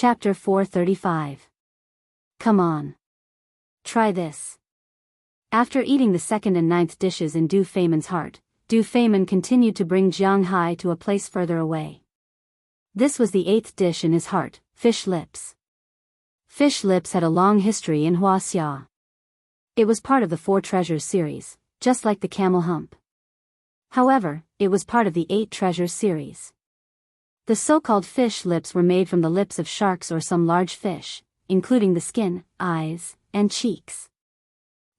Chapter 435. Come on. Try this. After eating the second and ninth dishes in Du Feimin's heart, Du Feimin continued to bring Jianghu to a place further away. This was the eighth dish in his heart, fish lips. Fish lips had a long history in Wuxia. It was part of the Four Treasures series, just like the camel hump. However, it was part of the Eight Treasures series. The so-called fish lips were made from the lips of sharks or some large fish, including the skin, eyes, and cheeks.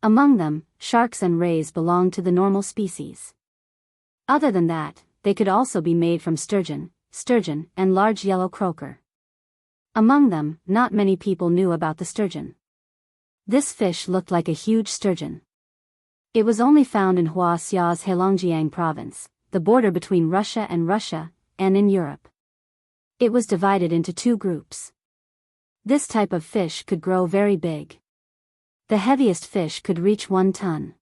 Among them, sharks and rays belonged to the normal species. Other than that, they could also be made from sturgeon, and large yellow croaker. Among them, not many people knew about the sturgeon. This fish looked like a huge sturgeon. It was only found in Huaxia's Heilongjiang province, the border between Russia, and in Europe. It was divided into two groups. This type of fish could grow very big. The heaviest fish could reach 1 ton.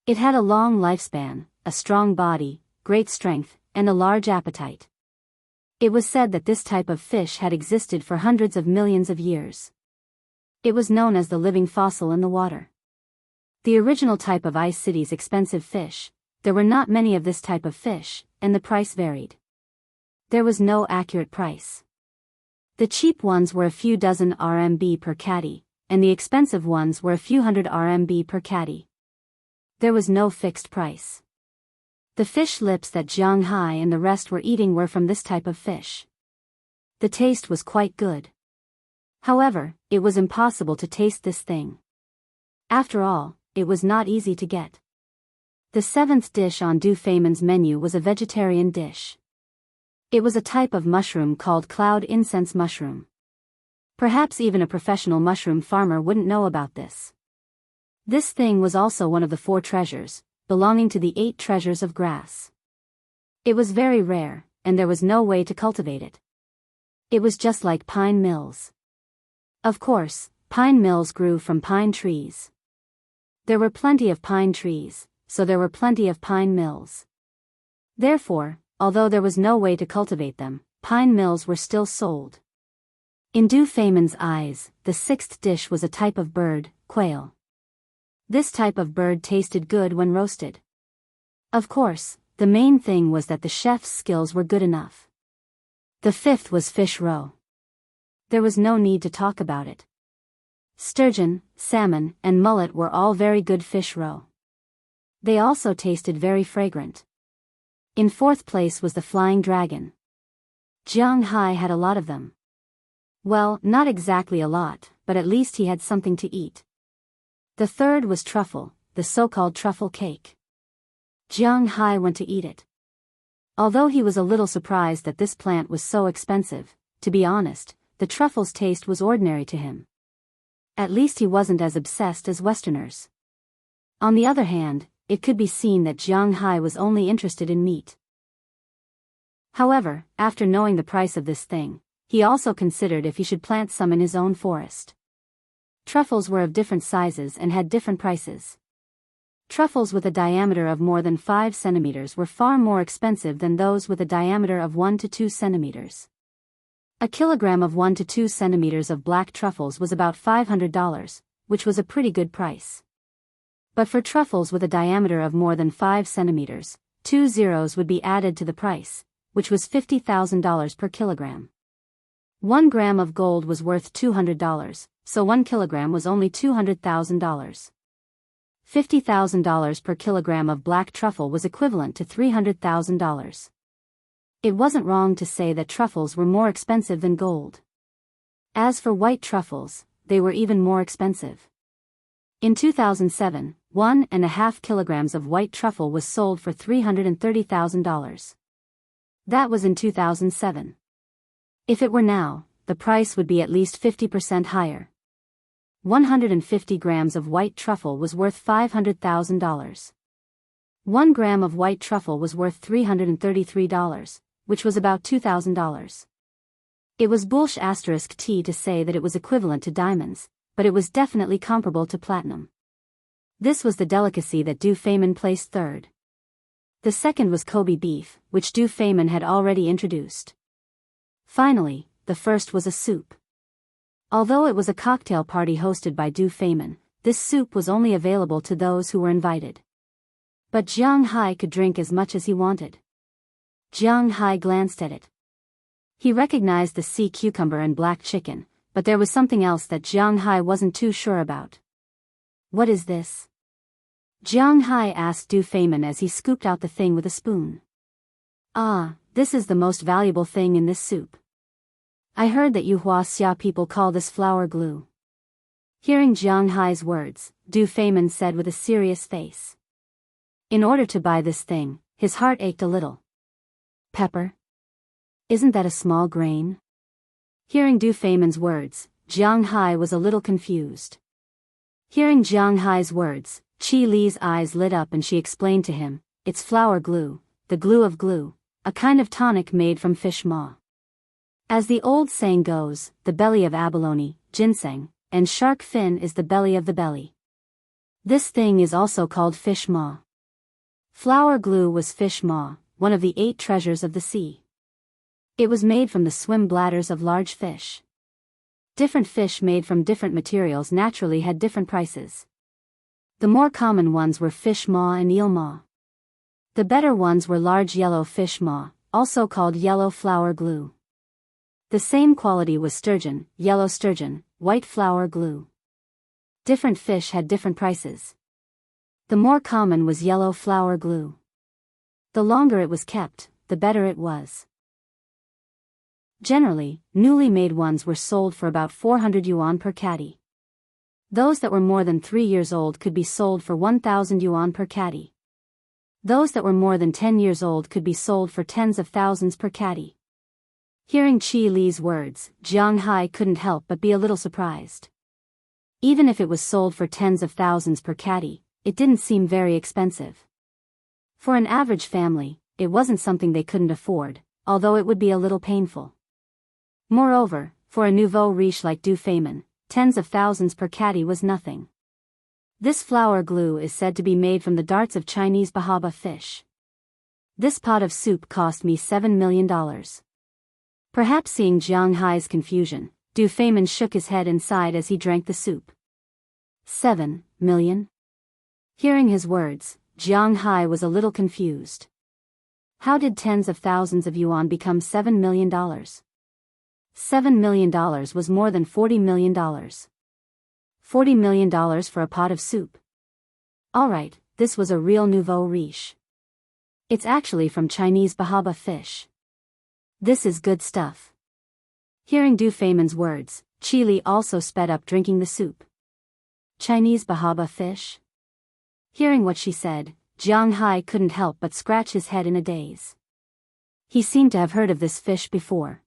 It had a long lifespan, a strong body, great strength, and a large appetite. It was said that this type of fish had existed for hundreds of millions of years. It was known as the living fossil in the water. The original type of Ice City's expensive fish, there were not many of this type of fish, and the price varied. There was no accurate price. The cheap ones were a few dozen RMB per catty, and the expensive ones were a few hundred RMB per catty. There was no fixed price. The fish lips that Jianghu and the rest were eating were from this type of fish. The taste was quite good. However, it was impossible to taste this thing. After all, it was not easy to get. The seventh dish on Du Feimin's menu was a vegetarian dish. It was a type of mushroom called cloud incense mushroom. Perhaps even a professional mushroom farmer wouldn't know about this. This thing was also one of the four treasures, belonging to the 8 treasures of grass. It was very rare, and there was no way to cultivate it. It was just like pine mills. Of course, pine mills grew from pine trees. There were plenty of pine trees, so there were plenty of pine mills. Therefore, although there was no way to cultivate them, pine mills were still sold. In Du Feimin's eyes, the sixth dish was a type of bird, quail. This type of bird tasted good when roasted. Of course, the main thing was that the chef's skills were good enough. The fifth was fish roe. There was no need to talk about it. Sturgeon, salmon, and mullet were all very good fish roe. They also tasted very fragrant. In fourth place was the flying dragon. Jianghu had a lot of them. Well, not exactly a lot, but at least he had something to eat. The third was truffle, the so-called truffle cake. Jianghu went to eat it. Although he was a little surprised that this plant was so expensive, to be honest, the truffle's taste was ordinary to him. At least he wasn't as obsessed as Westerners. On the other hand, it could be seen that Jianghu was only interested in meat. However, after knowing the price of this thing, he also considered if he should plant some in his own forest. Truffles were of different sizes and had different prices. Truffles with a diameter of more than 5 centimeters were far more expensive than those with a diameter of 1 to 2 centimeters. A kilogram of 1 to 2 centimeters of black truffles was about $500, which was a pretty good price. But for truffles with a diameter of more than 5 centimeters, 2 zeros would be added to the price, which was $50,000 per kilogram. 1 gram of gold was worth $200, so 1 kilogram was only $200,000. $50,000 per kilogram of black truffle was equivalent to $300,000. It wasn't wrong to say that truffles were more expensive than gold. As for white truffles, they were even more expensive. In 2007, 1.5 kilograms of white truffle was sold for $330,000. That was in 2007. If it were now, the price would be at least 50% higher. 150 grams of white truffle was worth $500,000. 1 gram of white truffle was worth $333, which was about $2,000. It was bullsh*t to say that it was equivalent to diamonds, but it was definitely comparable to platinum. This was the delicacy that Du Feimin placed third. The second was Kobe beef, which Du Feimin had already introduced. Finally, the first was a soup. Although it was a cocktail party hosted by Du Feynman, this soup was only available to those who were invited. But Jiang Hai could drink as much as he wanted. Jiang Hai glanced at it. He recognized the sea cucumber and black chicken, but there was something else that Jiang Hai wasn't too sure about. What is this? Jiang Hai asked Du Feynman as he scooped out the thing with a spoon. Ah, this is the most valuable thing in this soup. I heard that you Wuxia people call this flour glue. Hearing Jiang Hai's words, Du Feynman said with a serious face. In order to buy this thing, his heart ached a little. Pepper? Isn't that a small grain? Hearing Du Feynman's words, Jiang Hai was a little confused. Hearing Jiang Hai's words, Qi Li's eyes lit up and she explained to him, it's flour glue, the glue of glue, a kind of tonic made from fish maw. As the old saying goes, the belly of abalone, ginseng, and shark fin is the belly of the belly. This thing is also called fish maw. Flour glue was fish maw, one of the 8 treasures of the sea. It was made from the swim bladders of large fish. Different fish made from different materials naturally had different prices. The more common ones were fish maw and eel maw. The better ones were large yellow fish maw, also called yellow flour glue. The same quality was sturgeon, yellow sturgeon, white flour glue. Different fish had different prices. The more common was yellow flour glue. The longer it was kept, the better it was. Generally, newly made ones were sold for about 400 yuan per caddy. Those that were more than 3 years old could be sold for 1,000 yuan per caddy. Those that were more than 10 years old could be sold for tens of thousands per caddy. Hearing Qi Li's words, Jiang Hai couldn't help but be a little surprised. Even if it was sold for tens of thousands per caddy, it didn't seem very expensive. For an average family, it wasn't something they couldn't afford, although it would be a little painful. Moreover, for a nouveau riche like Du Feynman, tens of thousands per caddy was nothing. This flour glue is said to be made from the darts of Chinese bahaba fish. This pot of soup cost me $7 million. Perhaps seeing Jiang Hai's confusion, Du Feynman shook his head and sighed as he drank the soup. 7 million? Hearing his words, Jiang Hai was a little confused. How did tens of thousands of yuan become $7 million? $7 million was more than $40 million. $40 million for a pot of soup. Alright, this was a real nouveau riche. It's actually from Chinese bahaba fish. This is good stuff. Hearing Du Feynman's words, Qi Li also sped up drinking the soup. Chinese bahaba fish? Hearing what she said, Jiang Hai couldn't help but scratch his head in a daze. He seemed to have heard of this fish before.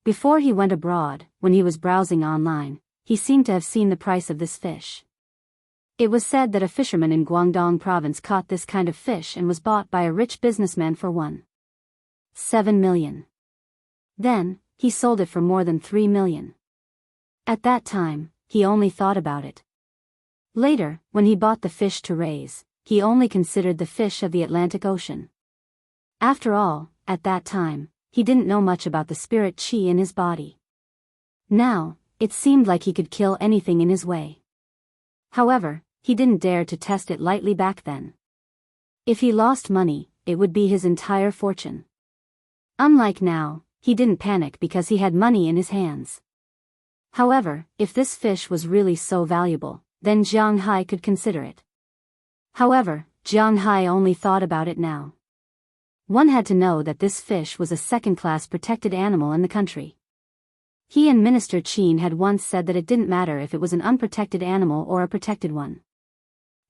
Before he went abroad, when he was browsing online, he seemed to have seen the price of this fish. It was said that a fisherman in Guangdong province caught this kind of fish and was bought by a rich businessman for 1.7 million. Then, he sold it for more than 3 million. At that time, he only thought about it. Later, when he bought the fish to raise, he only considered the fish of the Atlantic Ocean. After all, at that time, he didn't know much about the spirit qi in his body. Now, it seemed like he could kill anything in his way. However, he didn't dare to test it lightly back then. If he lost money, it would be his entire fortune. Unlike now, he didn't panic because he had money in his hands. However, if this fish was really so valuable, then Jiang Hai could consider it. However, Jiang Hai only thought about it now. One had to know that this fish was a second-class protected animal in the country. He and Minister Qin had once said that it didn't matter if it was an unprotected animal or a protected one.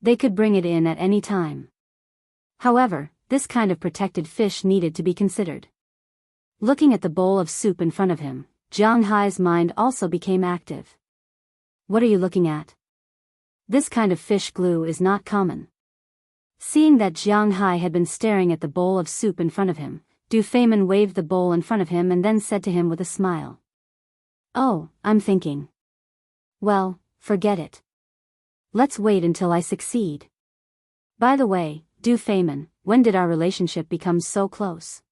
They could bring it in at any time. However, this kind of protected fish needed to be considered. Looking at the bowl of soup in front of him, Jiang Hai's mind also became active. What are you looking at? This kind of fish glue is not common. Seeing that Jiang Hai had been staring at the bowl of soup in front of him, Du Feynman waved the bowl in front of him and then said to him with a smile. Oh, I'm thinking. Well, forget it. Let's wait until I succeed. By the way, Du Feynman, when did our relationship become so close?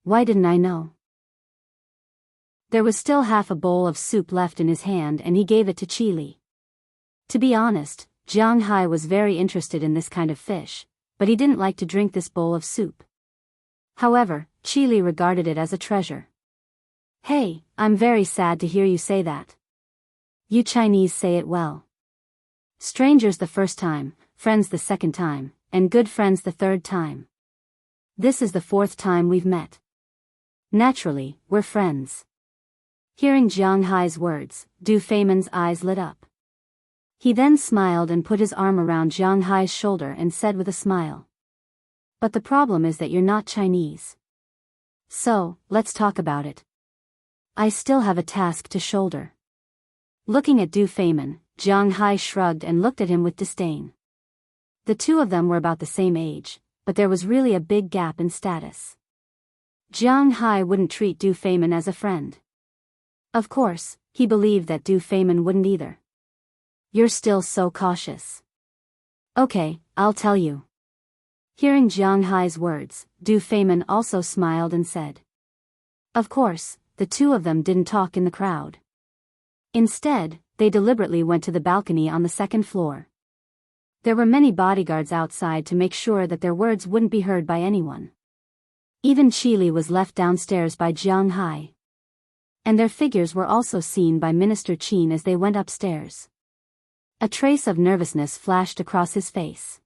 Why didn't I know? There was still half a bowl of soup left in his hand and he gave it to Qili. To be honest, Jianghu was very interested in this kind of fish, but he didn't like to drink this bowl of soup. However, Qili regarded it as a treasure. Hey, I'm very sad to hear you say that. You Chinese say it well. Strangers the first time, friends the second time, and good friends the third time. This is the fourth time we've met. Naturally, we're friends. Hearing Jianghu's words, Du Feimin's eyes lit up. He then smiled and put his arm around Jianghu's shoulder and said with a smile. But the problem is that you're not Chinese. So, let's talk about it. I still have a task to shoulder. Looking at Du Feimin, Jianghu shrugged and looked at him with disdain. The two of them were about the same age, but there was really a big gap in status. Jianghu wouldn't treat Du Feimin as a friend. Of course, he believed that Du Feimin wouldn't either. You're still so cautious. Okay, I'll tell you. Hearing Jianghu's words, Du Feimin also smiled and said. Of course, the two of them didn't talk in the crowd. Instead, they deliberately went to the balcony on the second floor. There were many bodyguards outside to make sure that their words wouldn't be heard by anyone. Even Qili was left downstairs by Jianghu. And their figures were also seen by Minister Qin as they went upstairs. A trace of nervousness flashed across his face.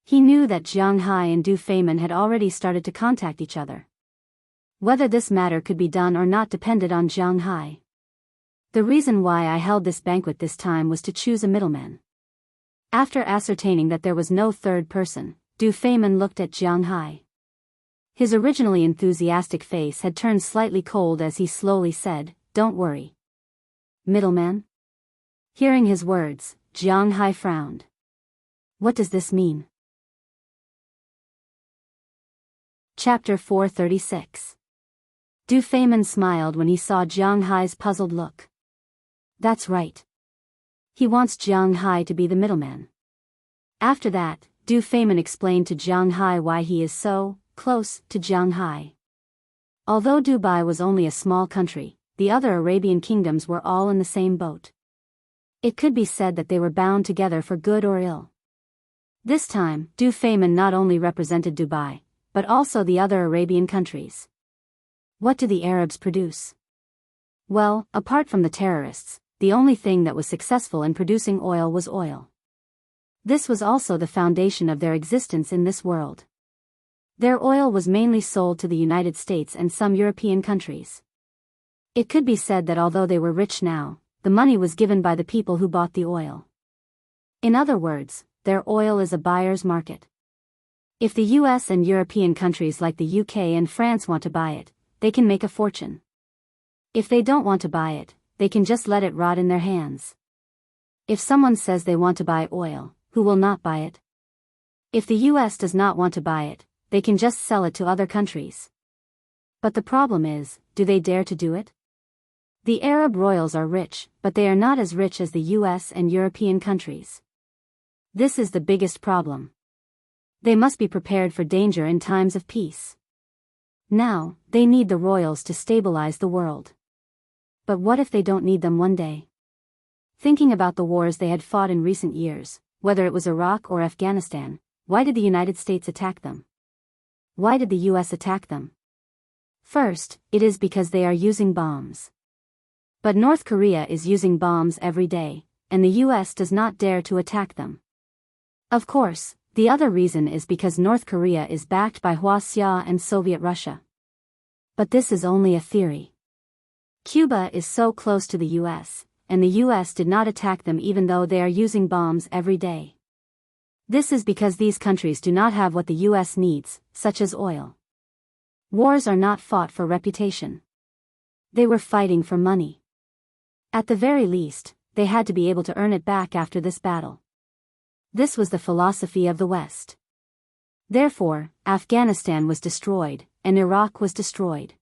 He knew that Jianghu and Du Feimin had already started to contact each other. Whether this matter could be done or not depended on Jianghu. The reason why I held this banquet this time was to choose a middleman. After ascertaining that there was no third person, Du Feimin looked at Jianghu. His originally enthusiastic face had turned slightly cold as he slowly said, "Don't worry." Middleman? Hearing his words, Jianghu frowned. What does this mean? Chapter 436. Du Feimin smiled when he saw Jianghu's puzzled look. That's right. He wants Jianghu to be the middleman. After that, Du Feimin explained to Jianghu why he is so close to Jianghu. Although Dubai was only a small country, the other Arabian kingdoms were all in the same boat. It could be said that they were bound together for good or ill. This time, Du Feimin not only represented Dubai, but also the other Arabian countries. What do the Arabs produce? Well, apart from the terrorists, the only thing that was successful in producing oil was oil. This was also the foundation of their existence in this world. Their oil was mainly sold to the United States and some European countries. It could be said that although they were rich now, the money was given by the people who bought the oil. In other words, their oil is a buyer's market. If the US and European countries like the UK and France want to buy it, they can make a fortune. If they don't want to buy it, they can just let it rot in their hands. If someone says they want to buy oil, who will not buy it? If the US does not want to buy it, they can just sell it to other countries. But the problem is, do they dare to do it? The Arab royals are rich, but they are not as rich as the US and European countries. This is the biggest problem. They must be prepared for danger in times of peace. Now, they need the royals to stabilize the world. But what if they don't need them one day? Thinking about the wars they had fought in recent years, whether it was Iraq or Afghanistan, why did the United States attack them? Why did the US attack them? First, it is because they are using bombs. But North Korea is using bombs every day, and the US does not dare to attack them. Of course, the other reason is because North Korea is backed by Wuxia and Soviet Russia. But this is only a theory. Cuba is so close to the US, and the US did not attack them even though they are using bombs every day. This is because these countries do not have what the US needs, such as oil. Wars are not fought for reputation. They were fighting for money. At the very least, they had to be able to earn it back after this battle. This was the philosophy of the West. Therefore, Afghanistan was destroyed, and Iraq was destroyed.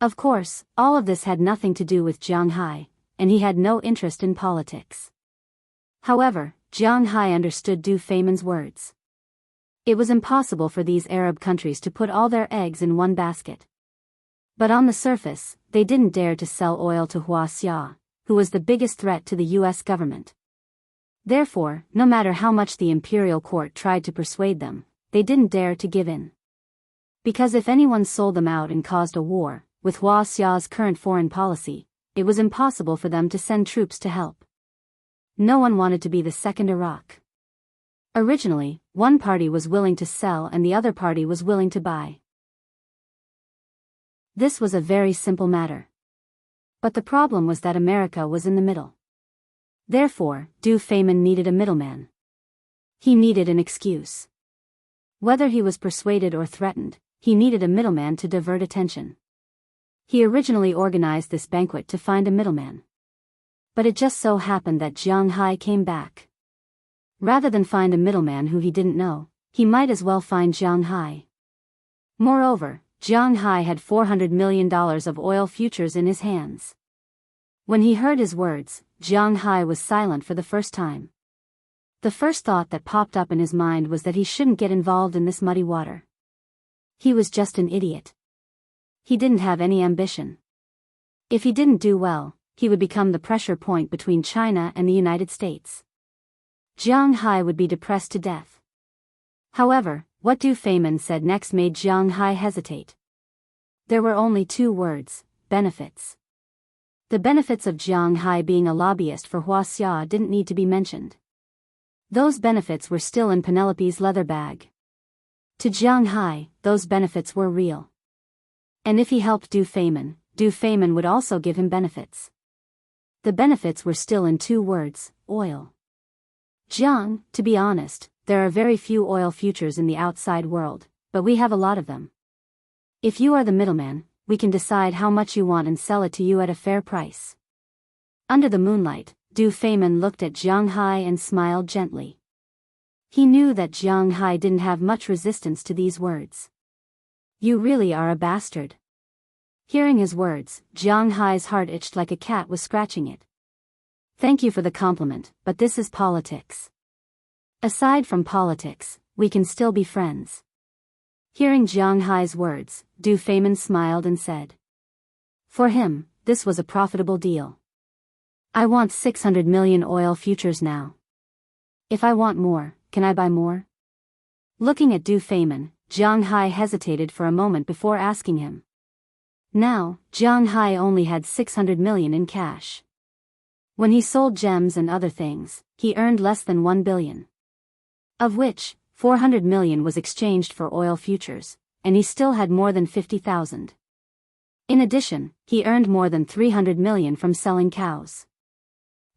Of course, all of this had nothing to do with Jianghu, and he had no interest in politics. However, Jianghu understood Du Feimin's words. It was impossible for these Arab countries to put all their eggs in one basket. But on the surface, they didn't dare to sell oil to Wuxia, who was the biggest threat to the US government. Therefore, no matter how much the imperial court tried to persuade them, they didn't dare to give in. Because if anyone sold them out and caused a war, with Wuxia's current foreign policy, it was impossible for them to send troops to help. No one wanted to be the second Iraq. Originally, one party was willing to sell and the other party was willing to buy. This was a very simple matter. But the problem was that America was in the middle. Therefore, Du Feynman needed a middleman. He needed an excuse. Whether he was persuaded or threatened, he needed a middleman to divert attention. He originally organized this banquet to find a middleman. But it just so happened that Jianghu came back. Rather than find a middleman who he didn't know, he might as well find Jianghu. Moreover, Jianghu had $400 million of oil futures in his hands. When he heard his words, Jianghu was silent for the first time. The first thought that popped up in his mind was that he shouldn't get involved in this muddy water. He was just an idiot. He didn't have any ambition. If he didn't do well, he would become the pressure point between China and the United States. Jianghu would be depressed to death. However, what Du Feynman said next made Jianghu hesitate. There were only two words: benefits. The benefits of Jianghu being a lobbyist for Wuxia didn't need to be mentioned. Those benefits were still in Penelope's leather bag. To Jianghu, those benefits were real. And if he helped Du Feynman would also give him benefits. The benefits were still in two words: oil. Jiang, to be honest, there are very few oil futures in the outside world, but we have a lot of them. If you are the middleman, we can decide how much you want and sell it to you at a fair price. Under the moonlight, Du Feynman looked at Jianghu and smiled gently. He knew that Jianghu didn't have much resistance to these words. You really are a bastard. Hearing his words, Jianghu's heart itched like a cat was scratching it. Thank you for the compliment, but this is politics. Aside from politics, we can still be friends. Hearing Jianghu's words, Du Feynman smiled and said. For him, this was a profitable deal. I want 600 million oil futures now. If I want more, can I buy more? Looking at Du Feynman, Jianghu hesitated for a moment before asking him. Now, Jianghu only had 600 million in cash. When he sold gems and other things, he earned less than 1 billion. Of which, 400 million was exchanged for oil futures, and he still had more than 50,000. In addition, he earned more than 300 million from selling cows.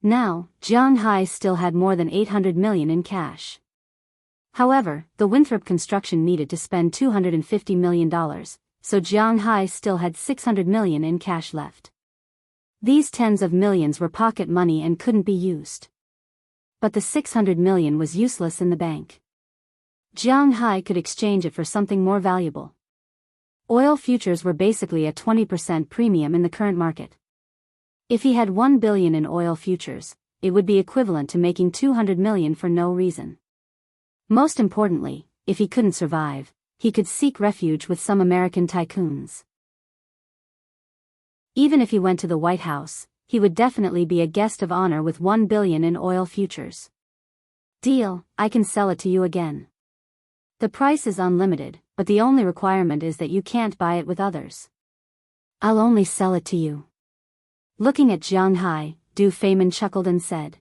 Now, Jianghu still had more than 800 million in cash. However, the Winthrop construction needed to spend $250 million, so Jianghu still had 600 million in cash left. These tens of millions were pocket money and couldn't be used. But the 600 million was useless in the bank. Jianghu could exchange it for something more valuable. Oil futures were basically a 20% premium in the current market. If he had 1 billion in oil futures, it would be equivalent to making 200 million for no reason. Most importantly, if he couldn't survive, he could seek refuge with some American tycoons. Even if he went to the White House, he would definitely be a guest of honor with 1 billion in oil futures. Deal, I can sell it to you again. The price is unlimited, but the only requirement is that you can't buy it with others. I'll only sell it to you. Looking at Jianghu, Du Feynman chuckled and said.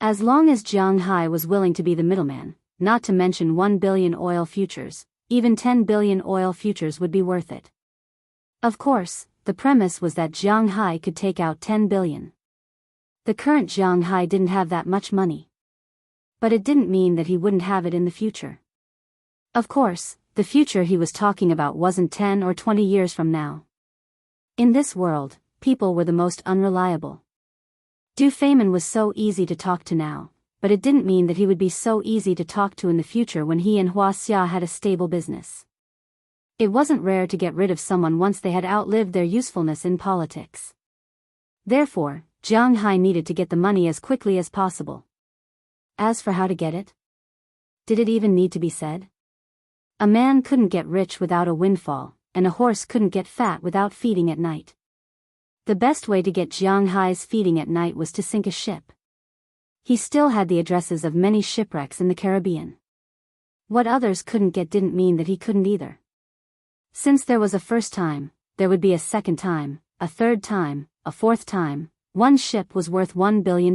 As long as Jianghu was willing to be the middleman, not to mention 1 billion oil futures, even 10 billion oil futures would be worth it. Of course, the premise was that Jianghu could take out 10 billion. The current Jianghu didn't have that much money. But it didn't mean that he wouldn't have it in the future. Of course, the future he was talking about wasn't 10 or 20 years from now. In this world, people were the most unreliable. Du Feynman was so easy to talk to now, but it didn't mean that he would be so easy to talk to in the future when he and Wuxia had a stable business. It wasn't rare to get rid of someone once they had outlived their usefulness in politics. Therefore, Jianghu needed to get the money as quickly as possible. As for how to get it? Did it even need to be said? A man couldn't get rich without a windfall, and a horse couldn't get fat without feeding at night. The best way to get Jianghai's feeding at night was to sink a ship. He still had the addresses of many shipwrecks in the Caribbean. What others couldn't get didn't mean that he couldn't either. Since there was a first time, there would be a second time, a third time, a fourth time. One ship was worth $1 billion.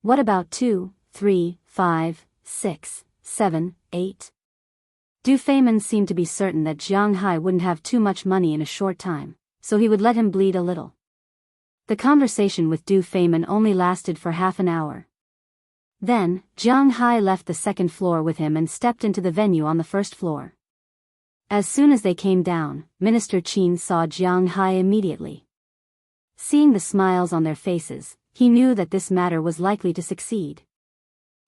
What about 2, 3, 5, 6, 7, 8? Du Feynman seemed to be certain that Jianghai wouldn't have too much money in a short time, so he would let him bleed a little. The conversation with Du Feynman only lasted for half an hour. Then, Jianghai left the second floor with him and stepped into the venue on the first floor. As soon as they came down, Minister Qin saw Jianghai immediately. Seeing the smiles on their faces, he knew that this matter was likely to succeed.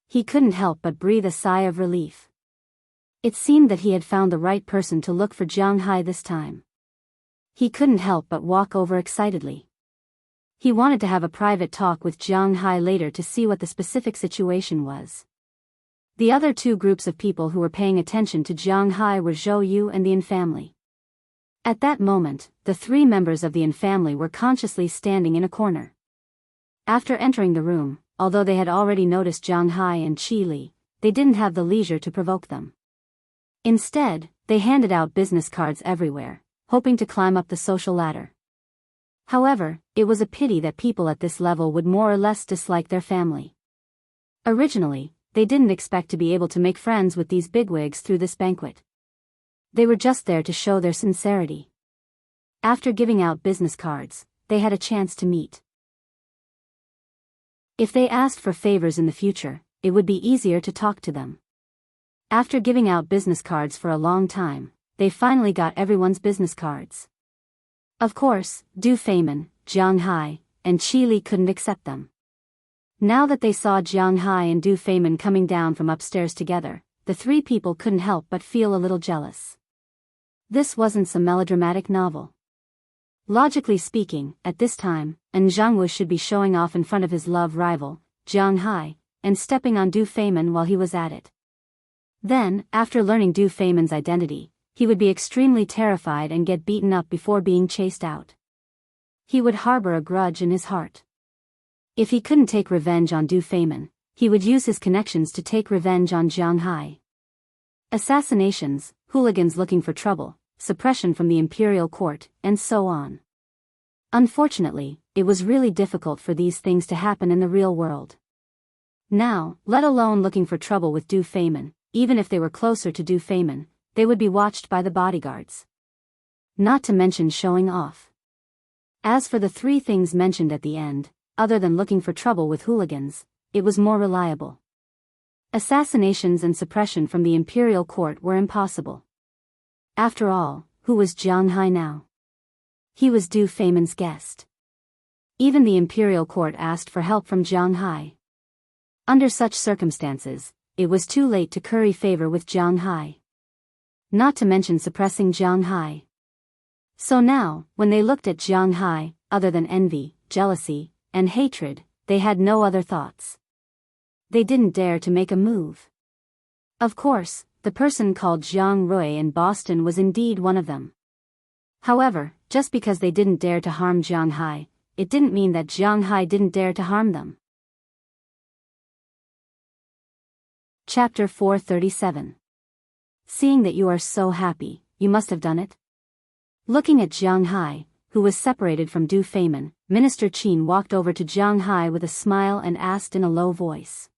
He couldn't help but breathe a sigh of relief. It seemed that he had found the right person to look for Jianghai this time. He couldn't help but walk over excitedly. He wanted to have a private talk with Jianghai later to see what the specific situation was. The other two groups of people who were paying attention to Jianghai were Zhou Yu and the Yin family. At that moment, the three members of the Yin family were consciously standing in a corner. After entering the room, although they had already noticed Jianghai and Qi Li, they didn't have the leisure to provoke them. Instead, they handed out business cards everywhere, hoping to climb up the social ladder. However, it was a pity that people at this level would more or less dislike their family. Originally, they didn't expect to be able to make friends with these bigwigs through this banquet. They were just there to show their sincerity. After giving out business cards, they had a chance to meet. If they asked for favors in the future, it would be easier to talk to them. After giving out business cards for a long time, they finally got everyone's business cards. Of course, Du Feynman, Jianghai, and Qi Li couldn't accept them. Now that they saw Jianghai and Du Feynman coming down from upstairs together, the three people couldn't help but feel a little jealous. This wasn't some melodramatic novel. Logically speaking, at this time, Jianghu should be showing off in front of his love rival, Jianghai, and stepping on Du Feynman while he was at it. Then, after learning Du Feynman's identity, he would be extremely terrified and get beaten up before being chased out. He would harbor a grudge in his heart. If he couldn't take revenge on Du Feynman, he would use his connections to take revenge on Jianghai. Assassinations, hooligans looking for trouble, suppression from the imperial court, and so on. Unfortunately, it was really difficult for these things to happen in the real world. Now, let alone looking for trouble with Du Feynman, even if they were closer to Du Feynman, they would be watched by the bodyguards. Not to mention showing off. As for the three things mentioned at the end, other than looking for trouble with hooligans, it was more reliable. Assassinations and suppression from the imperial court were impossible. After all, who was Jianghai now? He was Du Feynman's guest. Even the imperial court asked for help from Jianghai. Under such circumstances, it was too late to curry favor with Jianghai. Not to mention suppressing Jianghai. So now, when they looked at Jianghai, other than envy, jealousy, and hatred, they had no other thoughts. They didn't dare to make a move. Of course, the person called Zhang Rui in Boston was indeed one of them. However, just because they didn't dare to harm Jianghai, it didn't mean that Jianghai didn't dare to harm them. Chapter 437. Seeing that you are so happy, you must have done it? Looking at Jianghai, who was separated from Du Feynman, Minister Qin walked over to Jianghai with a smile and asked in a low voice.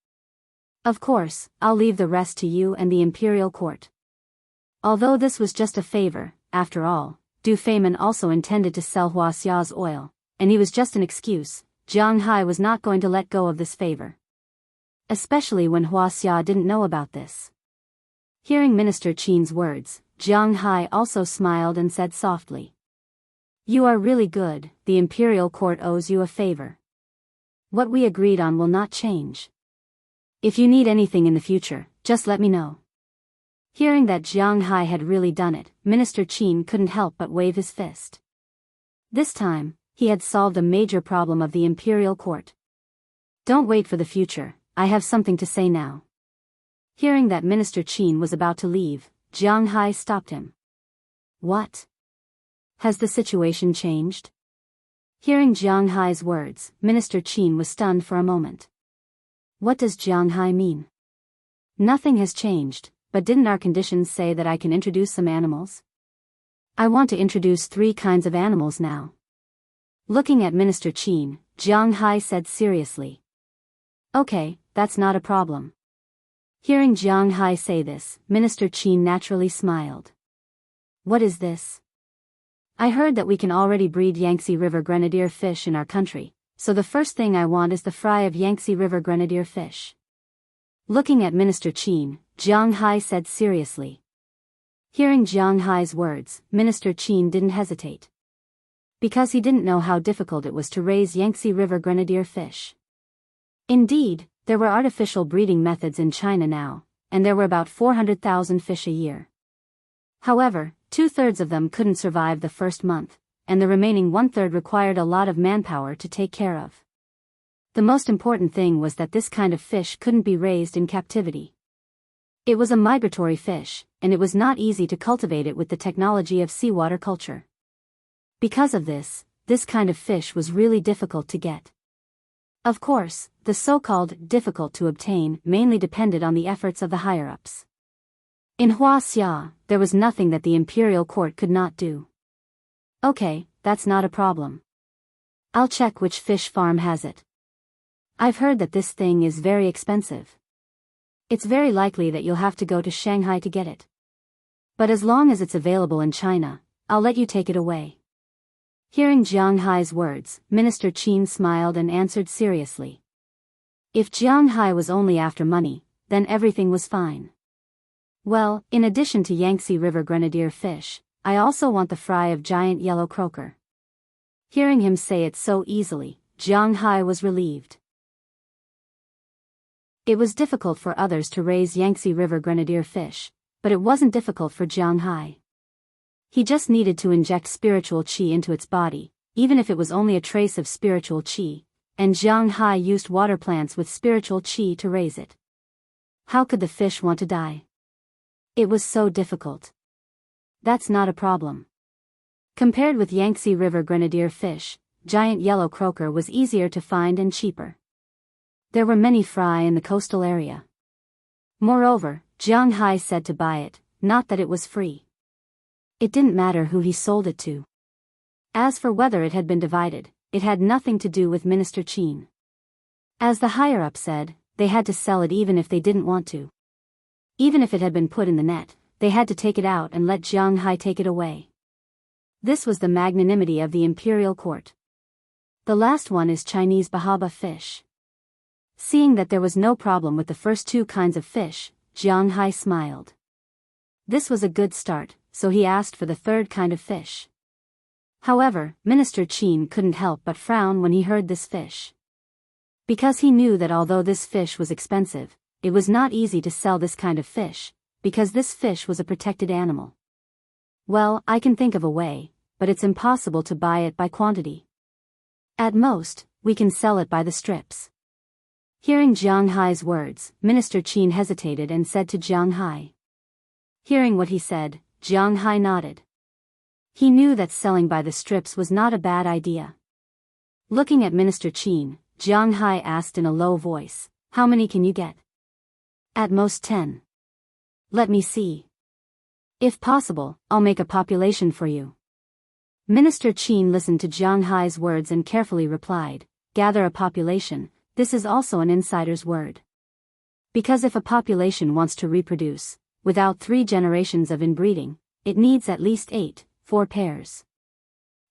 Of course, I'll leave the rest to you and the imperial court. Although this was just a favor, after all, Du Feynman also intended to sell Wuxia's oil, and he was just an excuse. Jianghai was not going to let go of this favor. Especially when Wuxia didn't know about this. Hearing Minister Qin's words, Jianghai also smiled and said softly. You are really good, the imperial court owes you a favor. What we agreed on will not change. If you need anything in the future, just let me know. Hearing that Jianghai had really done it, Minister Qin couldn't help but wave his fist. This time, he had solved a major problem of the imperial court. Don't wait for the future, I have something to say now. Hearing that Minister Qin was about to leave, Jianghai stopped him. What? Has the situation changed? Hearing Jiang Hai's words, Minister Qin was stunned for a moment. What does Jiang Hai mean? Nothing has changed, but didn't our conditions say that I can introduce some animals? I want to introduce 3 kinds of animals now. Looking at Minister Qin, Jiang Hai said seriously. Okay, that's not a problem. Hearing Jiang Hai say this, Minister Qin naturally smiled. What is this? I heard that we can already breed Yangtze River grenadier fish in our country, so the first thing I want is the fry of Yangtze River grenadier fish. Looking at Minister Qin, Jiang Hai said seriously. Hearing Jiang Hai's words, Minister Qin didn't hesitate. Because he didn't know how difficult it was to raise Yangtze River grenadier fish. Indeed, there were artificial breeding methods in China now, and there were about 400,000 fish a year. However, 2/3 of them couldn't survive the first month, and the remaining 1/3 required a lot of manpower to take care of. The most important thing was that this kind of fish couldn't be raised in captivity. It was a migratory fish, and it was not easy to cultivate it with the technology of seawater culture. Because of this kind of fish was really difficult to get. Of course, the so-called difficult to obtain mainly depended on the efforts of the higher-ups. In Wuxia, there was nothing that the imperial court could not do. Okay, that's not a problem. I'll check which fish farm has it. I've heard that this thing is very expensive. It's very likely that you'll have to go to Shanghai to get it. But as long as it's available in China, I'll let you take it away. Hearing Jiang Hai's words, Minister Qin smiled and answered seriously. If Jiang Hai was only after money, then everything was fine. Well, in addition to Yangtze River grenadier fish, I also want the fry of giant yellow croaker. Hearing him say it so easily, Jiang Hai was relieved. It was difficult for others to raise Yangtze River grenadier fish, but it wasn't difficult for Jiang Hai. He just needed to inject spiritual qi into its body, even if it was only a trace of spiritual qi, and Jiang Hai used water plants with spiritual qi to raise it. How could the fish want to die? It was so difficult. That's not a problem. Compared with Yangtze River grenadier fish, giant yellow croaker was easier to find and cheaper. There were many fry in the coastal area. Moreover, Jiang Hai said to buy it, not that it was free. It didn't matter who he sold it to. As for whether it had been divided, it had nothing to do with Minister Qin. As the higher-up said, they had to sell it even if they didn't want to. Even if it had been put in the net, they had to take it out and let Jiang Hai take it away. This was the magnanimity of the imperial court. The last one is Chinese bahaba fish. Seeing that there was no problem with the first 2 kinds of fish, Jiang Hai smiled. This was a good start, so he asked for the 3rd kind of fish. However, Minister Qin couldn't help but frown when he heard this fish. Because he knew that although this fish was expensive, it was not easy to sell this kind of fish, because this fish was a protected animal. Well, I can think of a way, but it's impossible to buy it by quantity. At most, we can sell it by the strips. Hearing Jiang Hai's words, Minister Qin hesitated and said to Jiang Hai. Hearing what he said, Jiang Hai nodded. He knew that selling by the strips was not a bad idea. Looking at Minister Qin, Jiang Hai asked in a low voice, "How many can you get?" "At most 10. Let me see. If possible, I'll make a population for you." Minister Qin listened to Jiang Hai's words and carefully replied, "Gather a population, this is also an insider's word. Because if a population wants to reproduce, without 3 generations of inbreeding, it needs at least 4 pairs."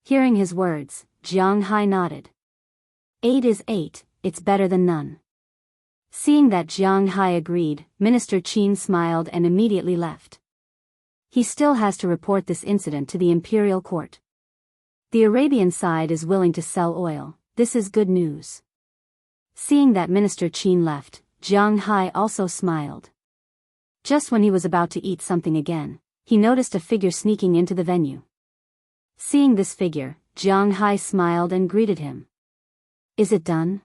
Hearing his words, Jiang Hai nodded. 8 is 8, it's better than none. Seeing that Jiang Hai agreed, Minister Qin smiled and immediately left. He still has to report this incident to the imperial court. The Arabian side is willing to sell oil, this is good news. Seeing that Minister Qin left, Jiang Hai also smiled. Just when he was about to eat something again, he noticed a figure sneaking into the venue. Seeing this figure, Jiang Hai smiled and greeted him. "Is it done?"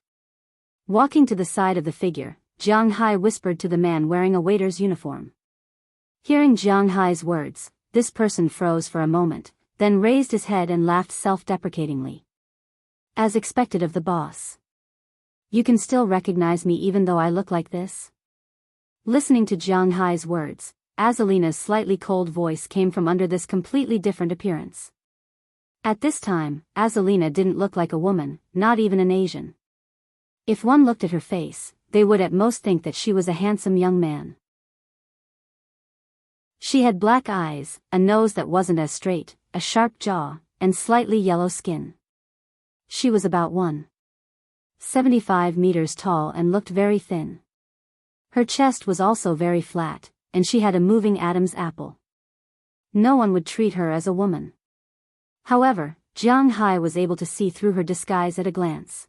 Walking to the side of the figure, Jiang Hai whispered to the man wearing a waiter's uniform. Hearing Jiang Hai's words, this person froze for a moment, then raised his head and laughed self-deprecatingly. As expected of the boss. You can still recognize me even though I look like this? Listening to Jiang Hai's words, Azalina's slightly cold voice came from under this completely different appearance. At this time, Azalina didn't look like a woman, not even an Asian. If one looked at her face, they would at most think that she was a handsome young man. She had black eyes, a nose that wasn't as straight, a sharp jaw, and slightly yellow skin. She was about 1.75 meters tall and looked very thin. Her chest was also very flat, and she had a moving Adam's apple. No one would treat her as a woman. However, Jiang Hai was able to see through her disguise at a glance.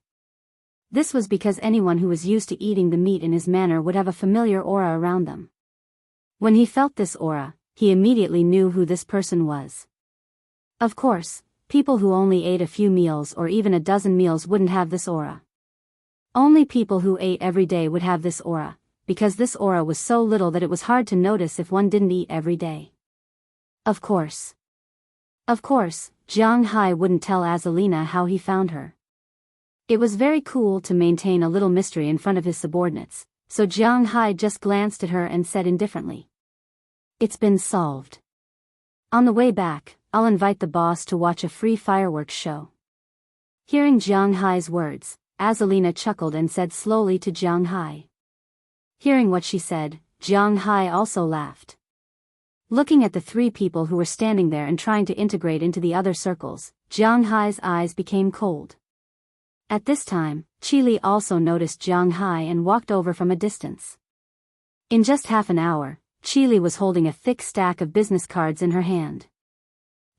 This was because anyone who was used to eating the meat in his manner would have a familiar aura around them. When he felt this aura, he immediately knew who this person was. Of course, people who only ate a few meals or even a dozen meals wouldn't have this aura. Only people who ate every day would have this aura, because this aura was so little that it was hard to notice if one didn't eat every day. Of course, Jiang Hai wouldn't tell Azalina how he found her. It was very cool to maintain a little mystery in front of his subordinates, so Jiang Hai just glanced at her and said indifferently, "It's been solved. On the way back, I'll invite the boss to watch a free fireworks show." Hearing Jiang Hai's words, Azalina chuckled and said slowly to Jiang Hai. Hearing what she said, Jiang Hai also laughed. Looking at the three people who were standing there and trying to integrate into the other circles, Jiang Hai's eyes became cold. At this time, Qili also noticed Jiang Hai and walked over from a distance. In just half an hour, Qili was holding a thick stack of business cards in her hand.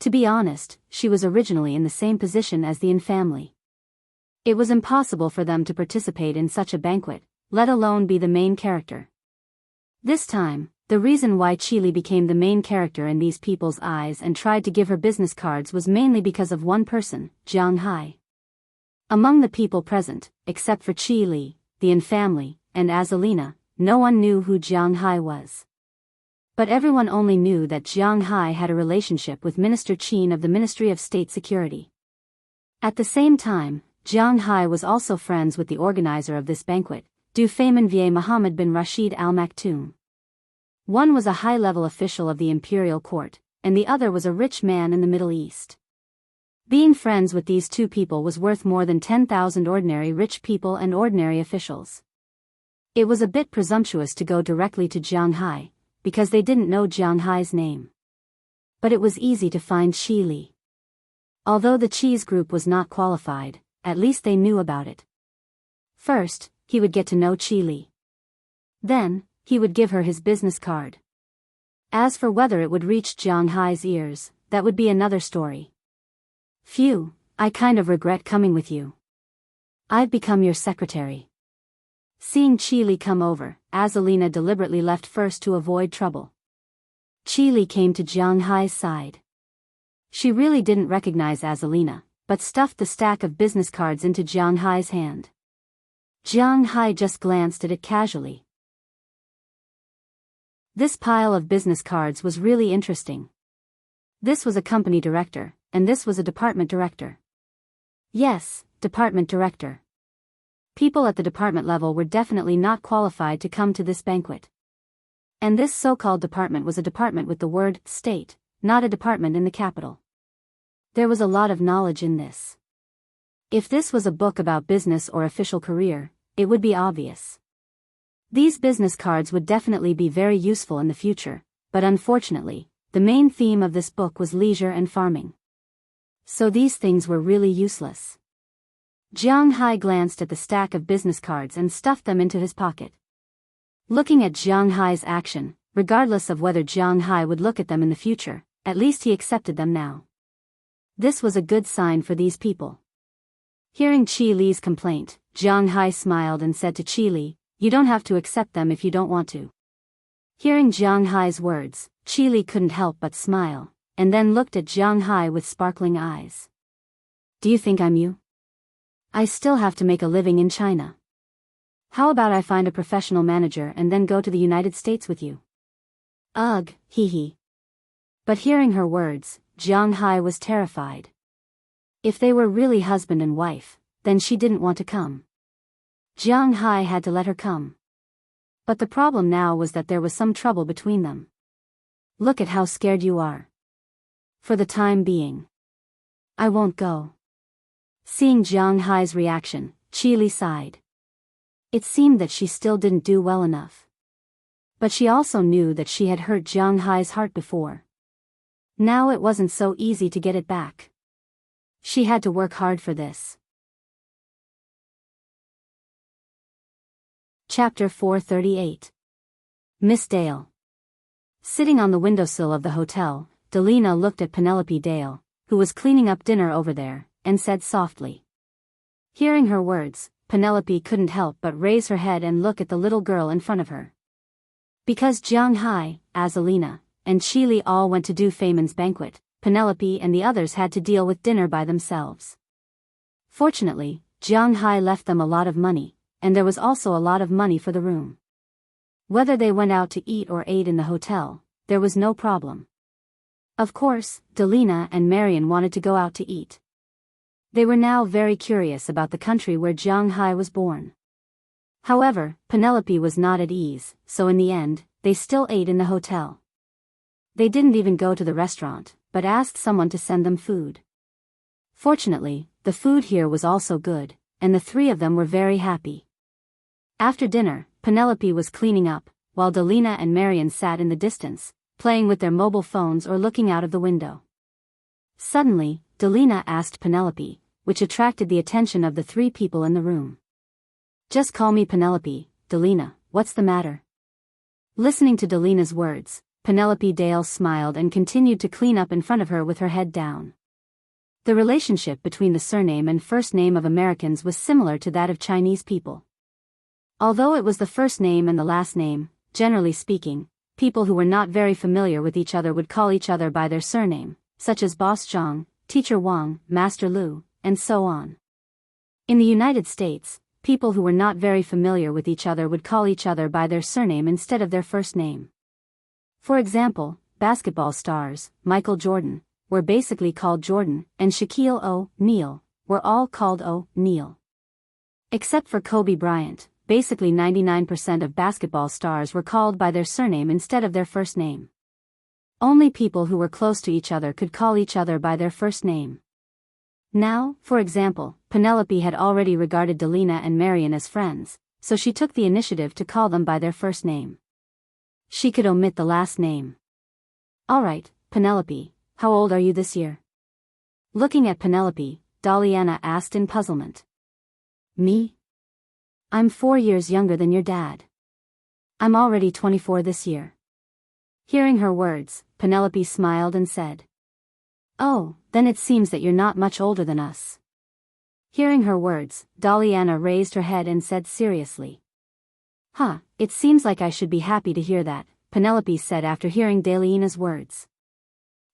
To be honest, she was originally in the same position as the Yin family. It was impossible for them to participate in such a banquet, let alone be the main character. This time, the reason why Qili became the main character in these people's eyes and tried to give her business cards was mainly because of one person, Jiang Hai. Among the people present, except for Qili, the Yin family, and Azalina, no one knew who Jiang Hai was. But everyone only knew that Jiang Hai had a relationship with Minister Qin of the Ministry of State Security. At the same time, Jiang Hai was also friends with the organizer of this banquet, Du Feynman Vier Muhammad bin Rashid Al Maktoum. One was a high-level official of the imperial court, and the other was a rich man in the Middle East. Being friends with these two people was worth more than 10,000 ordinary rich people and ordinary officials. It was a bit presumptuous to go directly to Jiang Hai, because they didn't know Jiang Hai's name. But it was easy to find Qili. Although the cheese group was not qualified, at least they knew about it. First, he would get to know Qili. Then, he would give her his business card. As for whether it would reach Jiang Hai's ears, that would be another story. "Phew, I kind of regret coming with you. I've become your secretary." Seeing Qili come over, Azalina deliberately left first to avoid trouble. Qili came to Jiang Hai's side. She really didn't recognize Azalina, but stuffed the stack of business cards into Jiang Hai's hand. Jiang Hai just glanced at it casually. This pile of business cards was really interesting. This was a company director, and this was a department director. Yes, department director. People at the department level were definitely not qualified to come to this banquet. And this so-called department was a department with the word state, not a department in the capital. There was a lot of knowledge in this. If this was a book about business or official career, it would be obvious. These business cards would definitely be very useful in the future, but unfortunately, the main theme of this book was leisure and farming. So these things were really useless. Jiang Hai glanced at the stack of business cards and stuffed them into his pocket. Looking at Jiang Hai's action, regardless of whether Jiang Hai would look at them in the future, at least he accepted them now. This was a good sign for these people. Hearing Qili's complaint, Jiang Hai smiled and said to Qili, "You don't have to accept them if you don't want to." Hearing Jiang Hai's words, Qili couldn't help but smile, and then looked at Jiang Hai with sparkling eyes. "Do you think I'm you? I still have to make a living in China. How about I find a professional manager and then go to the United States with you?" "Ugh, hee hee. But hearing her words, Jianghu was terrified. If they were really husband and wife, then she didn't want to come. Jianghu had to let her come. But the problem now was that there was some trouble between them. Look at how scared you are. For the time being. I won't go. Seeing Jianghu's reaction, Qili sighed. It seemed that she still didn't do well enough. But she also knew that she had hurt Jianghu's heart before. Now it wasn't so easy to get it back. She had to work hard for this. Chapter 438. Miss Dale. Sitting on the windowsill of the hotel, Delina looked at Penelope Dale, who was cleaning up dinner over there, and said softly. Hearing her words, Penelope couldn't help but raise her head and look at the little girl in front of her. Because Jianghu, Azalina, and Qili all went to Du Feimin's banquet, Penelope and the others had to deal with dinner by themselves. Fortunately, Jianghu left them a lot of money, and there was also a lot of money for the room. Whether they went out to eat or ate in the hotel, there was no problem. Of course, Delina and Marion wanted to go out to eat. They were now very curious about the country where Jianghu was born. However, Penelope was not at ease, so in the end, they still ate in the hotel. They didn't even go to the restaurant, but asked someone to send them food. Fortunately, the food here was also good, and the three of them were very happy. After dinner, Penelope was cleaning up, while Delina and Marion sat in the distance, playing with their mobile phones or looking out of the window. Suddenly, Delina asked Penelope, which attracted the attention of the three people in the room. Just call me Penelope, Delina, what's the matter? Listening to Delina's words, Penelope Dale smiled and continued to clean up in front of her with her head down. The relationship between the surname and first name of Americans was similar to that of Chinese people. Although it was the first name and the last name, generally speaking, people who were not very familiar with each other would call each other by their surname, such as Boss Zhang, Teacher Wang, Master Lu, and so on. In the United States, people who were not very familiar with each other would call each other by their surname instead of their first name. For example, basketball stars, Michael Jordan, were basically called Jordan, and Shaquille O'Neal, were all called O'Neal. Except for Kobe Bryant, basically 99% of basketball stars were called by their surname instead of their first name. Only people who were close to each other could call each other by their first name. Now, for example, Penelope had already regarded Delina and Marion as friends, so she took the initiative to call them by their first name. She could omit the last name. Alright, Penelope, how old are you this year? Looking at Penelope, Daliana asked in puzzlement. Me? I'm 4 years younger than your dad. I'm already 24 this year. Hearing her words, Penelope smiled and said. Oh, then it seems that you're not much older than us. Hearing her words, Daliana raised her head and said seriously. Huh, it seems like I should be happy to hear that, Penelope said after hearing Daliana's words.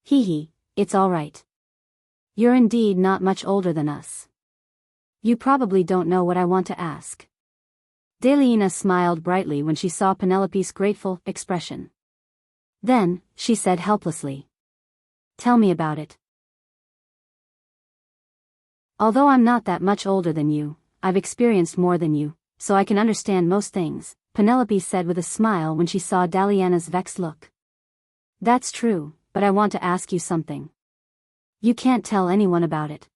Hee, it's all right. You're indeed not much older than us. You probably don't know what I want to ask. Daliana smiled brightly when she saw Penelope's grateful expression. Then, she said helplessly. Tell me about it. Although I'm not that much older than you, I've experienced more than you, so I can understand most things, Penelope said with a smile when she saw Daliana's vexed look. That's true, but I want to ask you something. You can't tell anyone about it.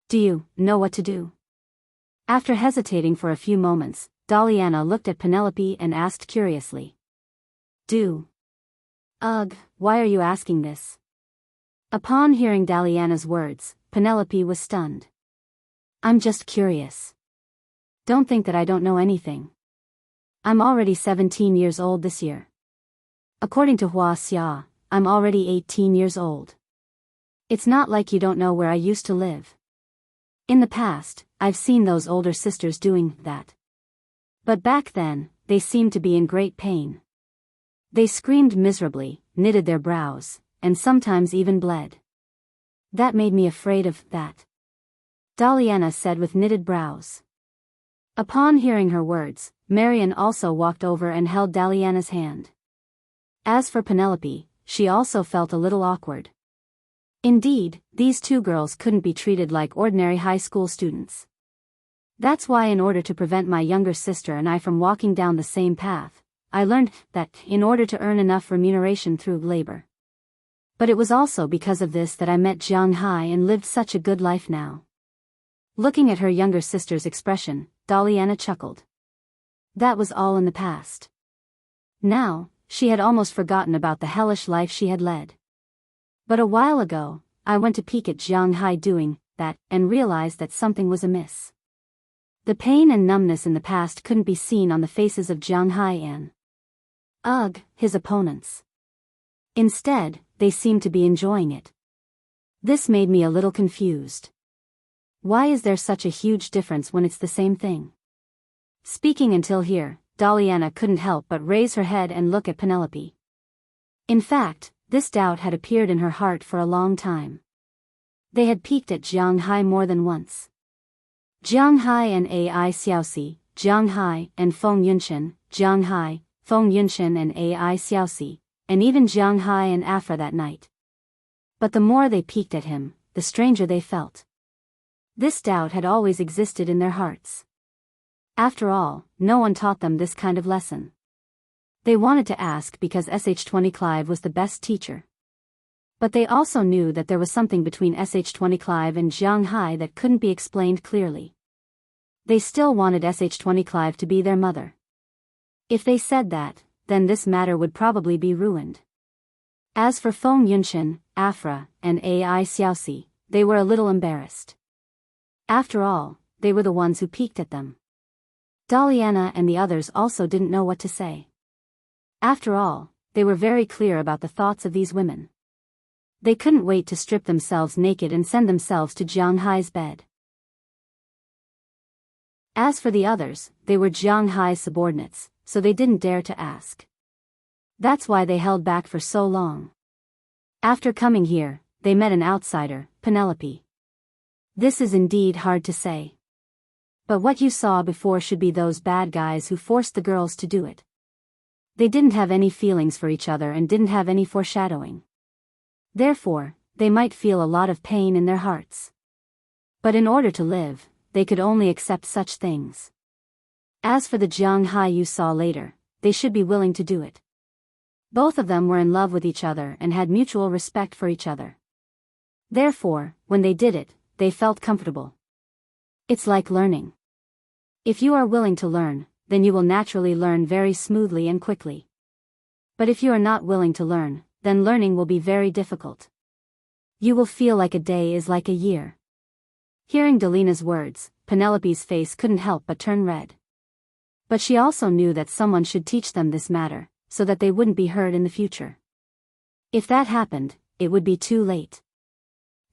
Do you know what to do? After hesitating for a few moments, Daliana looked at Penelope and asked curiously. Do? Ugh, why are you asking this? Upon hearing Daliana's words, Penelope was stunned. I'm just curious. Don't think that I don't know anything. I'm already 17 years old this year. According to Wuxia, I'm already 18 years old. It's not like you don't know where I used to live. In the past, I've seen those older sisters doing that. But back then, they seemed to be in great pain. They screamed miserably, knitted their brows, and sometimes even bled. That made me afraid of that. Daliana said with knitted brows. Upon hearing her words, Marion also walked over and held Daliana's hand. As for Penelope, she also felt a little awkward. Indeed, these two girls couldn't be treated like ordinary high school students. That's why, in order to prevent my younger sister and I from walking down the same path, I learned that in order to earn enough remuneration through labor. But it was also because of this that I met Jianghu and lived such a good life now. Looking at her younger sister's expression, Daliana chuckled. That was all in the past. Now, she had almost forgotten about the hellish life she had led. But a while ago, I went to peek at Jianghu doing that and realized that something was amiss. The pain and numbness in the past couldn't be seen on the faces of Jianghu and his opponents. Instead, they seemed to be enjoying it. This made me a little confused. Why is there such a huge difference when it's the same thing? Speaking until here, Daliana couldn't help but raise her head and look at Penelope. In fact, this doubt had appeared in her heart for a long time. They had peeked at Jianghu more than once. Jianghu and Ai Xiaoxi, Jianghu and Feng Yunshan, Jianghu, Feng Yunshan and Ai Xiaoxi, and even Jianghu and Afra that night. But the more they peeked at him, the stranger they felt. This doubt had always existed in their hearts. After all, no one taught them this kind of lesson. They wanted to ask because SH20 Clive was the best teacher. But they also knew that there was something between SH20 Clive and Jianghu that couldn't be explained clearly. They still wanted SH20 Clive to be their mother. If they said that, then this matter would probably be ruined. As for Feng Yunshan, Afra, and Ai Xiaoxi, they were a little embarrassed. After all, they were the ones who peeked at them. Daliana and the others also didn't know what to say. After all, they were very clear about the thoughts of these women. They couldn't wait to strip themselves naked and send themselves to Jianghu's bed. As for the others, they were Jianghu's subordinates, so they didn't dare to ask. That's why they held back for so long. After coming here, they met an outsider, Penelope. This is indeed hard to say. But what you saw before should be those bad guys who forced the girls to do it. They didn't have any feelings for each other and didn't have any foreshadowing. Therefore, they might feel a lot of pain in their hearts. But in order to live, they could only accept such things. As for the Jianghu you saw later, they should be willing to do it. Both of them were in love with each other and had mutual respect for each other. Therefore, when they did it, they felt comfortable. It's like learning. If you are willing to learn, then you will naturally learn very smoothly and quickly. But if you are not willing to learn, then learning will be very difficult. You will feel like a day is like a year. Hearing Delina's words, Penelope's face couldn't help but turn red. But she also knew that someone should teach them this matter, so that they wouldn't be hurt in the future. If that happened, it would be too late.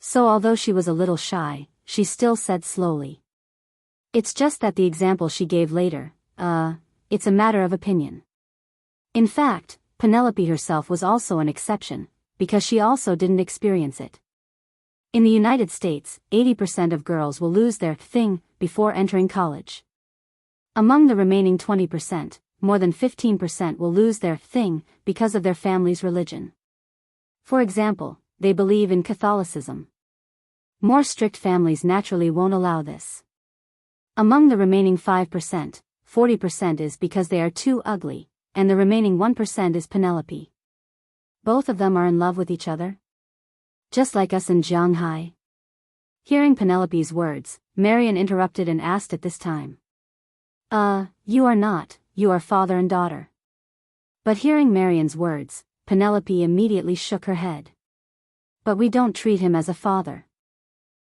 So although she was a little shy, she still said slowly. It's just that the example she gave later, it's a matter of opinion. In fact, Penelope herself was also an exception, because she also didn't experience it. In the United States, 80% of girls will lose their thing before entering college. Among the remaining 20%, more than 15% will lose their thing because of their family's religion. For example, they believe in Catholicism. More strict families naturally won't allow this. Among the remaining 5%, 40% is because they are too ugly, and the remaining 1% is Penelope. Both of them are in love with each other. Just like us in Jianghu. Hearing Penelope's words, Marian interrupted and asked at this time. You are not, you are father and daughter. But hearing Marian's words, Penelope immediately shook her head. But we don't treat him as a father.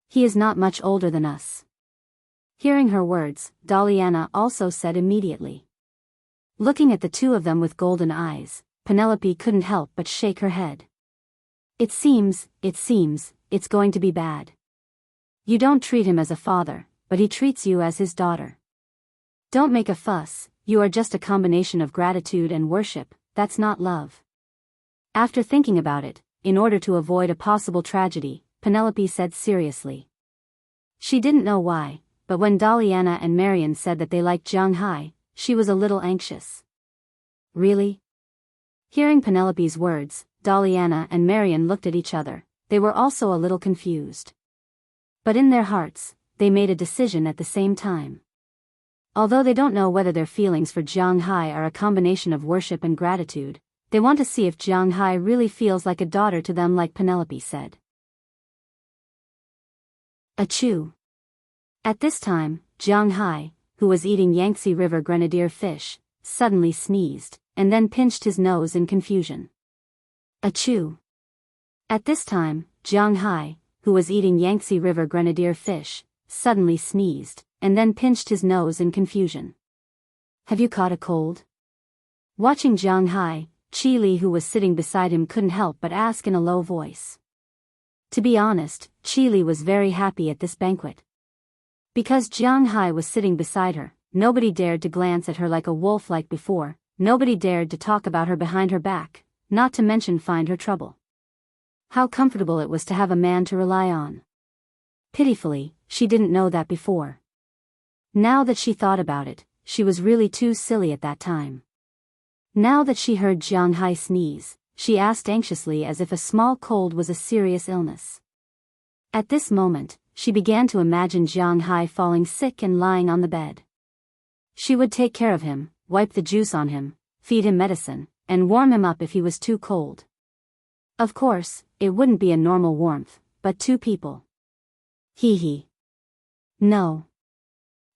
He is not much older than us. Hearing her words, Daliana also said immediately. Looking at the two of them with golden eyes, Penelope couldn't help but shake her head. It seems, it's going to be bad. You don't treat him as a father, but he treats you as his daughter. Don't make a fuss, you are just a combination of gratitude and worship, that's not love. After thinking about it, in order to avoid a possible tragedy, Penelope said seriously. She didn't know why, but when Daliana and Marian said that they liked Jianghu, she was a little anxious. Really? Hearing Penelope's words, Daliana and Marian looked at each other. They were also a little confused. But in their hearts, they made a decision at the same time. Although they don't know whether their feelings for Jianghu are a combination of worship and gratitude, they want to see if Jianghu really feels like a daughter to them, like Penelope said. Achoo! At this time, Jianghu, who was eating Yangtze River grenadier fish, suddenly sneezed, and then pinched his nose in confusion. Achoo! At this time, Jianghu, who was eating Yangtze River grenadier fish, suddenly sneezed, and then pinched his nose in confusion. Have you caught a cold? Watching Jianghu, Qi, who was sitting beside him, couldn't help but ask in a low voice. To be honest, Qi was very happy at this banquet. Because Jianghu was sitting beside her, nobody dared to glance at her like a wolf like before, nobody dared to talk about her behind her back, not to mention find her trouble. How comfortable it was to have a man to rely on. Pitifully, she didn't know that before. Now that she thought about it, she was really too silly at that time. Now that she heard Jianghu sneeze, she asked anxiously as if a small cold was a serious illness. At this moment, she began to imagine Jianghu falling sick and lying on the bed. She would take care of him, wipe the juice on him, feed him medicine, and warm him up if he was too cold. Of course, it wouldn't be a normal warmth, but two people. Hee. No.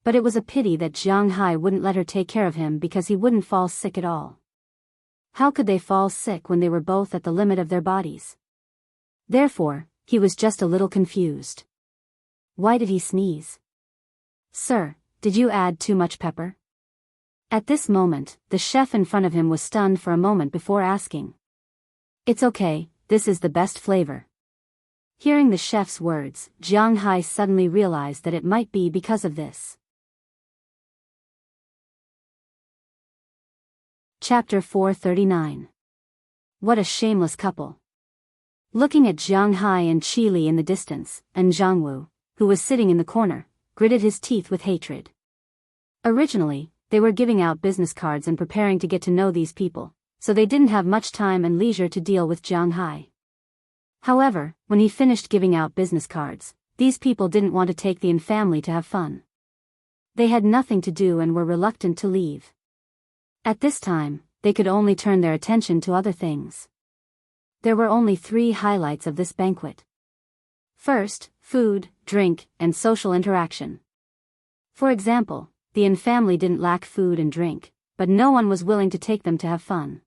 But it was a pity that Jianghu wouldn't let her take care of him because he wouldn't fall sick at all. How could they fall sick when they were both at the limit of their bodies? Therefore, he was just a little confused. Why did he sneeze? Sir, did you add too much pepper? At this moment, the chef in front of him was stunned for a moment before asking. It's okay, this is the best flavor. Hearing the chef's words, Jianghu suddenly realized that it might be because of this. Chapter 439. What a shameless couple. Looking at Jianghu and Qi in the distance, and Jianghu, who was sitting in the corner, gritted his teeth with hatred. Originally, they were giving out business cards and preparing to get to know these people, so they didn't have much time and leisure to deal with Jianghu. However, when he finished giving out business cards, these people didn't want to take the in family to have fun. They had nothing to do and were reluctant to leave. At this time, they could only turn their attention to other things. There were only 3 highlights of this banquet. First, food, drink, and social interaction. For example, the in family didn't lack food and drink, but no one was willing to take them to have fun.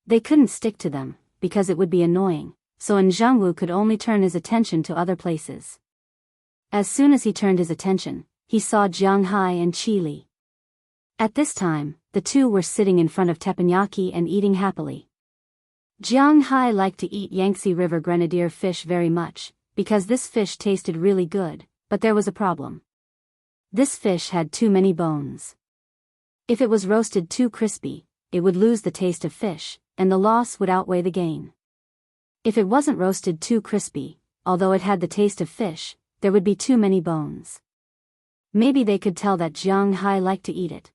They couldn't stick to them, because it would be annoying, so Jianghu could only turn his attention to other places. As soon as he turned his attention, he saw Jianghu and Qi. At this time, the two were sitting in front of teppanyaki and eating happily. Jianghu liked to eat Yangtze River grenadier fish very much, because this fish tasted really good, but there was a problem. This fish had too many bones. If it was roasted too crispy, it would lose the taste of fish, and the loss would outweigh the gain. If it wasn't roasted too crispy, although it had the taste of fish, there would be too many bones. Maybe they could tell that Jianghu liked to eat it.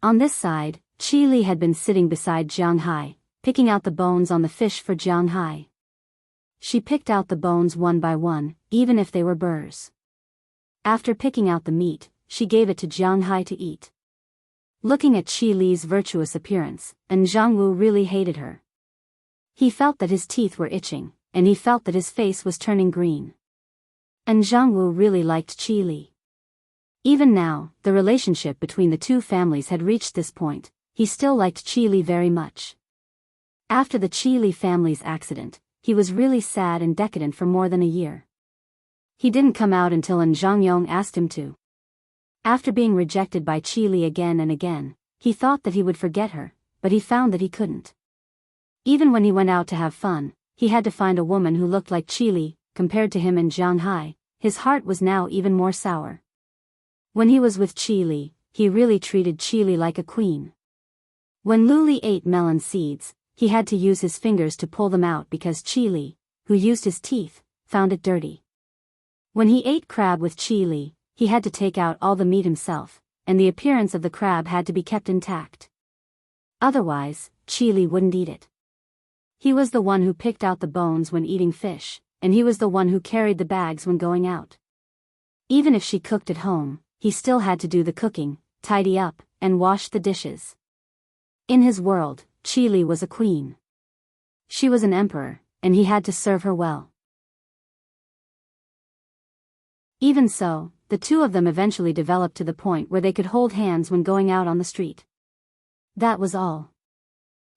On this side, Qi had been sitting beside Jianghu, picking out the bones on the fish for Jianghu. She picked out the bones one by one, even if they were burrs. After picking out the meat, she gave it to Jianghu to eat. Looking at Qi's virtuous appearance, Jianghu really hated her. He felt that his teeth were itching, and he felt that his face was turning green. Jianghu really liked Qi. Even now, the relationship between the two families had reached this point, he still liked Qi very much. After the Qi family's accident, he was really sad and decadent for more than a year. He didn't come out until Zhangyong asked him to. After being rejected by Qi again and again, he thought that he would forget her, but he found that he couldn't. Even when he went out to have fun, he had to find a woman who looked like Qi. Compared to him and Jianghu, his heart was now even more sour. When he was with Qi, he really treated Qi like a queen. When Luli ate melon seeds, he had to use his fingers to pull them out because Qi, who used his teeth, found it dirty. When he ate crab with Qi, he had to take out all the meat himself, and the appearance of the crab had to be kept intact. Otherwise, Qi wouldn't eat it. He was the one who picked out the bones when eating fish, and he was the one who carried the bags when going out. Even if she cooked at home, he still had to do the cooking, tidy up, and wash the dishes. In his world, Qili was a queen. She was an emperor, and he had to serve her well. Even so, the two of them eventually developed to the point where they could hold hands when going out on the street. That was all.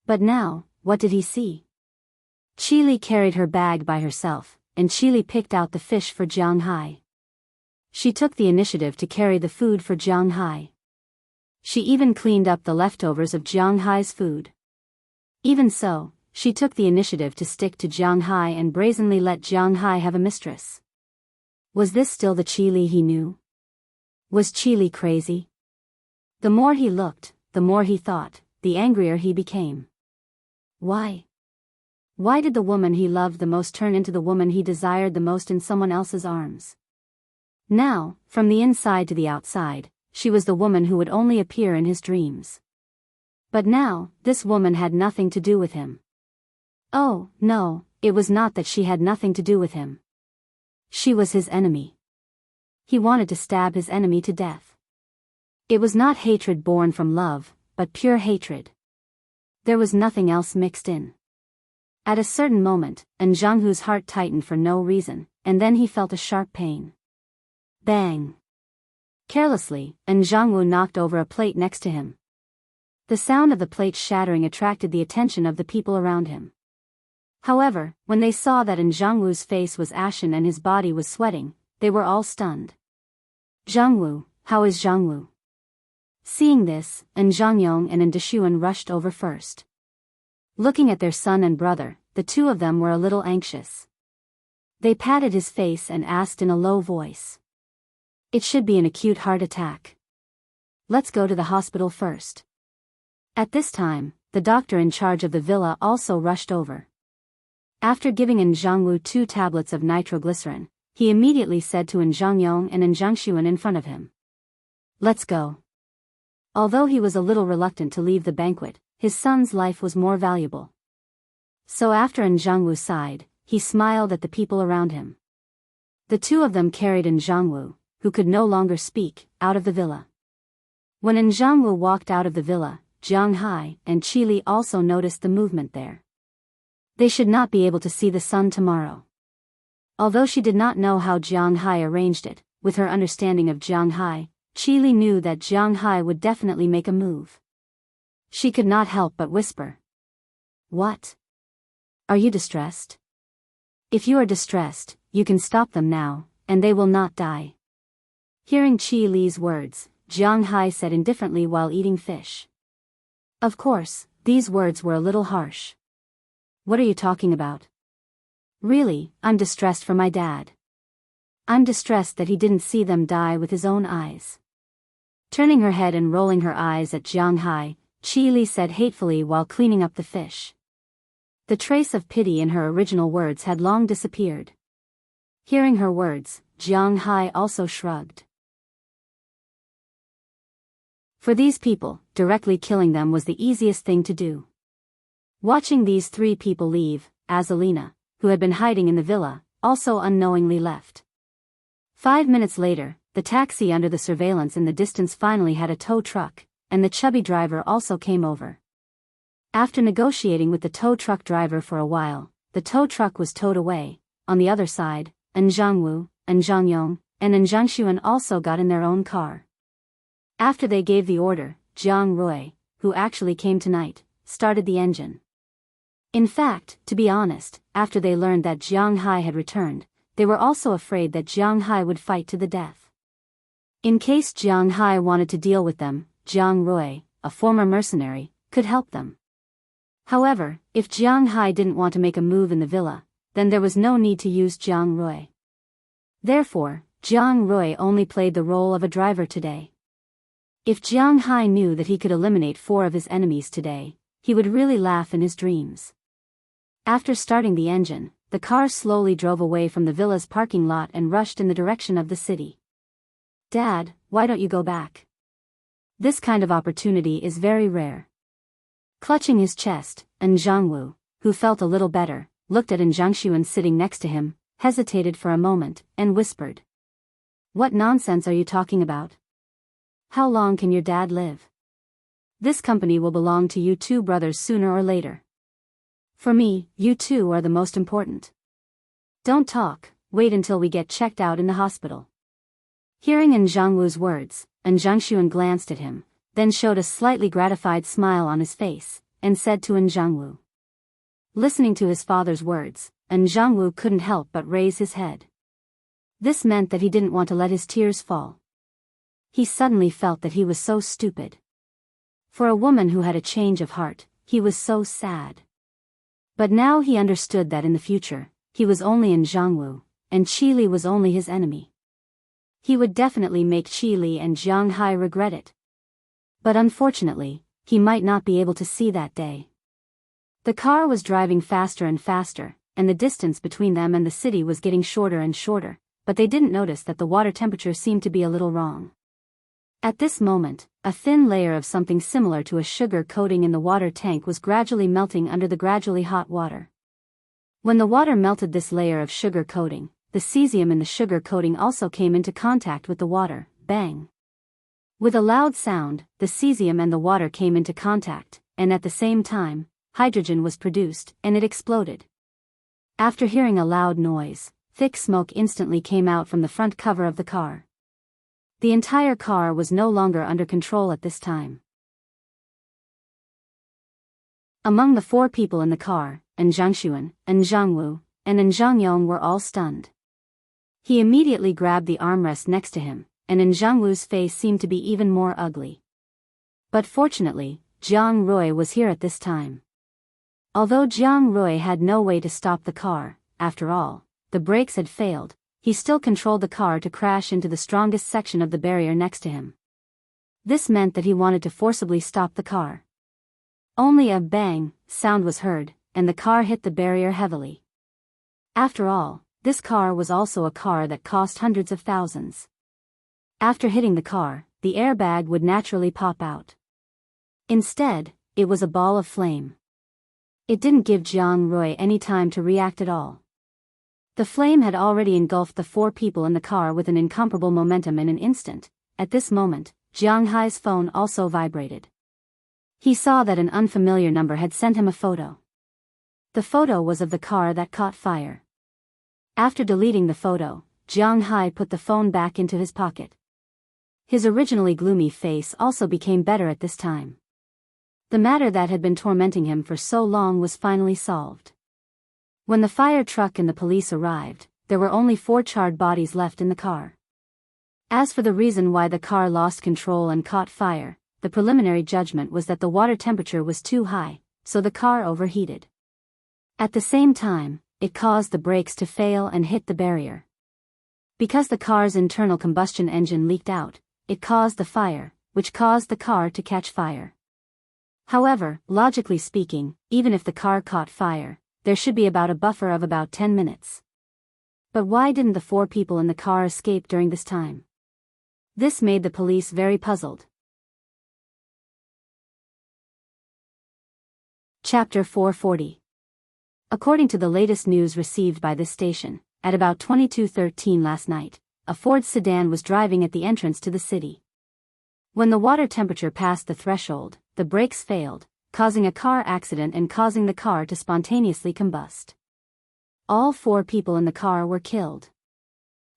But now, what did he see? Qili carried her bag by herself, and Qili picked out the fish for Jianghu. She took the initiative to carry the food for Jianghu. She even cleaned up the leftovers of Jianghu's food. Even so, she took the initiative to stick to Jianghu and brazenly let Jianghu have a mistress. Was this still the Qili he knew? Was Qili crazy? The more he looked, the more he thought, the angrier he became. Why? Why did the woman he loved the most turn into the woman he desired the most in someone else's arms? Now, from the inside to the outside, she was the woman who would only appear in his dreams. But now, this woman had nothing to do with him. Oh, no, it was not that she had nothing to do with him. She was his enemy. He wanted to stab his enemy to death. It was not hatred born from love, but pure hatred. There was nothing else mixed in. At a certain moment, Jianghu's heart tightened for no reason, and then he felt a sharp pain. Bang! Carelessly, Jianghu knocked over a plate next to him. The sound of the plate shattering attracted the attention of the people around him. However, when they saw that Jianghu's face was ashen and his body was sweating, they were all stunned. Jianghu, how is Jianghu? Seeing this, Jiangyong and Deshuan rushed over first. Looking at their son and brother, the two of them were a little anxious. They patted his face and asked in a low voice. It should be an acute heart attack. Let's go to the hospital first. At this time, the doctor in charge of the villa also rushed over. After giving Jianghu 2 tablets of nitroglycerin, he immediately said to Jiangyong and Jiangshuan in front of him. Let's go. Although he was a little reluctant to leave the banquet, his son's life was more valuable. So after Jianghu sighed, he smiled at the people around him. The two of them carried Jianghu, who could no longer speak, out of the villa. When Jianghu walked out of the villa, Jianghu and Qili also noticed the movement there. They should not be able to see the sun tomorrow. Although she did not know how Jianghu arranged it, with her understanding of Jianghu, Qili knew that Jianghu would definitely make a move. She could not help but whisper. What? Are you distressed? If you are distressed, you can stop them now, and they will not die. Hearing Qili's words, Jianghu said indifferently while eating fish. Of course, these words were a little harsh. What are you talking about? Really, I'm distressed for my dad. I'm distressed that he didn't see them die with his own eyes. Turning her head and rolling her eyes at Jianghu, Qili said hatefully while cleaning up the fish. The trace of pity in her original words had long disappeared. Hearing her words, Jianghu also shrugged. For these people, directly killing them was the easiest thing to do. Watching these 3 people leave, Azalina, who had been hiding in the villa, also unknowingly left. 5 minutes later, the taxi under the surveillance in the distance finally had a tow truck, and the chubby driver also came over. After negotiating with the tow truck driver for a while, the tow truck was towed away. On the other side, Jianghu, Jiangyong, and Jiangshuan also got in their own car. After they gave the order, Jiang Rui, who actually came tonight, started the engine. In fact, to be honest, after they learned that Jianghu had returned, they were also afraid that Jianghu would fight to the death. In case Jianghu wanted to deal with them, Jiang Rui, a former mercenary, could help them. However, if Jianghu didn't want to make a move in the villa, then there was no need to use Jiang Rui. Therefore, Jiang Rui only played the role of a driver today. If Jianghu knew that he could eliminate 4 of his enemies today, he would really laugh in his dreams. After starting the engine, the car slowly drove away from the villa's parking lot and rushed in the direction of the city. Dad, why don't you go back? This kind of opportunity is very rare. Clutching his chest, Jianghu, who felt a little better, looked at Jianghu sitting next to him, hesitated for a moment, and whispered. What nonsense are you talking about? How long can your dad live? This company will belong to you two brothers sooner or later. For me, you two are the most important. Don't talk, wait until we get checked out in the hospital. Hearing Jianghu's words, Jianghu glanced at him, then showed a slightly gratified smile on his face, and said to Jianghu. Listening to his father's words, Jianghu couldn't help but raise his head. This meant that he didn't want to let his tears fall. He suddenly felt that he was so stupid. For a woman who had a change of heart, he was so sad. But now he understood that in the future, he was only Jianghu, and Qili was only his enemy. He would definitely make Qili and Jianghu regret it. But unfortunately, he might not be able to see that day. The car was driving faster and faster, and the distance between them and the city was getting shorter and shorter, but they didn't notice that the water temperature seemed to be a little wrong. At this moment, a thin layer of something similar to a sugar coating in the water tank was gradually melting under the gradually hot water. When the water melted this layer of sugar coating, the cesium in the sugar coating also came into contact with the water, bang. With a loud sound, the cesium and the water came into contact, and at the same time, hydrogen was produced, and it exploded. After hearing a loud noise, thick smoke instantly came out from the front cover of the car. The entire car was no longer under control at this time. Among the 4 people in the car, Jianghu, Jianghu, and Jiangyong were all stunned. He immediately grabbed the armrest next to him, and Jianghu's face seemed to be even more ugly. But fortunately, Jiang Rui was here at this time. Although Jiang Rui had no way to stop the car, after all, the brakes had failed, he still controlled the car to crash into the strongest section of the barrier next to him. This meant that he wanted to forcibly stop the car. Only a bang sound was heard, and the car hit the barrier heavily. After all, this car was also a car that cost hundreds of thousands. After hitting the car, the airbag would naturally pop out. Instead, it was a ball of flame. It didn't give Jiang Rui any time to react at all. The flame had already engulfed the 4 people in the car with an incomparable momentum in an instant. At this moment, Jiang Hai's phone also vibrated. He saw that an unfamiliar number had sent him a photo. The photo was of the car that caught fire. After deleting the photo, Jiang Hai put the phone back into his pocket. His originally gloomy face also became better at this time. The matter that had been tormenting him for so long was finally solved. When the fire truck and the police arrived, there were only 4 charred bodies left in the car. As for the reason why the car lost control and caught fire, the preliminary judgment was that the water temperature was too high, so the car overheated. At the same time, it caused the brakes to fail and hit the barrier. Because the car's internal combustion engine leaked out, it caused the fire, which caused the car to catch fire. However, logically speaking, even if the car caught fire, there should be about a buffer of about 10 minutes. But why didn't the 4 people in the car escape during this time? This made the police very puzzled. Chapter 440. According to the latest news received by this station, at about 22:13 last night, a Ford sedan was driving at the entrance to the city. When the water temperature passed the threshold, the brakes failed, causing a car accident and causing the car to spontaneously combust. All 4 people in the car were killed.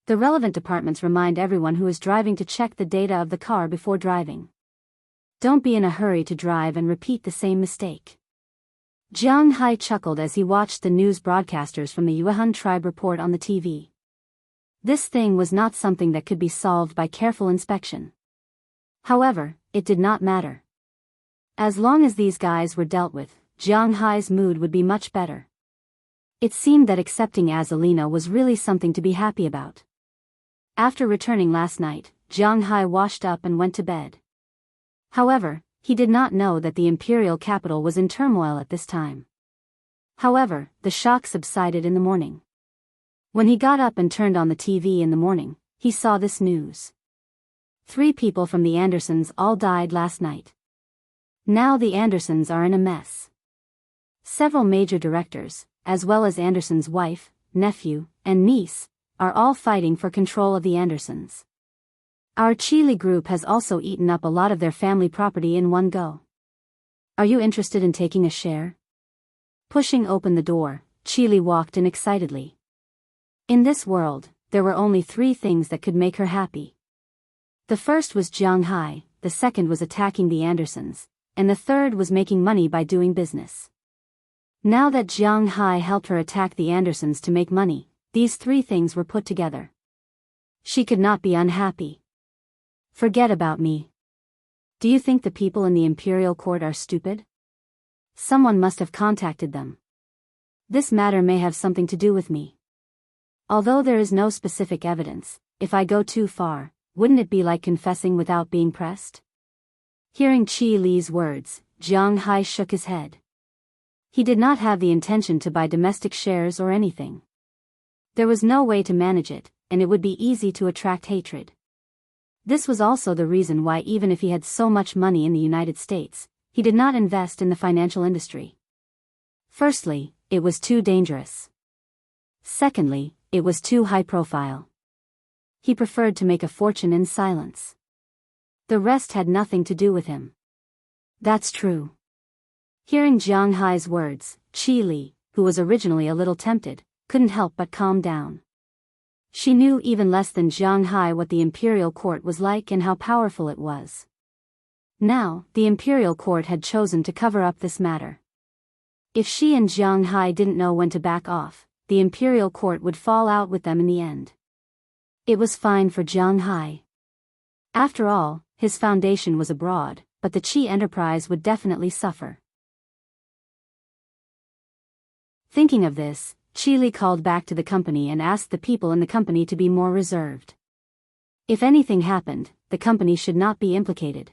The relevant departments remind everyone who is driving to check the data of the car before driving. Don't be in a hurry to drive and repeat the same mistake. Jiang Hai chuckled as he watched the news broadcasters from the Yuehun tribe report on the TV. This thing was not something that could be solved by careful inspection. However, it did not matter. As long as these guys were dealt with, Jiang Hai's mood would be much better. It seemed that accepting Azalina was really something to be happy about. After returning last night, Jiang Hai washed up and went to bed. However, he did not know that the imperial capital was in turmoil at this time. However, the shock subsided in the morning. When he got up and turned on the TV in the morning, he saw this news. 3 people from the Andersons all died last night. Now the Andersons are in a mess. Several major directors, as well as Anderson's wife, nephew, and niece, are all fighting for control of the Andersons. Our Chile group has also eaten up a lot of their family property in one go. Are you interested in taking a share? Pushing open the door, Chile walked in excitedly. In this world, there were only 3 things that could make her happy. The first was Jianghu, the second was attacking the Andersons, and the third was making money by doing business. Now that Jianghu helped her attack the Andersons to make money, these 3 things were put together. She could not be unhappy. Forget about me. Do you think the people in the imperial court are stupid? Someone must have contacted them. This matter may have something to do with me. Although there is no specific evidence, if I go too far, wouldn't it be like confessing without being pressed? Hearing Qi Li's words, Jiang Hai shook his head. He did not have the intention to buy domestic shares or anything. There was no way to manage it, and it would be easy to attract hatred. This was also the reason why even if he had so much money in the United States, he did not invest in the financial industry. Firstly, it was too dangerous. Secondly, it was too high profile. He preferred to make a fortune in silence. The rest had nothing to do with him. That's true. Hearing Jiang Hai's words, Qi Li, who was originally a little tempted, couldn't help but calm down. She knew even less than Jiang Hai what the imperial court was like and how powerful it was. Now, the imperial court had chosen to cover up this matter. If she and Jiang Hai didn't know when to back off, the imperial court would fall out with them in the end. It was fine for Jiang Hai. After all, his foundation was abroad, but the Qi enterprise would definitely suffer. Thinking of this, Qi Li called back to the company and asked the people in the company to be more reserved. If anything happened, the company should not be implicated.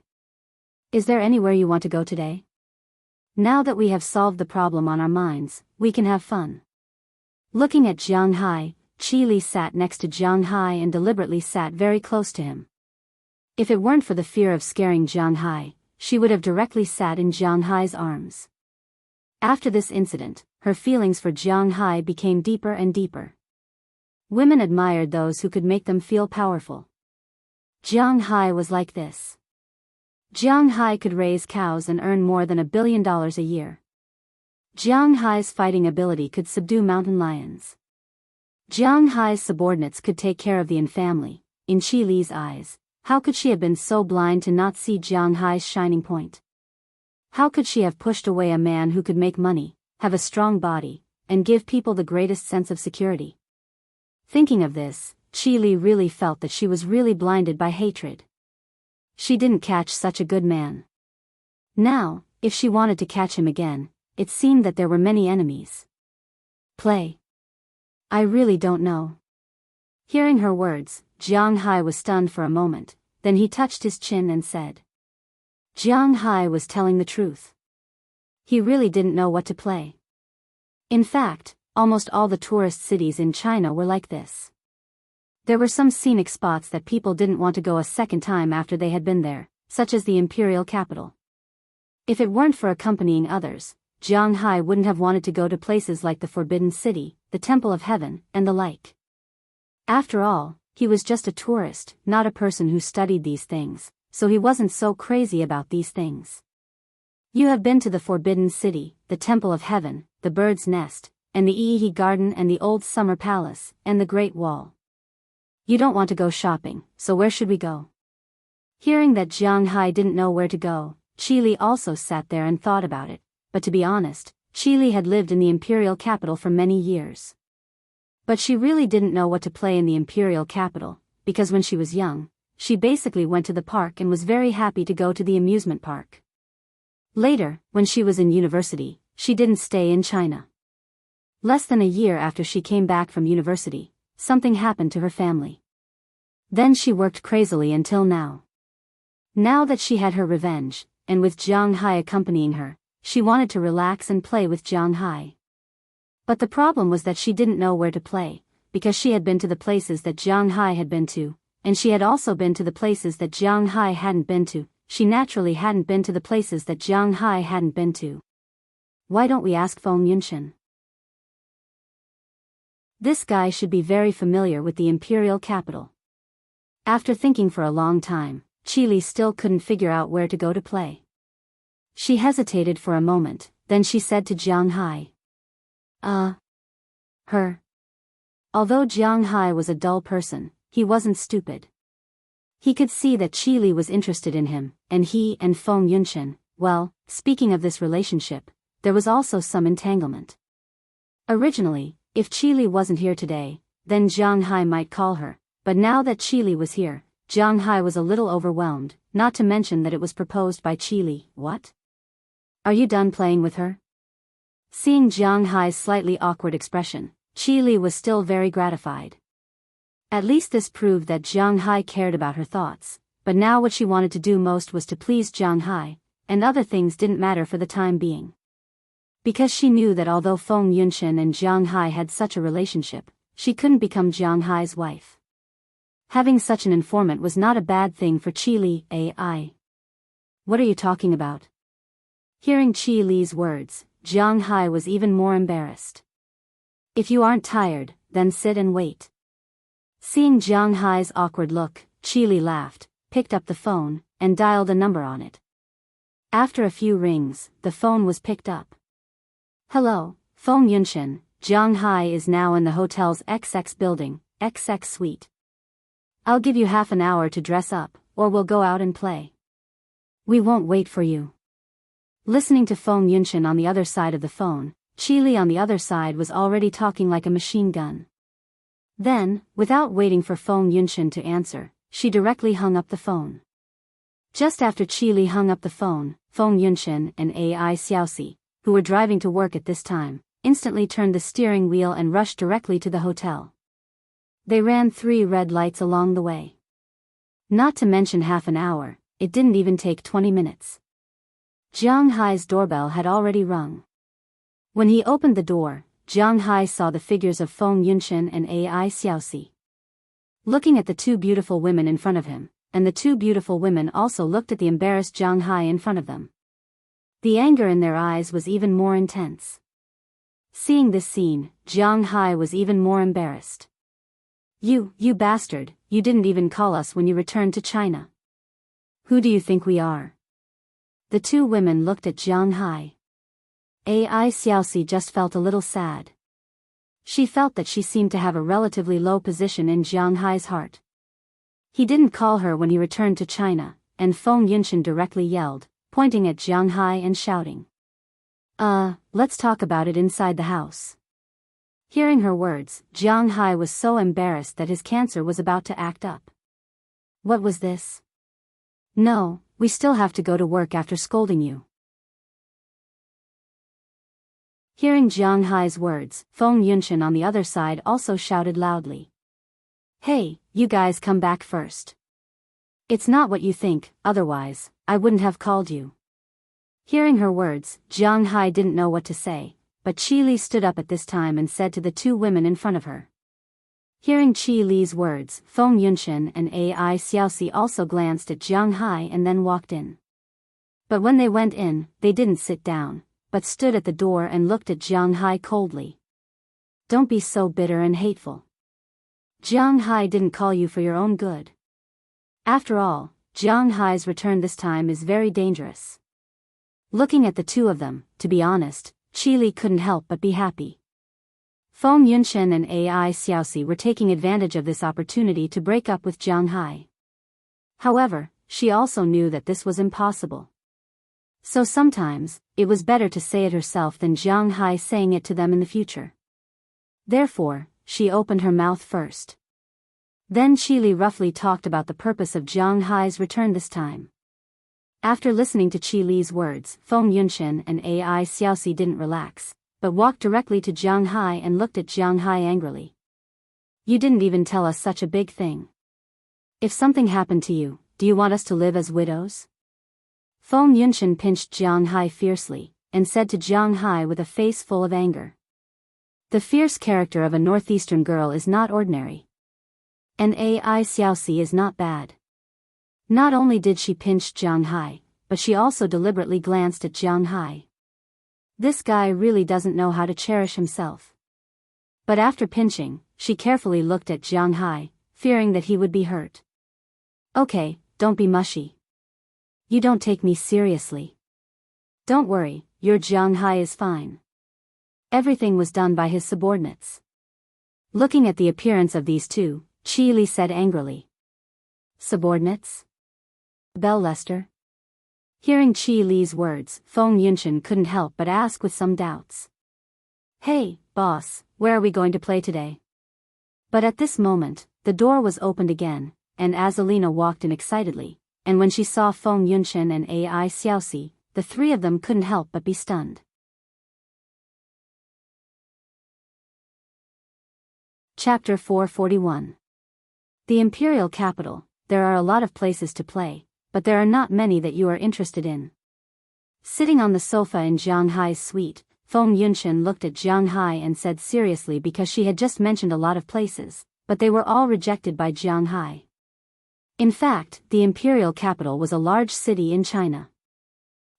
Is there anywhere you want to go today? Now that we have solved the problem on our minds, we can have fun. Looking at Jiang Hai, Qi Li sat next to Jiang Hai and deliberately sat very close to him. If it weren't for the fear of scaring Jiang Hai, she would have directly sat in Jiang Hai's arms. After this incident, her feelings for Jiang Hai became deeper and deeper. Women admired those who could make them feel powerful. Jiang Hai was like this. Jiang Hai could raise cows and earn more than $1 billion a year. Jiang Hai's fighting ability could subdue mountain lions. Jiang Hai's subordinates could take care of the family. In Qi Li's eyes, how could she have been so blind to not see Jiang Hai's shining point? How could she have pushed away a man who could make money, have a strong body, and give people the greatest sense of security? Thinking of this, Qi Li really felt that she was really blinded by hatred. She didn't catch such a good man. Now, if she wanted to catch him again, it seemed that there were many enemies. Play. I really don't know. Hearing her words, Jiang Hai was stunned for a moment, then he touched his chin and said. Jiang Hai was telling the truth. He really didn't know what to play. In fact, almost all the tourist cities in China were like this. There were some scenic spots that people didn't want to go a second time after they had been there, such as the imperial capital. If it weren't for accompanying others, Jiang Hai wouldn't have wanted to go to places like the Forbidden City, the Temple of Heaven, and the like. After all, he was just a tourist, not a person who studied these things, so he wasn't so crazy about these things. You have been to the Forbidden City, the Temple of Heaven, the Bird's Nest, and the Iihe Garden and the Old Summer Palace, and the Great Wall. You don't want to go shopping, so where should we go? Hearing that Jiang Hai didn't know where to go, Qi Li also sat there and thought about it, but to be honest, Qi Li had lived in the imperial capital for many years. But she really didn't know what to play in the imperial capital, because when she was young, she basically went to the park and was very happy to go to the amusement park. Later, when she was in university, she didn't stay in China. Less than a year after she came back from university, something happened to her family. Then she worked crazily until now. Now that she had her revenge, and with Jiang Hai accompanying her, she wanted to relax and play with Jiang Hai. But the problem was that she didn't know where to play, because she had been to the places that Jiang Hai had been to, and she had also been to the places that Jiang Hai hadn't been to. She naturally hadn't been to the places that Jiang Hai hadn't been to. Why don't we ask Feng Yunshan? This guy should be very familiar with the imperial capital. After thinking for a long time, Qili still couldn't figure out where to go to play. She hesitated for a moment, then she said to Jiang Hai. Her. Although Jiang Hai was a dull person, he wasn't stupid. He could see that Qili was interested in him, and he and Feng Yunshan, well, speaking of this relationship, there was also some entanglement. Originally, if Qili wasn't here today, then Jiang Hai might call her, but now that Qili was here, Jiang Hai was a little overwhelmed, not to mention that it was proposed by Qili. What? Are you done playing with her? Seeing Jiang Hai's slightly awkward expression, Qili was still very gratified. At least this proved that Jiang Hai cared about her thoughts, but now what she wanted to do most was to please Jiang Hai, and other things didn't matter for the time being. Because she knew that although Feng Yunshan and Jiang Hai had such a relationship, she couldn't become Jiang Hai's wife. Having such an informant was not a bad thing for Qili. Ai. What are you talking about? Hearing Qili's words, Jiang Hai was even more embarrassed. If you aren't tired, then sit and wait. Seeing Jiang Hai's awkward look, Qili laughed, picked up the phone, and dialed a number on it. After a few rings, the phone was picked up. Hello, Feng Yunshan, Jiang Hai is now in the hotel's XX building, XX suite. I'll give you half an hour to dress up, or we'll go out and play. We won't wait for you. Listening to Feng Yunshan on the other side of the phone, Qili on the other side was already talking like a machine gun. Then, without waiting for Feng Yunshan to answer, she directly hung up the phone. Just after Qili hung up the phone, Feng Yunshan and Ai Xiaoxi, who were driving to work at this time, instantly turned the steering wheel and rushed directly to the hotel. They ran 3 red lights along the way. Not to mention half an hour, it didn't even take 20 minutes. Jiang Hai's doorbell had already rung. When he opened the door, Jiang Hai saw the figures of Feng Yunshan and Ai Xiaoxi. Looking at the 2 beautiful women in front of him, and the 2 beautiful women also looked at the embarrassed Jiang Hai in front of them. The anger in their eyes was even more intense. Seeing this scene, Jiang Hai was even more embarrassed. You bastard, you didn't even call us when you returned to China. Who do you think we are? The 2 women looked at Jiang Hai. Ai Xiaoxi just felt a little sad. She felt that she seemed to have a relatively low position in Jiang Hai's heart. He didn't call her when he returned to China, and Feng Yunshan directly yelled, pointing at Jiang Hai and shouting. Let's talk about it inside the house. Hearing her words, Jiang Hai was so embarrassed that his cancer was about to act up. What was this? No, we still have to go to work after scolding you. Hearing Jiang Hai's words, Feng Yunshan on the other side also shouted loudly. Hey, you guys come back first. It's not what you think, otherwise, I wouldn't have called you. Hearing her words, Jiang Hai didn't know what to say, but Qili stood up at this time and said to the 2 women in front of her. Hearing Qili's words, Feng Yunshan and Ai Xiaoxi also glanced at Jiang Hai and then walked in. But when they went in, they didn't sit down, but stood at the door and looked at Jiang Hai coldly. Don't be so bitter and hateful. Jiang Hai didn't call you for your own good. After all, Jiang Hai's return this time is very dangerous. Looking at the 2 of them, to be honest, Qili couldn't help but be happy. Feng Yunshan and Ai Xiaoxi were taking advantage of this opportunity to break up with Jiang Hai. However, she also knew that this was impossible. So sometimes, it was better to say it herself than Jiang Hai saying it to them in the future. Therefore, she opened her mouth first. Then Qili roughly talked about the purpose of Jiang Hai's return this time. After listening to Qili's words, Feng Yunshan and Ai Xiaoxi didn't relax, but walked directly to Jiang Hai and looked at Jiang Hai angrily. You didn't even tell us such a big thing. If something happened to you, do you want us to live as widows? Feng Yunshan pinched Jiang Hai fiercely, and said to Jiang Hai with a face full of anger. The fierce character of a northeastern girl is not ordinary. And Ai Xiaoxi is not bad. Not only did she pinch Jiang Hai, but she also deliberately glanced at Jiang Hai. This guy really doesn't know how to cherish himself. But after pinching, she carefully looked at Jianghu, fearing that he would be hurt. Okay, don't be mushy. You don't take me seriously. Don't worry, your Jianghu is fine. Everything was done by his subordinates. Looking at the appearance of these two, Qi Li said angrily. Subordinates? Bell Lester? Hearing Qi Li's words, Feng Yunshan couldn't help but ask with some doubts. Hey, boss, where are we going to play today? But at this moment, the door was opened again, and Azalina walked in excitedly, and when she saw Feng Yunshan and Ai Xiaoxi, the three of them couldn't help but be stunned. Chapter 441. The Imperial Capital. There are a lot of places to play, but there are not many that you are interested in. Sitting on the sofa in Jianghu's suite, Feng Yunshan looked at Jianghu and said seriously because she had just mentioned a lot of places, but they were all rejected by Jianghu. In fact, the Imperial Capital was a large city in China.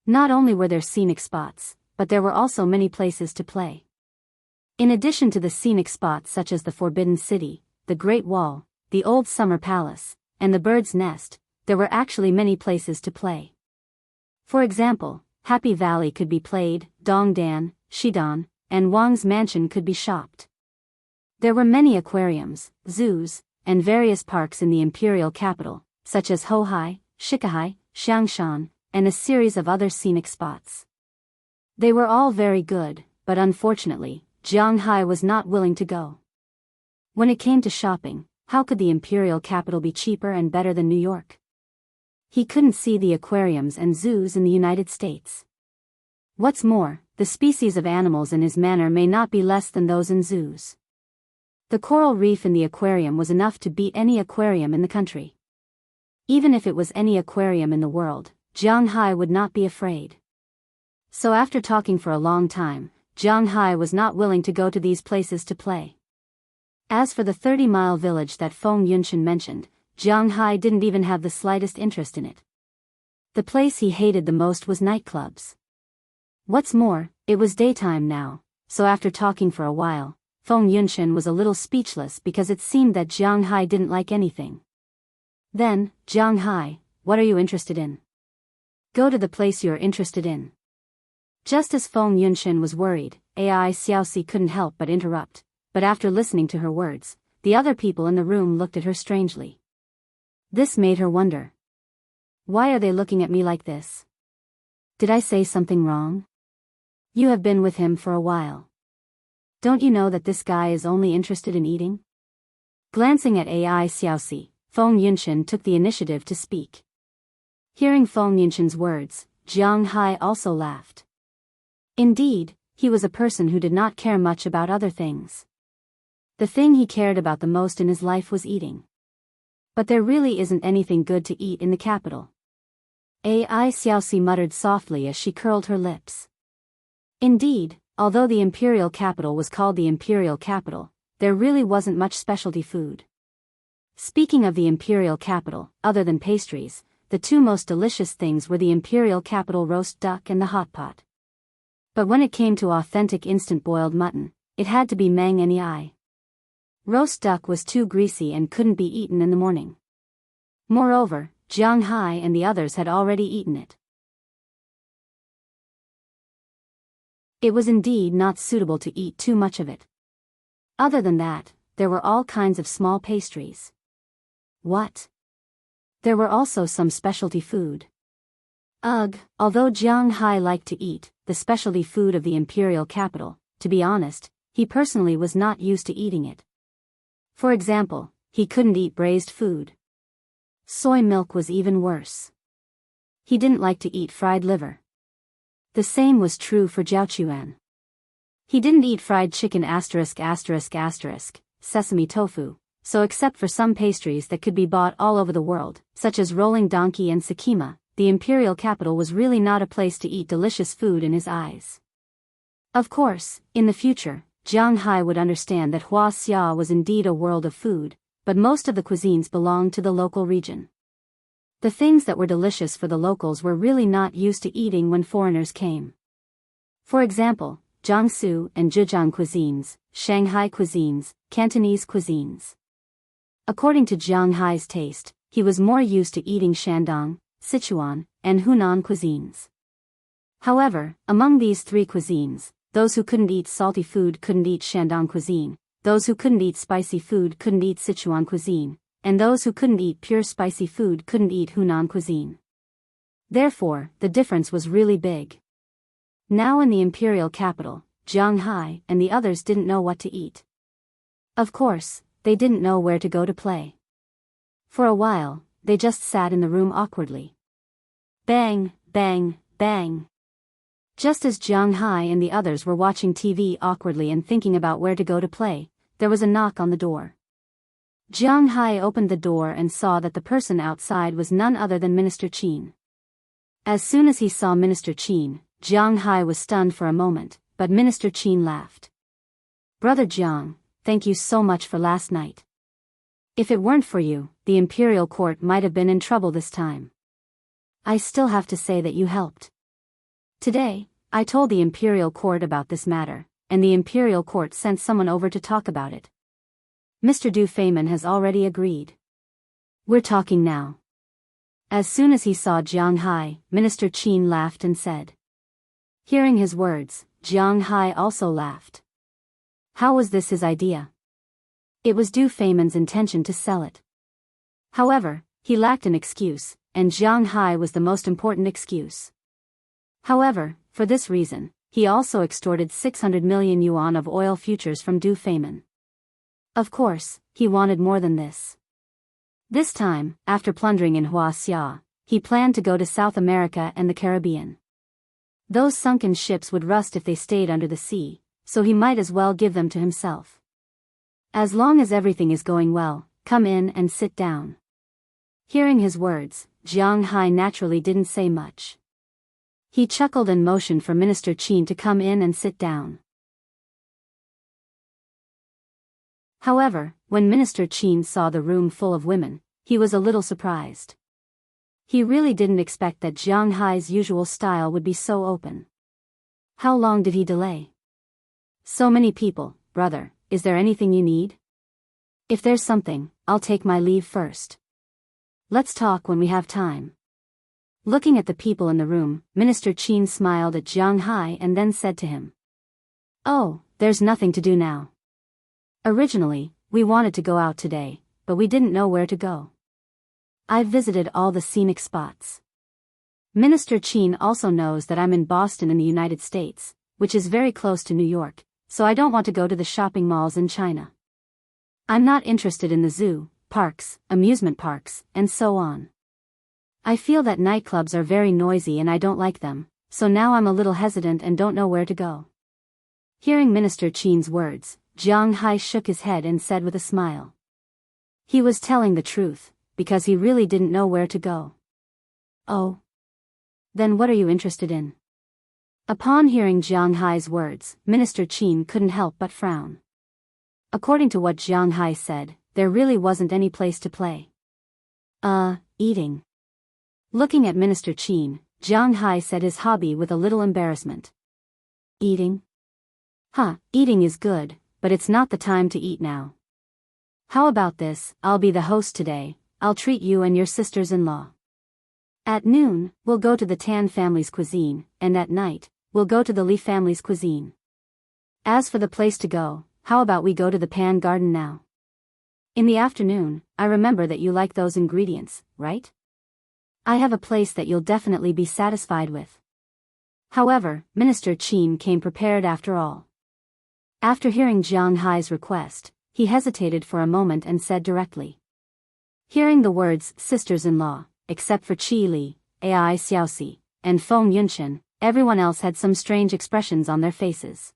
Not only were there scenic spots, but there were also many places to play. In addition to the scenic spots such as the Forbidden City, the Great Wall, the Old Summer Palace, and the Bird's Nest, there were actually many places to play. For example, Happy Valley could be played, Dongdan, Shidong, and Wang's Mansion could be shopped. There were many aquariums, zoos, and various parks in the imperial capital, such as Hohai, Shikahai, Xiangshan, and a series of other scenic spots. They were all very good, but unfortunately, Jianghu was not willing to go. When it came to shopping, how could the imperial capital be cheaper and better than New York? He couldn't see the aquariums and zoos in the United States. What's more, the species of animals in his manor may not be less than those in zoos. The coral reef in the aquarium was enough to beat any aquarium in the country. Even if it was any aquarium in the world, Jianghu would not be afraid. So after talking for a long time, Jianghu was not willing to go to these places to play. As for the 30-mile village that Feng Yunshan mentioned, Jianghu didn't even have the slightest interest in it. The place he hated the most was nightclubs. What's more, it was daytime now, so after talking for a while, Feng Yunshan was a little speechless because it seemed that Jianghu didn't like anything. Then, Jianghu, what are you interested in? Go to the place you're interested in. Just as Feng Yunshan was worried, Ai Xiaoxi couldn't help but interrupt, but after listening to her words, the other people in the room looked at her strangely. This made her wonder. Why are they looking at me like this? Did I say something wrong? You have been with him for a while. Don't you know that this guy is only interested in eating? Glancing at Ai Xiaoxi, Feng Yunshan took the initiative to speak. Hearing Feng Yunshan's words, Jianghu also laughed. Indeed, he was a person who did not care much about other things. The thing he cared about the most in his life was eating. But there really isn't anything good to eat in the capital. Ai Xiaoxi muttered softly as she curled her lips. Indeed, although the imperial capital was called the imperial capital, there really wasn't much specialty food. Speaking of the imperial capital, other than pastries, the two most delicious things were the imperial capital roast duck and the hot pot. But when it came to authentic instant boiled mutton, it had to be Mang Nei. Roast duck was too greasy and couldn't be eaten in the morning. Moreover, Jianghu and the others had already eaten it. It was indeed not suitable to eat too much of it. Other than that, there were all kinds of small pastries. What? There were also some specialty food. Ugh, although Jianghu liked to eat the specialty food of the imperial capital, to be honest, he personally was not used to eating it. For example, he couldn't eat braised food. Soy milk was even worse. He didn't like to eat fried liver. The same was true for Jiaochuan. He didn't eat fried chicken ****, sesame tofu, so except for some pastries that could be bought all over the world, such as rolling donkey and sakima, the imperial capital was really not a place to eat delicious food in his eyes. Of course, in the future, Jianghu would understand that Huaxia was indeed a world of food, but most of the cuisines belonged to the local region. The things that were delicious for the locals were really not used to eating when foreigners came. For example, Jiangsu and Zhejiang cuisines, Shanghai cuisines, Cantonese cuisines. According to Jiang Hai's taste, he was more used to eating Shandong, Sichuan, and Hunan cuisines. However, among these three cuisines, those who couldn't eat salty food couldn't eat Shandong cuisine, those who couldn't eat spicy food couldn't eat Sichuan cuisine, and those who couldn't eat pure spicy food couldn't eat Hunan cuisine. Therefore, the difference was really big. Now in the imperial capital, Jiang Hai and the others didn't know what to eat. Of course, they didn't know where to go to play. For a while, they just sat in the room awkwardly. Bang, bang, bang. Just as Jiang Hai and the others were watching TV awkwardly and thinking about where to go to play, there was a knock on the door. Jiang Hai opened the door and saw that the person outside was none other than Minister Qin. As soon as he saw Minister Qin, Jiang Hai was stunned for a moment, but Minister Qin laughed. "Brother Jiang, thank you so much for last night. If it weren't for you, the imperial court might have been in trouble this time. I still have to say that you helped. Today, I told the imperial court about this matter, and the imperial court sent someone over to talk about it. Mr. Du Feimin has already agreed. We're talking now." As soon as he saw Jiang Hai, Minister Qin laughed and said. Hearing his words, Jiang Hai also laughed. How was this his idea? It was Du Feimin's intention to sell it. However, he lacked an excuse, and Jiang Hai was the most important excuse. However, for this reason, he also extorted 600 million yuan of oil futures from Du Feimin. Of course, he wanted more than this. This time, after plundering in Wuxia, he planned to go to South America and the Caribbean. Those sunken ships would rust if they stayed under the sea, so he might as well give them to himself. As long as everything is going well, come in and sit down. Hearing his words, Jiang Hai naturally didn't say much. He chuckled and motioned for Minister Qin to come in and sit down. However, when Minister Qin saw the room full of women, he was a little surprised. He really didn't expect that Jiang Hai's usual style would be so open. How long did he delay? So many people, brother, is there anything you need? If there's something, I'll take my leave first. Let's talk when we have time. Looking at the people in the room, Minister Qin smiled at Jiang Hai and then said to him. Oh, there's nothing to do now. Originally, we wanted to go out today, but we didn't know where to go. I've visited all the scenic spots. Minister Qin also knows that I'm in Boston in the United States, which is very close to New York, so I don't want to go to the shopping malls in China. I'm not interested in the zoo, parks, amusement parks, and so on. I feel that nightclubs are very noisy and I don't like them, so now I'm a little hesitant and don't know where to go. Hearing Minister Qin's words, Jiang Hai shook his head and said with a smile. He was telling the truth, because he really didn't know where to go. Oh. Then what are you interested in? Upon hearing Jiang Hai's words, Minister Qin couldn't help but frown. According to what Jiang Hai said, there really wasn't any place to play. Eating. Looking at Minister Qin, Jiang Hai said his hobby with a little embarrassment. Eating? Eating is good, but it's not the time to eat now. How about this, I'll be the host today, I'll treat you and your sisters-in-law. At noon, we'll go to the Tan family's cuisine, and at night, we'll go to the Li family's cuisine. As for the place to go, how about we go to the Pan Garden now? In the afternoon, I remember that you like those ingredients, right? I have a place that you'll definitely be satisfied with. However, Minister Qin came prepared after all. After hearing Jiang Hai's request, he hesitated for a moment and said directly. Hearing the words sisters-in-law, except for Qi Li, Ai Xiaoxi, and Feng Yunshan, everyone else had some strange expressions on their faces.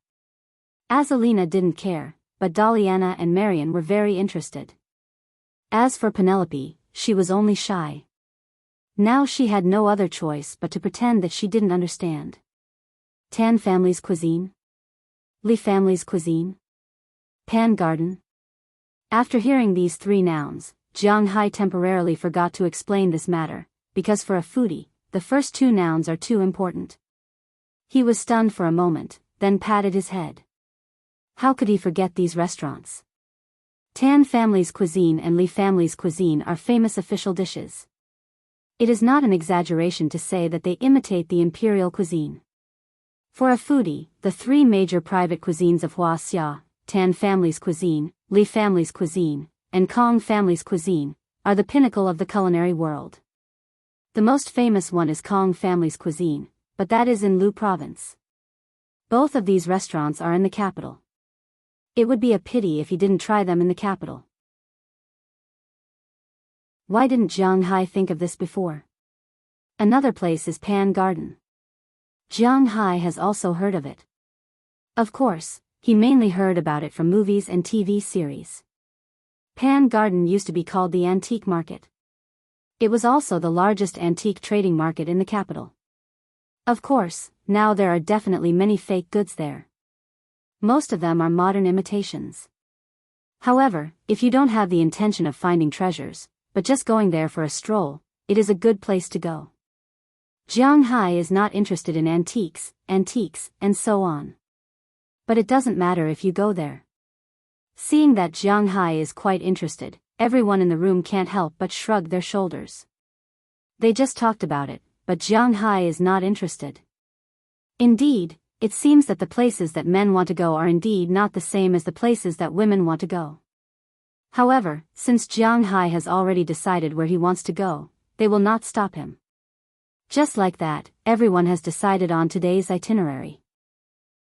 Azalina didn't care, but Daliana and Marian were very interested. As for Penelope, she was only shy. Now she had no other choice but to pretend that she didn't understand. Tan family's cuisine? Li family's cuisine? Pan Garden? After hearing these three nouns, Jiang Hai temporarily forgot to explain this matter, because for a foodie, the first two nouns are too important. He was stunned for a moment, then patted his head. How could he forget these restaurants? Tan family's cuisine and Li family's cuisine are famous official dishes. It is not an exaggeration to say that they imitate the imperial cuisine. For a foodie, the three major private cuisines of Wuxia, Tan family's cuisine, Li family's cuisine, and Kong family's cuisine, are the pinnacle of the culinary world. The most famous one is Kong family's cuisine, but that is in Lu province. Both of these restaurants are in the capital. It would be a pity if he didn't try them in the capital. Why didn't Jianghu think of this before? Another place is Pan Garden. Jianghu has also heard of it. Of course, he mainly heard about it from movies and TV series. Pan Garden used to be called the Antique Market. It was also the largest antique trading market in the capital. Of course, now there are definitely many fake goods there. Most of them are modern imitations. However, if you don't have the intention of finding treasures, but just going there for a stroll, it is a good place to go. Jianghu is not interested in antiques, and so on. But it doesn't matter if you go there. Seeing that Jianghu is quite interested, everyone in the room can't help but shrug their shoulders. They just talked about it, but Jianghu is not interested. Indeed, it seems that the places that men want to go are indeed not the same as the places that women want to go. However, since Jianghu has already decided where he wants to go, they will not stop him. Just like that, everyone has decided on today's itinerary.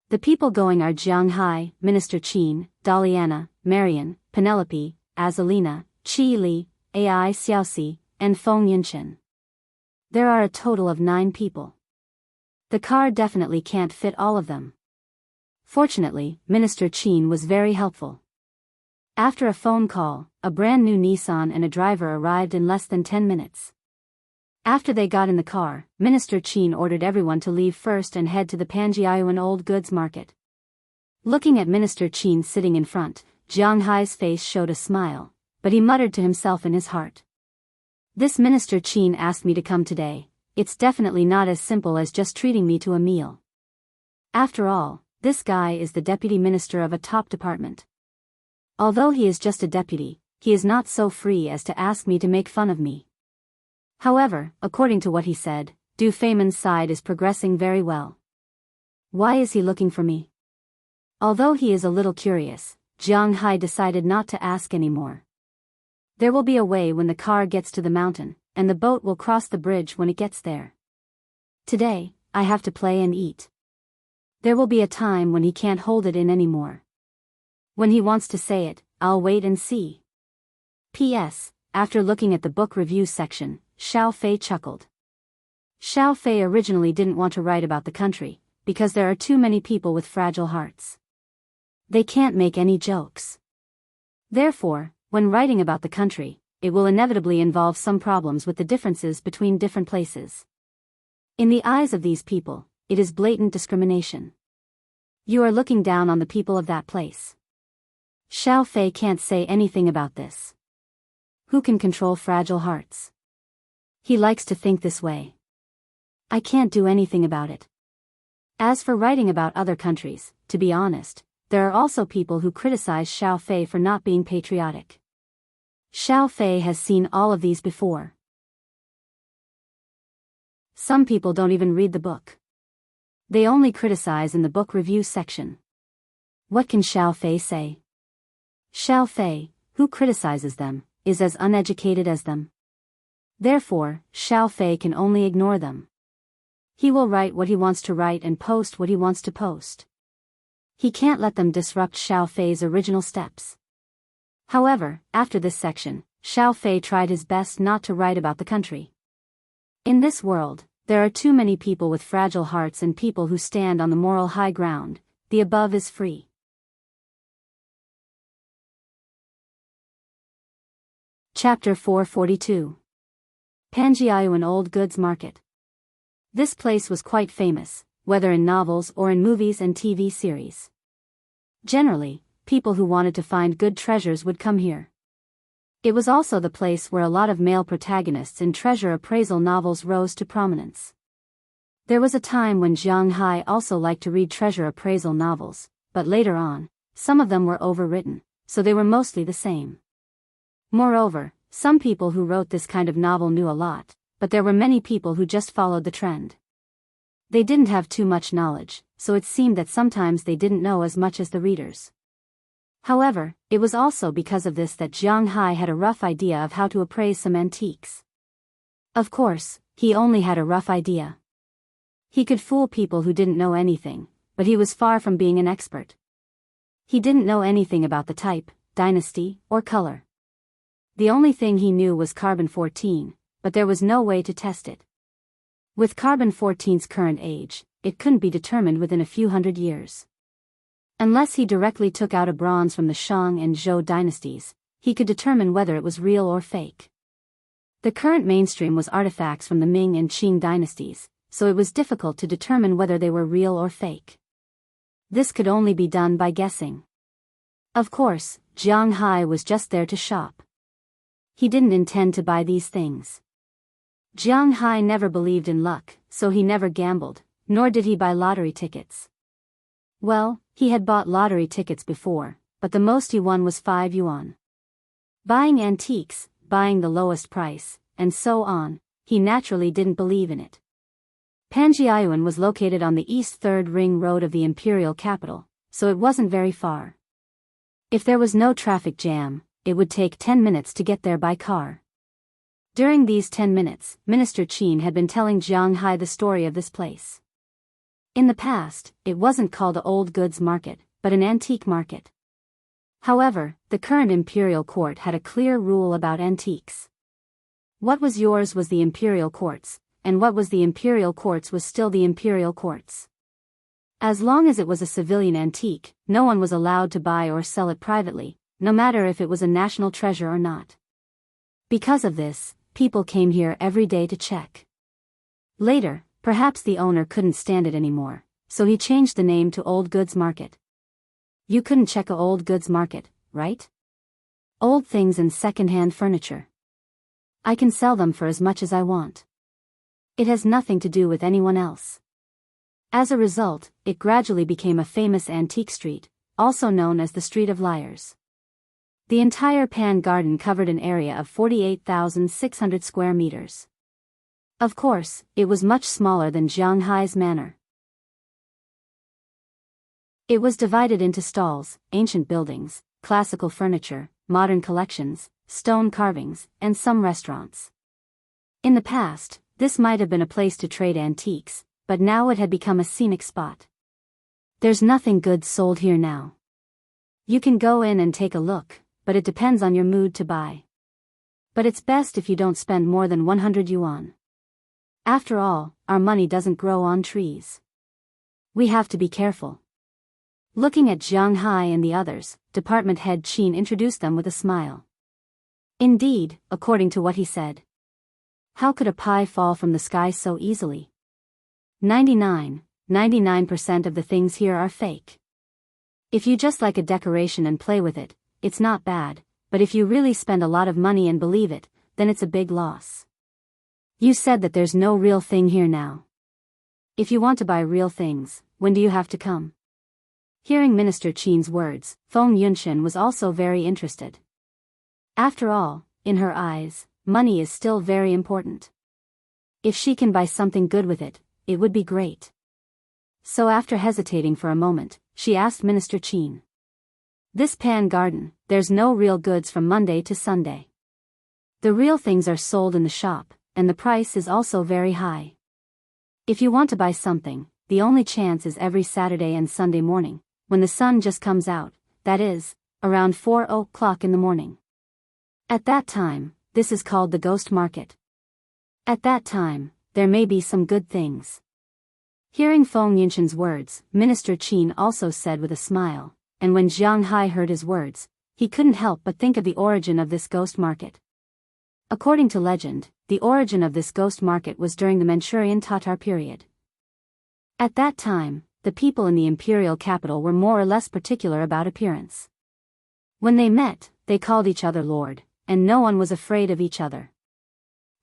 The people going are Jianghu, Minister Qin, Daliana, Marian, Penelope, Azalina, Qi Li, Ai Xiaoxi, and Feng Yinchen. There are a total of 9 people. The car definitely can't fit all of them. Fortunately, Minister Qin was very helpful. After a phone call, a brand new Nissan and a driver arrived in less than 10 minutes. After they got in the car, Minister Qin ordered everyone to leave first and head to the Panjiayuan Old Goods Market. Looking at Minister Qin sitting in front, Jianghu's face showed a smile, but he muttered to himself in his heart. This Minister Qin asked me to come today. It's definitely not as simple as just treating me to a meal. After all, this guy is the deputy minister of a top department. Although he is just a deputy, he is not so free as to ask me to make fun of me. However, according to what he said, Du Feimin's side is progressing very well. Why is he looking for me? Although he is a little curious, Jianghu decided not to ask anymore. There will be a way when the car gets to the mountain, and the boat will cross the bridge when it gets there. Today, I have to play and eat. There will be a time when he can't hold it in anymore. When he wants to say it, I'll wait and see. P.S. After looking at the book review section, Xiao Fei chuckled. Xiao Fei originally didn't want to write about the country, because there are too many people with fragile hearts. They can't make any jokes. Therefore, when writing about the country, it will inevitably involve some problems with the differences between different places. In the eyes of these people, it is blatant discrimination. You are looking down on the people of that place. Xiao Fei can't say anything about this. Who can control fragile hearts? He likes to think this way. I can't do anything about it. As for writing about other countries, to be honest, there are also people who criticize Xiao Fei for not being patriotic. Xiao Fei has seen all of these before. Some people don't even read the book. They only criticize in the book review section. What can Xiao Fei say? Xiao Fei, who criticizes them, is as uneducated as them. Therefore, Xiao Fei can only ignore them. He will write what he wants to write and post what he wants to post. He can't let them disrupt Xiao Fei's original steps. However, after this section, Xiao Fei tried his best not to write about the country. In this world, there are too many people with fragile hearts and people who stand on the moral high ground. The above is free. Chapter 442. Panjiayuan Old Goods Market. This place was quite famous, whether in novels or in movies and TV series. Generally, people who wanted to find good treasures would come here. It was also the place where a lot of male protagonists in treasure appraisal novels rose to prominence. There was a time when Jianghu also liked to read treasure appraisal novels, but later on, some of them were overwritten, so they were mostly the same. Moreover, some people who wrote this kind of novel knew a lot, but there were many people who just followed the trend. They didn't have too much knowledge, so it seemed that sometimes they didn't know as much as the readers. However, it was also because of this that Jianghu had a rough idea of how to appraise some antiques. Of course, he only had a rough idea. He could fool people who didn't know anything, but he was far from being an expert. He didn't know anything about the type, dynasty, or color. The only thing he knew was carbon-14, but there was no way to test it. With carbon-14's current age, it couldn't be determined within a few hundred years. Unless he directly took out a bronze from the Shang and Zhou dynasties, he could determine whether it was real or fake. The current mainstream was artifacts from the Ming and Qing dynasties, so it was difficult to determine whether they were real or fake. This could only be done by guessing. Of course, Jianghu was just there to shop. He didn't intend to buy these things. Jianghu never believed in luck, so he never gambled, nor did he buy lottery tickets. Well, he had bought lottery tickets before, but the most he won was 5 yuan. Buying antiques, buying the lowest price, and so on, he naturally didn't believe in it. Panjiayuan was located on the East Third Ring Road of the imperial capital, so it wasn't very far. If there was no traffic jam, it would take 10 minutes to get there by car. During these 10 minutes, Minister Qin had been telling Jianghu the story of this place. In the past, it wasn't called an old goods market, but an antique market. However, the current imperial court had a clear rule about antiques. What was yours was the imperial court's, and what was the imperial court's was still the imperial court's. As long as it was a civilian antique, no one was allowed to buy or sell it privately, no matter if it was a national treasure or not. Because of this, people came here every day to check. Later, perhaps the owner couldn't stand it anymore, so he changed the name to Old Goods Market. You couldn't check a old goods market, right? Old things and second-hand furniture. I can sell them for as much as I want. It has nothing to do with anyone else. As a result, it gradually became a famous antique street, also known as the Street of Liars. The entire Pan Garden covered an area of 48,600 square meters. Of course, it was much smaller than Jianghu's manor. It was divided into stalls, ancient buildings, classical furniture, modern collections, stone carvings, and some restaurants. In the past, this might have been a place to trade antiques, but now it had become a scenic spot. There's nothing good sold here now. You can go in and take a look, but it depends on your mood to buy. But it's best if you don't spend more than 100 yuan. After all, our money doesn't grow on trees. We have to be careful. Looking at Jianghu and the others, department head Qin introduced them with a smile. Indeed, according to what he said. How could a pie fall from the sky so easily? 99% of the things here are fake. If you just like a decoration and play with it, it's not bad, but if you really spend a lot of money and believe it, then it's a big loss. You said that there's no real thing here now. If you want to buy real things, when do you have to come? Hearing Minister Qin's words, Feng Yunshan was also very interested. After all, in her eyes, money is still very important. If she can buy something good with it, it would be great. So after hesitating for a moment, she asked Minister Qin. This Pan Garden, there's no real goods from Monday to Sunday. The real things are sold in the shop, and the price is also very high. If you want to buy something, the only chance is every Saturday and Sunday morning, when the sun just comes out, that is, around 4 o'clock in the morning. At that time, this is called the ghost market. At that time, there may be some good things. Hearing Feng Yunshan's words, Minister Qin also said with a smile, and when Jianghu heard his words, he couldn't help but think of the origin of this ghost market. According to legend, the origin of this ghost market was during the Manchurian Tatar period. At that time, the people in the imperial capital were more or less particular about appearance. When they met, they called each other Lord, and no one was afraid of each other.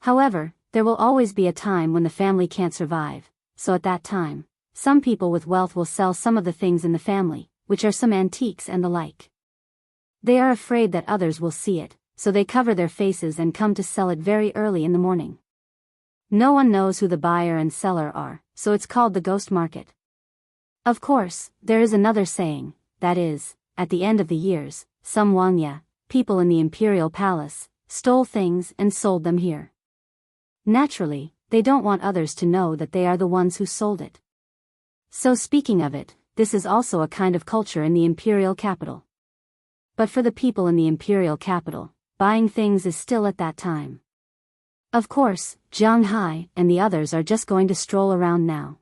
However, there will always be a time when the family can't survive, so at that time, some people with wealth will sell some of the things in the family, which are some antiques and the like. They are afraid that others will see it, so they cover their faces and come to sell it very early in the morning. No one knows who the buyer and seller are, so it's called the ghost market. Of course, there is another saying, that is, at the end of the years, some Wangya, people in the imperial palace, stole things and sold them here. Naturally, they don't want others to know that they are the ones who sold it. So speaking of it, this is also a kind of culture in the imperial capital. But for the people in the imperial capital, buying things is still at that time. Of course, Jianghu and the others are just going to stroll around now.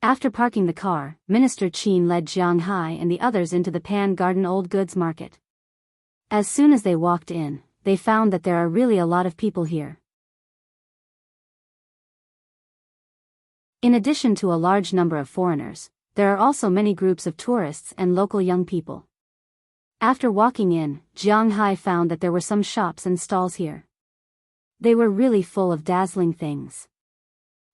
After parking the car, Minister Qin led Jianghu and the others into the Pan Garden Old Goods Market. As soon as they walked in, they found that there are really a lot of people here. In addition to a large number of foreigners, there are also many groups of tourists and local young people. After walking in, Jianghu found that there were some shops and stalls here. They were really full of dazzling things.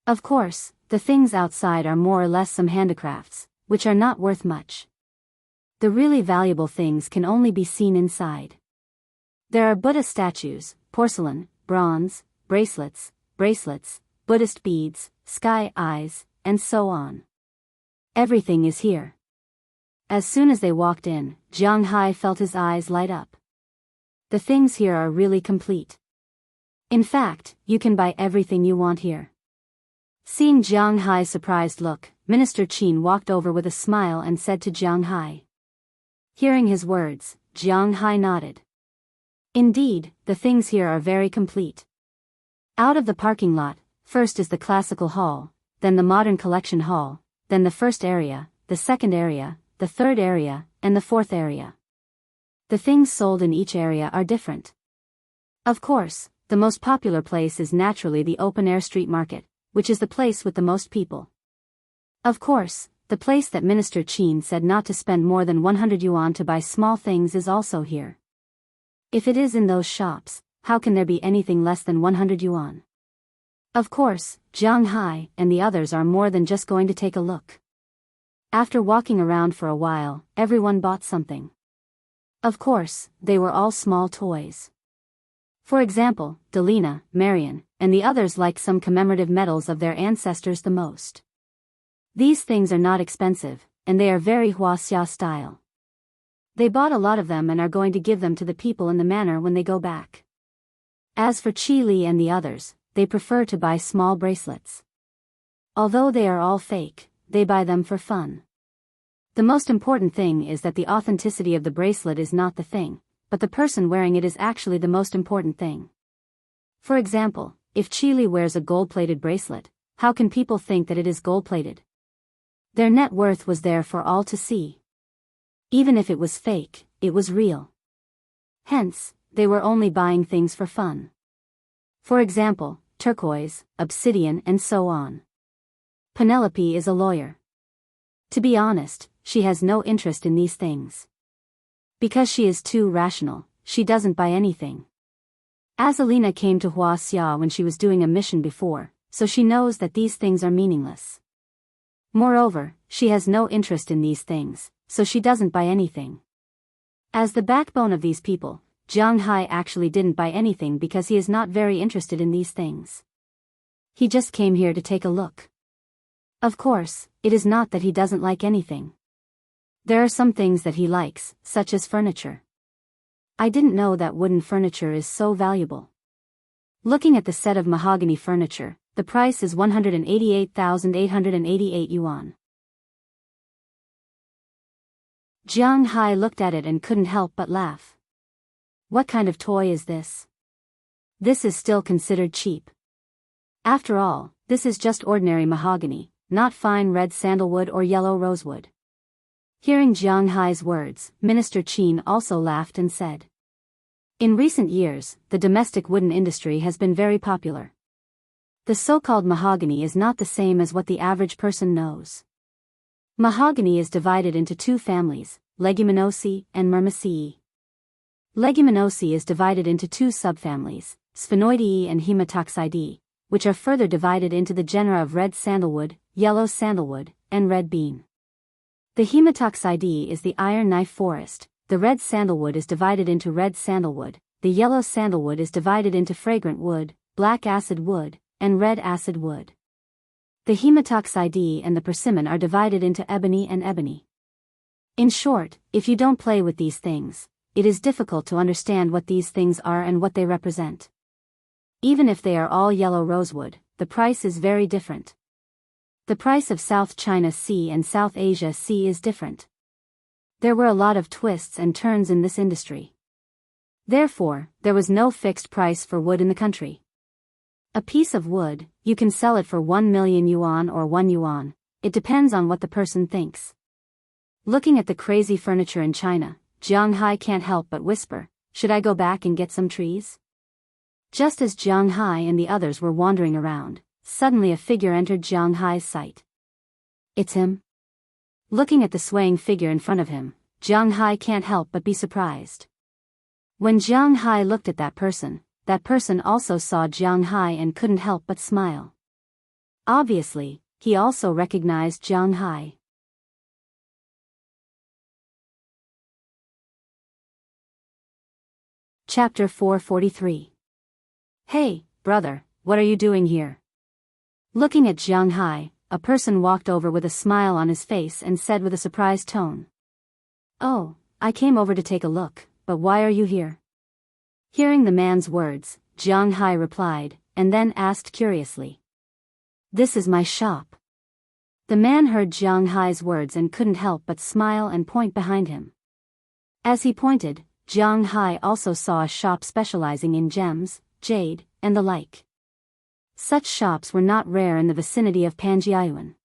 Of course, the things outside are more or less some handicrafts, which are not worth much. The really valuable things can only be seen inside. There are Buddha statues, porcelain, bronze, bracelets, Buddhist beads, sky eyes, and so on. Everything is here. As soon as they walked in, Jianghu felt his eyes light up. The things here are really complete. In fact, you can buy everything you want here. Seeing Jianghu's surprised look, Minister Qin walked over with a smile and said to Jianghu. Hearing his words, Jianghu nodded. Indeed, the things here are very complete. Out of the parking lot, first is the classical hall, then the modern collection hall, then the first area, the second area, the third area, and the fourth area. The things sold in each area are different. Of course, the most popular place is naturally the open-air street market, which is the place with the most people. Of course, the place that Minister Qin said not to spend more than 100 yuan to buy small things is also here. If it is in those shops, how can there be anything less than 100 yuan? Of course, Jianghu and the others are more than just going to take a look. After walking around for a while, everyone bought something. Of course, they were all small toys. For example, Delina, Marion, and the others liked some commemorative medals of their ancestors the most. These things are not expensive, and they are very Wuxia style. They bought a lot of them and are going to give them to the people in the manor when they go back. As for Qi Li and the others, they prefer to buy small bracelets. Although they are all fake, they buy them for fun. The most important thing is that the authenticity of the bracelet is not the thing, but the person wearing it is actually the most important thing. For example, if Qi Li wears a gold-plated bracelet, how can people think that it is gold-plated? Their net worth was there for all to see. Even if it was fake, it was real. Hence, they were only buying things for fun. For example, turquoise, obsidian and so on. Penelope is a lawyer. To be honest, she has no interest in these things. Because she is too rational, she doesn't buy anything. Azalina came to Wuxia when she was doing a mission before, so she knows that these things are meaningless. Moreover, she has no interest in these things, so she doesn't buy anything. As the backbone of these people, Jianghu actually didn't buy anything because he is not very interested in these things. He just came here to take a look. Of course, it is not that he doesn't like anything. There are some things that he likes, such as furniture. I didn't know that wooden furniture is so valuable. Looking at the set of mahogany furniture, the price is 188,888 yuan. Jianghu looked at it and couldn't help but laugh. What kind of toy is this? This is still considered cheap. After all, this is just ordinary mahogany, not fine red sandalwood or yellow rosewood. Hearing Jianghu's words, Minister Qin also laughed and said, in recent years, the domestic wooden industry has been very popular. The so-called mahogany is not the same as what the average person knows. Mahogany is divided into two families, Leguminosae and Myrmecae. Leguminosae is divided into two subfamilies, Sphenoideae and Hematoxidae, which are further divided into the genera of red sandalwood, yellow sandalwood, and red bean. The hematoxide is the iron knife forest. The red sandalwood is divided into red sandalwood, the yellow sandalwood is divided into fragrant wood, black acid wood, and red acid wood. The hematoxide and the persimmon are divided into ebony and ebony. In short, if you don't play with these things, it is difficult to understand what these things are and what they represent. Even if they are all yellow rosewood, the price is very different. The price of South China Sea and South Asia Sea is different. There were a lot of twists and turns in this industry. Therefore, there was no fixed price for wood in the country. A piece of wood, you can sell it for 1 million yuan or 1 yuan, it depends on what the person thinks. Looking at the crazy furniture in China, Jianghu can't help but whisper, "Should I go back and get some trees?" Just as Jianghu and the others were wandering around, suddenly a figure entered Jianghu's sight. It's him. Looking at the swaying figure in front of him, Jianghu can't help but be surprised. When Jianghu looked at that person also saw Jianghu and couldn't help but smile. Obviously, he also recognized Jianghu. Chapter 443. Hey, brother, what are you doing here? Looking at Jianghu, a person walked over with a smile on his face and said with a surprised tone. "Oh, I came over to take a look, but why are you here?" Hearing the man's words, Jianghu replied, and then asked curiously. "This is my shop." The man heard Jianghu's words and couldn't help but smile and point behind him. As he pointed, Jianghu also saw a shop specializing in gems, jade, and the like. Such shops were not rare in the vicinity of Panjiayuan.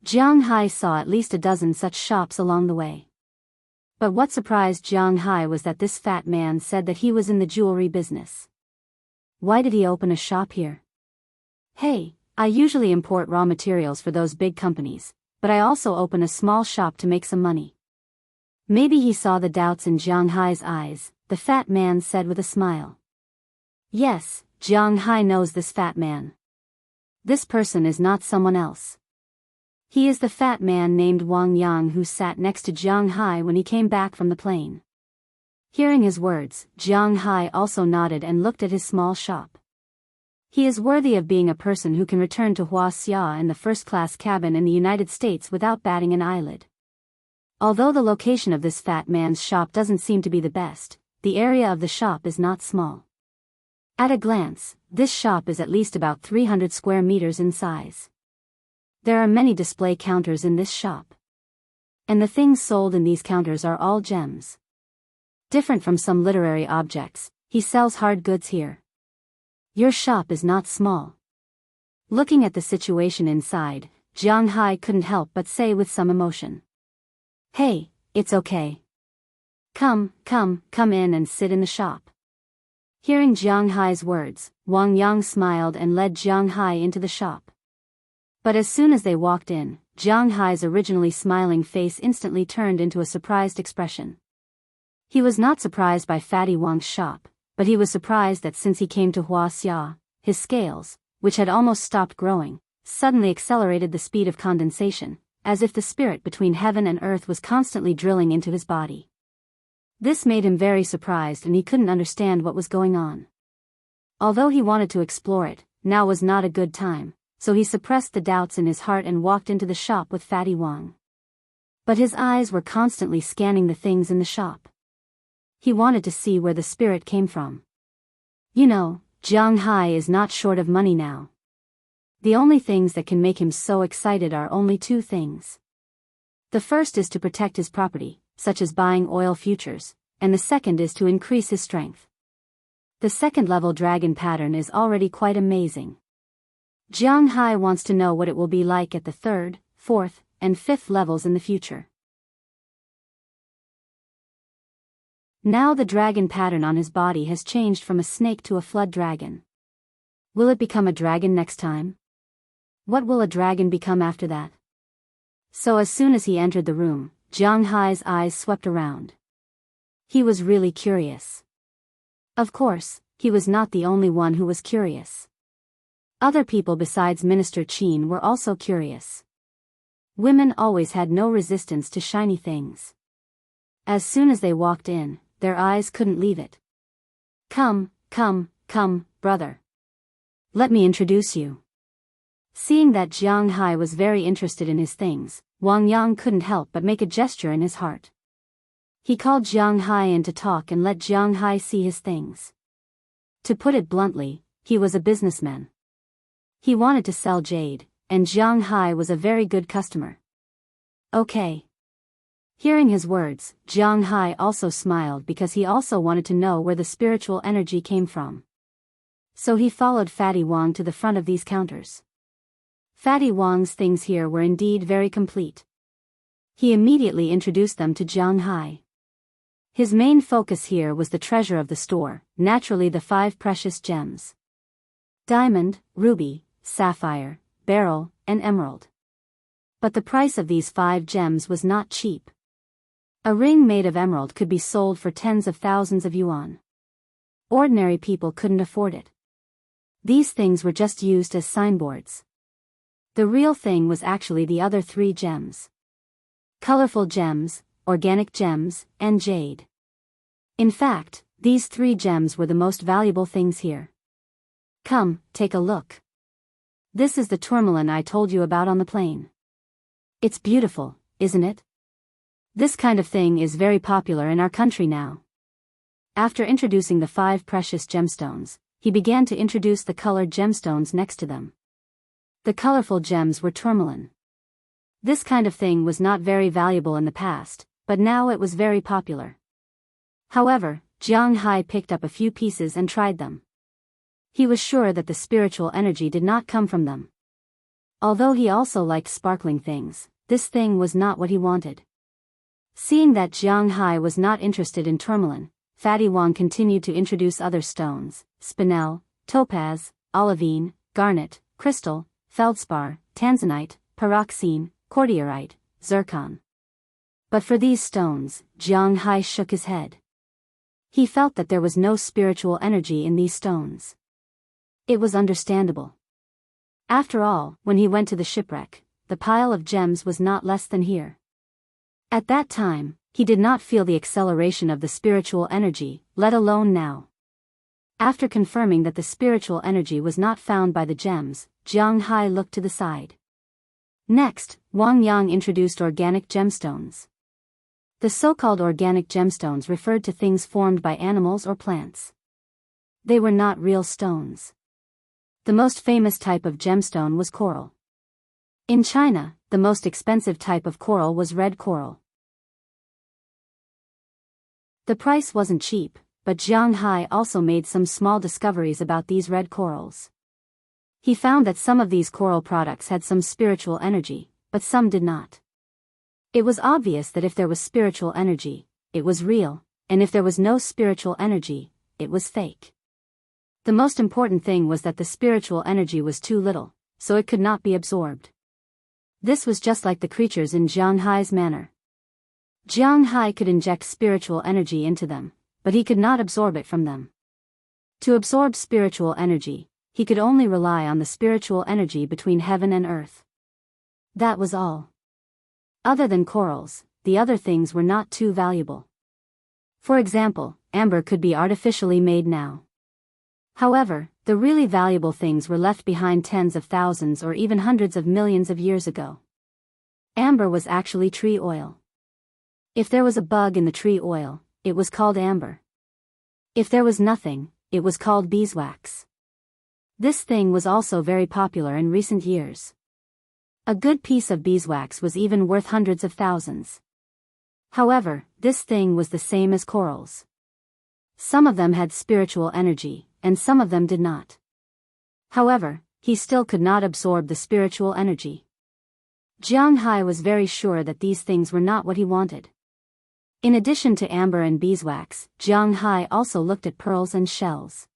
Jianghu saw at least a dozen such shops along the way. But what surprised Jianghu was that this fat man said that he was in the jewelry business. Why did he open a shop here? "Hey, I usually import raw materials for those big companies, but I also open a small shop to make some money." Maybe he saw the doubts in Jianghu's eyes, the fat man said with a smile. Yes, Jianghu knows this fat man. This person is not someone else. He is the fat man named Wang Yang who sat next to Jianghu when he came back from the plane. Hearing his words, Jianghu also nodded and looked at his small shop. He is worthy of being a person who can return to Wuxia in the first-class cabin in the United States without batting an eyelid. Although the location of this fat man's shop doesn't seem to be the best, the area of the shop is not small. At a glance, this shop is at least about 300 square meters in size. There are many display counters in this shop. And the things sold in these counters are all gems. Different from some literary objects, he sells hard goods here. Your shop is not small. Looking at the situation inside, Jianghu couldn't help but say with some emotion. Hey, it's okay. Come in and sit in the shop. Hearing Jianghu's words, Wang Yang smiled and led Jianghu into the shop. But as soon as they walked in, Jianghu's originally smiling face instantly turned into a surprised expression. He was not surprised by Fatty Wang's shop, but he was surprised that since he came to Wuxia, his scales, which had almost stopped growing, suddenly accelerated the speed of condensation, as if the spirit between heaven and earth was constantly drilling into his body. This made him very surprised and he couldn't understand what was going on. Although he wanted to explore it, now was not a good time, so he suppressed the doubts in his heart and walked into the shop with Fatty Wang. But his eyes were constantly scanning the things in the shop. He wanted to see where the spirit came from. You know, Jianghu is not short of money now. The only things that can make him so excited are only two things. The first is to protect his property, such as buying oil futures, and the second is to increase his strength. The second-level dragon pattern is already quite amazing. Jianghu wants to know what it will be like at the third, fourth, and fifth levels in the future. Now the dragon pattern on his body has changed from a snake to a flood dragon. Will it become a dragon next time? What will a dragon become after that? So as soon as he entered the room, Jianghu's eyes swept around. He was really curious. Of course, he was not the only one who was curious. Other people besides Minister Qin were also curious. Women always had no resistance to shiny things. As soon as they walked in, their eyes couldn't leave it. Come, brother. Let me introduce you. Seeing that Jiang Hai was very interested in his things, Wang Yang couldn't help but make a gesture in his heart. He called Jiang Hai in to talk and let Jiang Hai see his things. To put it bluntly, he was a businessman. He wanted to sell jade, and Jiang Hai was a very good customer. Okay. Hearing his words, Jiang Hai also smiled because he also wanted to know where the spiritual energy came from. So he followed Fatty Wang to the front of these counters. Fatty Wang's things here were indeed very complete. He immediately introduced them to Jiang Hai. His main focus here was the treasure of the store, naturally the 5 precious gems: diamond, ruby, sapphire, beryl, and emerald. But the price of these 5 gems was not cheap. A ring made of emerald could be sold for tens of thousands of yuan. Ordinary people couldn't afford it. These things were just used as signboards. The real thing was actually the other 3 gems. Colorful gems, organic gems, and jade. In fact, these 3 gems were the most valuable things here. Come, take a look. This is the tourmaline I told you about on the plane. It's beautiful, isn't it? This kind of thing is very popular in our country now. After introducing the 5 precious gemstones, he began to introduce the colored gemstones next to them. The colorful gems were tourmaline. This kind of thing was not very valuable in the past, but now it was very popular. However, Jiang Hai picked up a few pieces and tried them. He was sure that the spiritual energy did not come from them. Although he also liked sparkling things, this thing was not what he wanted. Seeing that Jiang Hai was not interested in tourmaline, Fatty Wang continued to introduce other stones: spinel, topaz, olivine, garnet, crystal, feldspar, tanzanite, pyroxene, cordierite, zircon. But for these stones, Jiang Hai shook his head. He felt that there was no spiritual energy in these stones. It was understandable. After all, when he went to the shipwreck, the pile of gems was not less than here. At that time, he did not feel the acceleration of the spiritual energy, let alone now. After confirming that the spiritual energy was not found by the gems, Jiang Hai looked to the side. Next, Wang Yang introduced organic gemstones. The so-called organic gemstones referred to things formed by animals or plants. They were not real stones. The most famous type of gemstone was coral. In China, the most expensive type of coral was red coral. The price wasn't cheap, but Jiang Hai also made some small discoveries about these red corals. He found that some of these coral products had some spiritual energy, but some did not. It was obvious that if there was spiritual energy, it was real, and if there was no spiritual energy, it was fake. The most important thing was that the spiritual energy was too little, so it could not be absorbed. This was just like the creatures in Jiang Hai's manner. Jiang Hai could inject spiritual energy into them, but he could not absorb it from them. To absorb spiritual energy, he could only rely on the spiritual energy between heaven and earth. That was all. Other than corals, the other things were not too valuable. For example, amber could be artificially made now. However, the really valuable things were left behind tens of thousands or even hundreds of millions of years ago. Amber was actually tree oil. If there was a bug in the tree oil, it was called amber. If there was nothing, it was called beeswax. This thing was also very popular in recent years. A good piece of beeswax was even worth hundreds of thousands. However, this thing was the same as corals. Some of them had spiritual energy, and some of them did not. However, he still could not absorb the spiritual energy. Jiang Hai was very sure that these things were not what he wanted. In addition to amber and beeswax, Jiang Hai also looked at pearls and shells.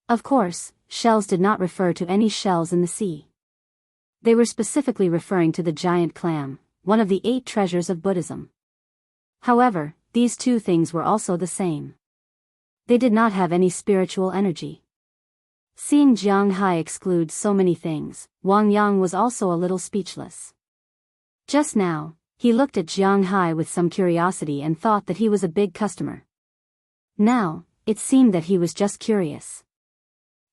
Of course, shells did not refer to any shells in the sea. They were specifically referring to the giant clam, one of the 8 treasures of Buddhism. However, these 2 things were also the same. They did not have any spiritual energy. Seeing Jiang Hai exclude so many things, Wang Yang was also a little speechless. Just now, he looked at Jiang Hai with some curiosity and thought that he was a big customer. Now, it seemed that he was just curious.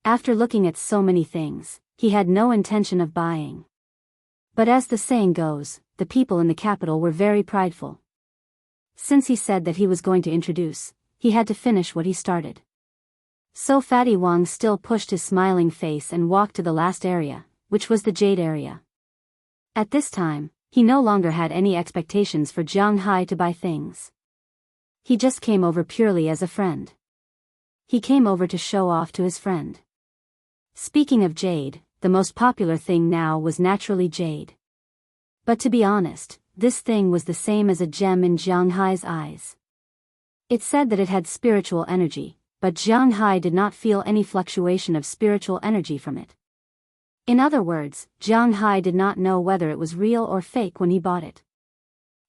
After looking at so many things, he had no intention of buying. But as the saying goes, the people in the capital were very prideful. Since he said that he was going to introduce, he had to finish what he started. So Fatty Wang still pushed his smiling face and walked to the last area, which was the jade area. At this time, he no longer had any expectations for Jiang Hai to buy things. He just came over purely as a friend. He came over to show off to his friend. Speaking of jade, the most popular thing now was naturally jade. But to be honest, this thing was the same as a gem in Jiang Hai's eyes. It said that it had spiritual energy, but Jiang Hai did not feel any fluctuation of spiritual energy from it. In other words, Jiang Hai did not know whether it was real or fake when he bought it.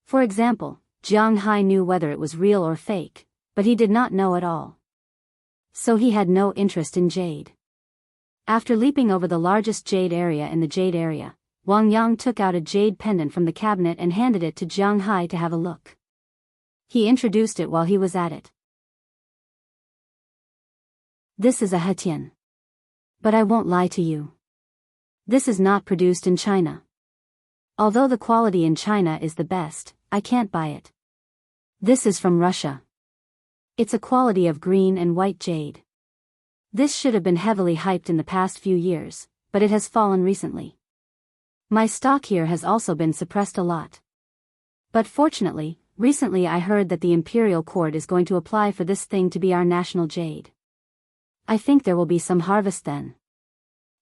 For example, Jiang Hai knew whether it was real or fake, but he did not know at all. So he had no interest in jade. After leaping over the largest jade area in the jade area, Wang Yang took out a jade pendant from the cabinet and handed it to Jiang Hai to have a look. He introduced it while he was at it. This is a hetian. But I won't lie to you. This is not produced in China. Although the quality in China is the best, I can't buy it. This is from Russia. It's a quality of green and white jade. This should have been heavily hyped in the past few years, but it has fallen recently. My stock here has also been suppressed a lot. But fortunately, recently I heard that the imperial court is going to apply for this thing to be our national jade. I think there will be some harvest then.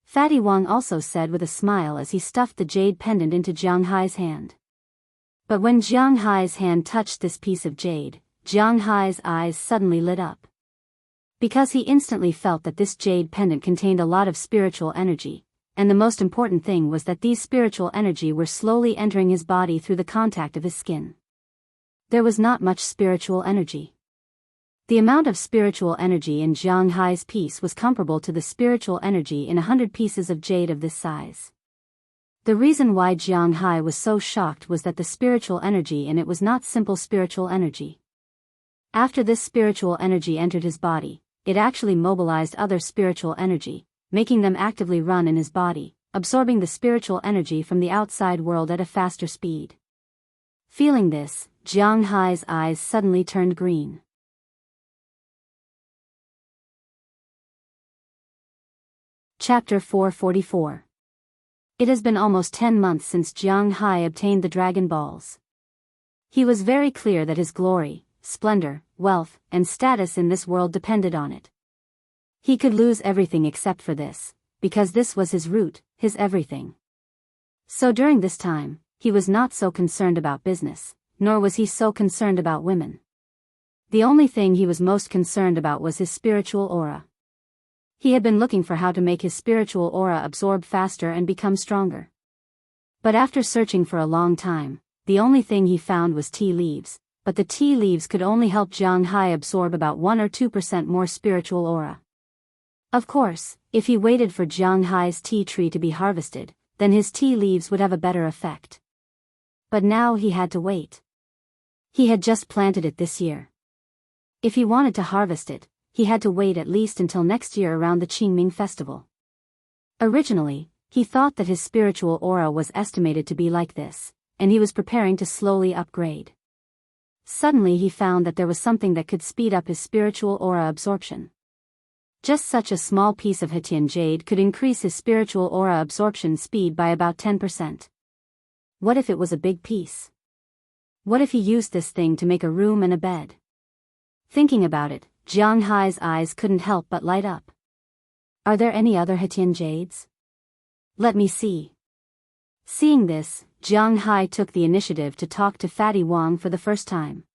Fatty Wang also said with a smile as he stuffed the jade pendant into Jiang Hai's hand. But when Jiang Hai's hand touched this piece of jade, Jiang Hai's eyes suddenly lit up. Because he instantly felt that this jade pendant contained a lot of spiritual energy, and the most important thing was that these spiritual energy were slowly entering his body through the contact of his skin. There was not much spiritual energy. The amount of spiritual energy in Jiang Hai's piece was comparable to the spiritual energy in 100 pieces of jade of this size. The reason why Jiang Hai was so shocked was that the spiritual energy in it was not simple spiritual energy. After this spiritual energy entered his body, it actually mobilized other spiritual energy, making them actively run in his body, absorbing the spiritual energy from the outside world at a faster speed. Feeling this, Jiang Hai's eyes suddenly turned green. Chapter 444. It has been almost 10 months since Jiang Hai obtained the Dragon Balls. He was very clear that his glory, splendor, wealth, and status in this world depended on it. He could lose everything except for this, because this was his root, his everything. So during this time, he was not so concerned about business, nor was he so concerned about women. The only thing he was most concerned about was his spiritual aura. He had been looking for how to make his spiritual aura absorb faster and become stronger. But after searching for a long time, the only thing he found was tea leaves, but the tea leaves could only help Jiang Hai absorb about 1 or 2% more spiritual aura. Of course, if he waited for Jiang Hai's tea tree to be harvested, then his tea leaves would have a better effect. But now he had to wait. He had just planted it this year. If he wanted to harvest it, he had to wait at least until next year around the Qingming festival. Originally, he thought that his spiritual aura was estimated to be like this, and he was preparing to slowly upgrade. Suddenly he found that there was something that could speed up his spiritual aura absorption. Just such a small piece of Hetian jade could increase his spiritual aura absorption speed by about 10%. What if it was a big piece? What if he used this thing to make a room and a bed? Thinking about it, Jiang Hai's eyes couldn't help but light up. Are there any other Hetian jades? Let me see. Seeing this, Jiang Hai took the initiative to talk to Fatty Wang for the first time.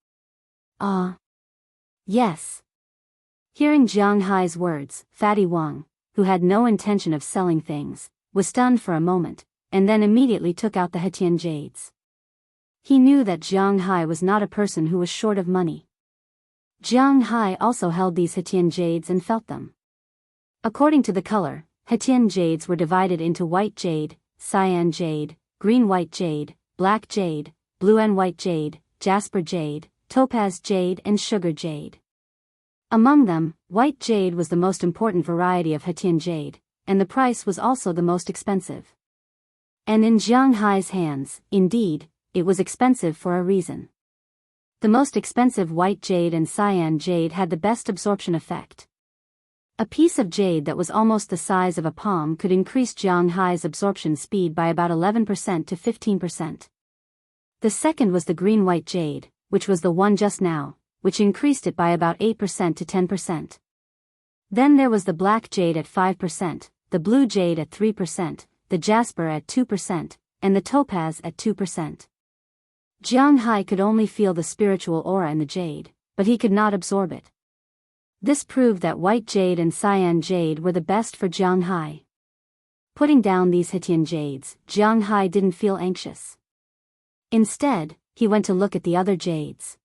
Yes. Hearing Jiang Hai's words, Fatty Wang, who had no intention of selling things, was stunned for a moment, and then immediately took out the Hetian jades. He knew that Jiang Hai was not a person who was short of money. Jiang Hai also held these Hetian jades and felt them. According to the color, Hetian jades were divided into white jade, cyan jade, green-white jade, black jade, blue and white jade, jasper jade, topaz jade and sugar jade. Among them, white jade was the most important variety of Hetian jade, and the price was also the most expensive. And in Jianghai's hands, indeed, it was expensive for a reason. The most expensive white jade and cyan jade had the best absorption effect. A piece of jade that was almost the size of a palm could increase Jianghai's absorption speed by about 11% to 15%. The second was the green-white jade, which was the one just now, which increased it by about 8% to 10%. Then there was the black jade at 5%, the blue jade at 3%, the jasper at 2%, and the topaz at 2%. Jianghai could only feel the spiritual aura in the jade, but he could not absorb it. This proved that white jade and cyan jade were the best for Jianghai. Putting down these Hetian jades, Jianghai didn't feel anxious. Instead, he went to look at the other jades.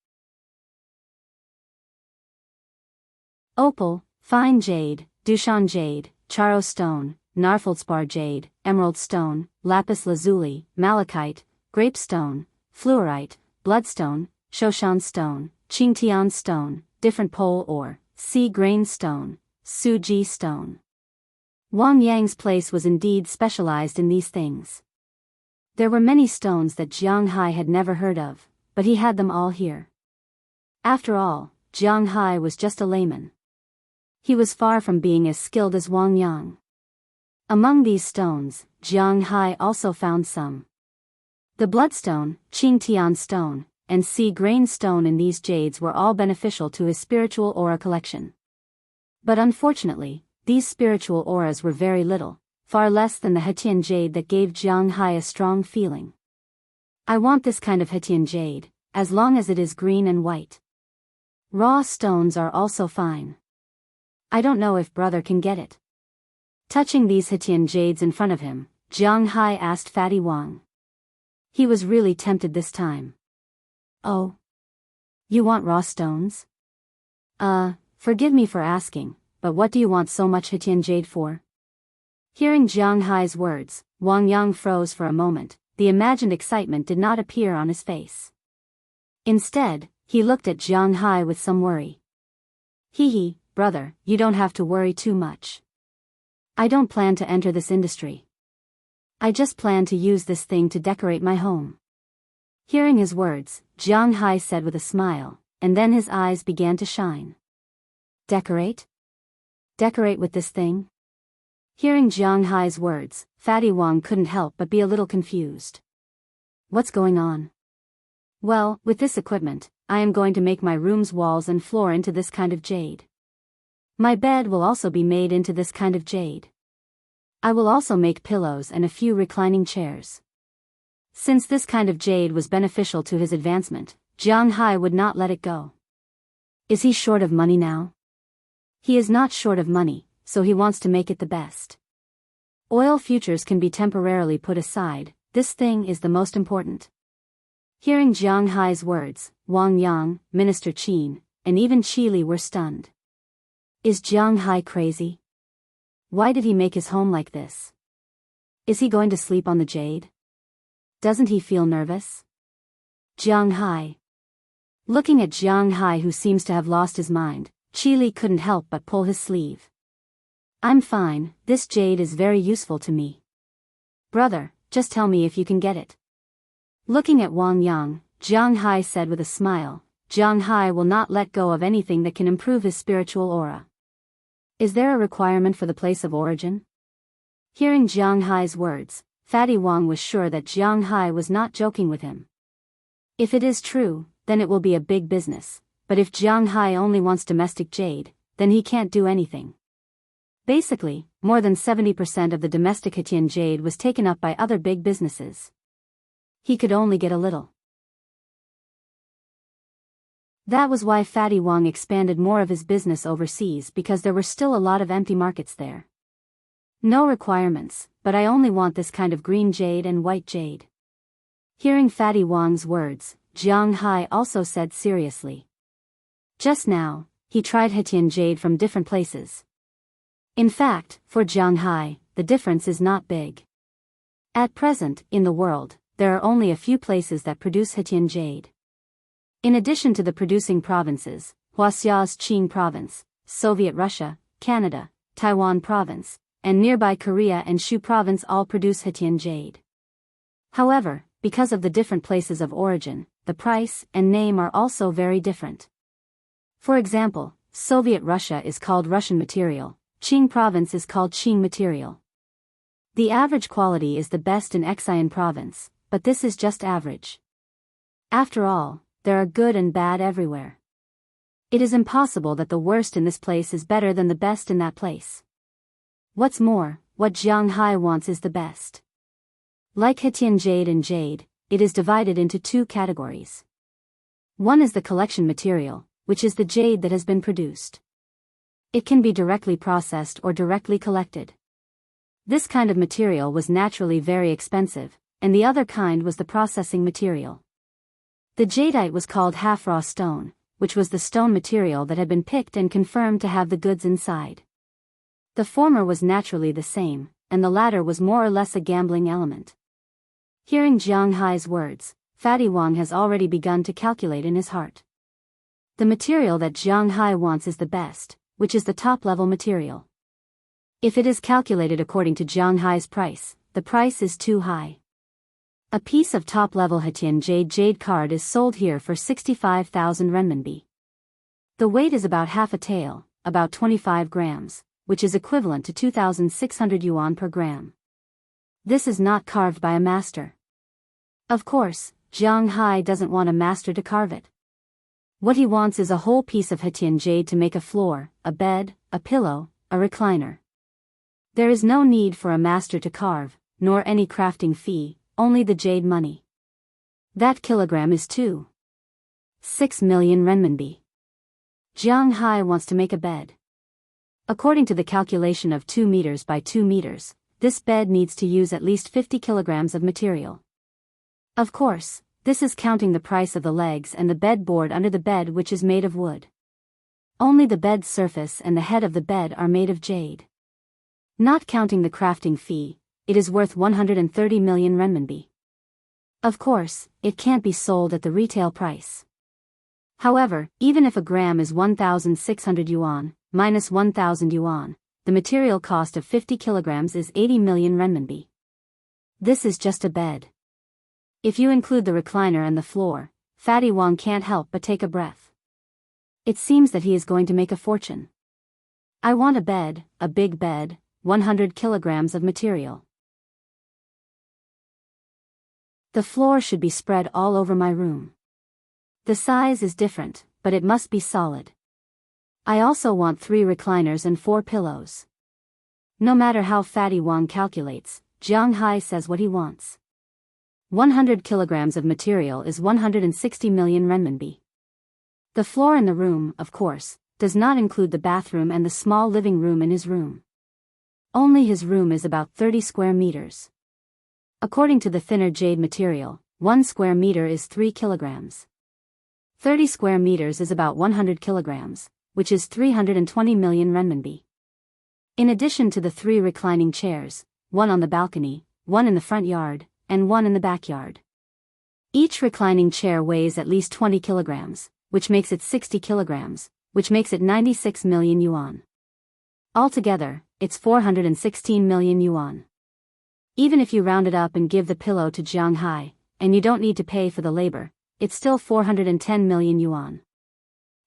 Opal, fine jade, Dushan jade, Charo stone, Narfeldspar jade, emerald stone, lapis lazuli, malachite, grape stone, fluorite, bloodstone, Shoshan stone, Qingtian stone, different pole ore, sea grain stone, Suji stone. Wang Yang's place was indeed specialized in these things. There were many stones that Jianghai had never heard of, but he had them all here. After all, Jianghai was just a layman. He was far from being as skilled as Wang Yang. Among these stones, Jianghai also found some. The bloodstone, Qingtian stone, and sea grain stone in these jades were all beneficial to his spiritual aura collection. But unfortunately, these spiritual auras were very little, far less than the Hetian jade that gave Jianghai a strong feeling. I want this kind of Hetian jade, as long as it is green and white. Raw stones are also fine. I don't know if brother can get it. Touching these Hetian jades in front of him, Jianghai asked Fatty Wang. He was really tempted this time. Oh. You want raw stones? Forgive me for asking, but what do you want so much Hetian jade for? Hearing Jianghai's words, Wang Yang froze for a moment. The imagined excitement did not appear on his face. Instead, he looked at Jianghai with some worry. Hee, brother, you don't have to worry too much. I don't plan to enter this industry. I just plan to use this thing to decorate my home. Hearing his words, Jianghai said with a smile, and then his eyes began to shine. Decorate? Decorate with this thing? Hearing Jianghai's words, Fatty Wang couldn't help but be a little confused. What's going on? Well, with this equipment, I am going to make my room's walls and floor into this kind of jade. My bed will also be made into this kind of jade. I will also make pillows and a few reclining chairs. Since this kind of jade was beneficial to his advancement, Jianghai would not let it go. Is he short of money now? He is not short of money, so he wants to make it the best. Oil futures can be temporarily put aside, this thing is the most important. Hearing Jianghai's words, Wang Yang, Minister Qin, and even Qili were stunned. Is Jianghai crazy? Why did he make his home like this? Is he going to sleep on the jade? Doesn't he feel nervous? Jianghai. Looking at Jianghai, who seems to have lost his mind, Qili couldn't help but pull his sleeve. I'm fine, this jade is very useful to me. Brother, just tell me if you can get it. Looking at Wang Yang, Jianghai said with a smile, Jianghai will not let go of anything that can improve his spiritual aura. Is there a requirement for the place of origin? Hearing Jianghai's words, Fatty Wang was sure that Jianghai was not joking with him. If it is true, then it will be a big business, but if Jianghai only wants domestic jade, then he can't do anything. Basically, more than 70% of the domestic Hetian jade was taken up by other big businesses. He could only get a little. That was why Fatty Wang expanded more of his business overseas, because there were still a lot of empty markets there. No requirements, but I only want this kind of green jade and white jade. Hearing Fatty Wang's words, Jianghai also said seriously. Just now, he tried Hetian jade from different places. In fact, for Jianghu, the difference is not big. At present, in the world, there are only a few places that produce Hetian jade. In addition to the producing provinces, Huaxia's Qing province, Soviet Russia, Canada, Taiwan province, and nearby Korea and Shu province all produce Hetian jade. However, because of the different places of origin, the price and name are also very different. For example, Soviet Russia is called Russian material, Qing province is called Qing material. The average quality is the best in Xi'an province, but this is just average. After all, there are good and bad everywhere. It is impossible that the worst in this place is better than the best in that place. What's more, what Jianghu wants is the best. Like Hetian jade and jade, it is divided into two categories. One is the collection material, which is the jade that has been produced. It can be directly processed or directly collected. This kind of material was naturally very expensive, and the other kind was the processing material. The jadeite was called half-raw stone, which was the stone material that had been picked and confirmed to have the goods inside. The former was naturally the same, and the latter was more or less a gambling element. Hearing Jianghu's words, Fatty Wang has already begun to calculate in his heart. The material that Jianghu wants is the best, which is the top-level material. If it is calculated according to Jianghu's price, the price is too high. A piece of top-level Hetian jade card is sold here for 65,000 renminbi. The weight is about half a tael, about 25 grams, which is equivalent to 2,600 yuan per gram. This is not carved by a master. Of course, Jianghu doesn't want a master to carve it. What he wants is a whole piece of Hetian jade to make a floor, a bed, a pillow, a recliner. There is no need for a master to carve, nor any crafting fee, only the jade money. That kilogram is 2.6 million renminbi. Jianghu wants to make a bed. According to the calculation of 2 meters by 2 meters, this bed needs to use at least 50 kilograms of material. Of course, this is counting the price of the legs and the bed board under the bed, which is made of wood. Only the bed's surface and the head of the bed are made of jade. Not counting the crafting fee, it is worth 130 million renminbi. Of course, it can't be sold at the retail price. However, even if a gram is 1,600 yuan, minus 1,000 yuan, the material cost of 50 kilograms is 80 million renminbi. This is just a bed. If you include the recliner and the floor, Fatty Wang can't help but take a breath. It seems that he is going to make a fortune. I want a bed, a big bed, 100 kilograms of material. The floor should be spread all over my room. The size is different, but it must be solid. I also want 3 recliners and 4 pillows. No matter how Fatty Wang calculates, Jianghu says what he wants. 100 kilograms of material is 160 million renminbi. The floor in the room, of course, does not include the bathroom and the small living room in his room. Only his room is about 30 square meters. According to the thinner jade material, 1 square meter is 3 kilograms. 30 square meters is about 100 kilograms, which is 320 million renminbi. In addition to the 3 reclining chairs, 1 on the balcony, 1 in the front yard, and 1 in the backyard. Each reclining chair weighs at least 20 kilograms, which makes it 60 kilograms, which makes it 96 million yuan. Altogether, it's 416 million yuan. Even if you round it up and give the pillow to Jianghu, and you don't need to pay for the labor, it's still 410 million yuan.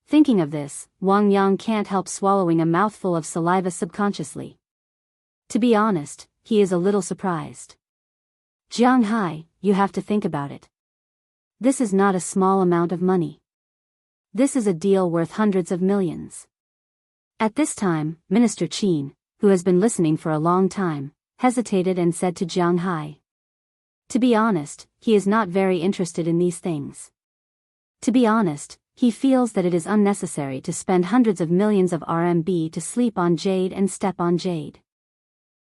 Thinking of this, Wang Yang can't help swallowing a mouthful of saliva subconsciously. To be honest, he is a little surprised. Jianghu, you have to think about it. This is not a small amount of money. This is a deal worth hundreds of millions. At this time, Minister Qin, who has been listening for a long time, hesitated and said to Jianghu. To be honest, he is not very interested in these things. To be honest, he feels that it is unnecessary to spend hundreds of millions of RMB to sleep on jade and step on jade.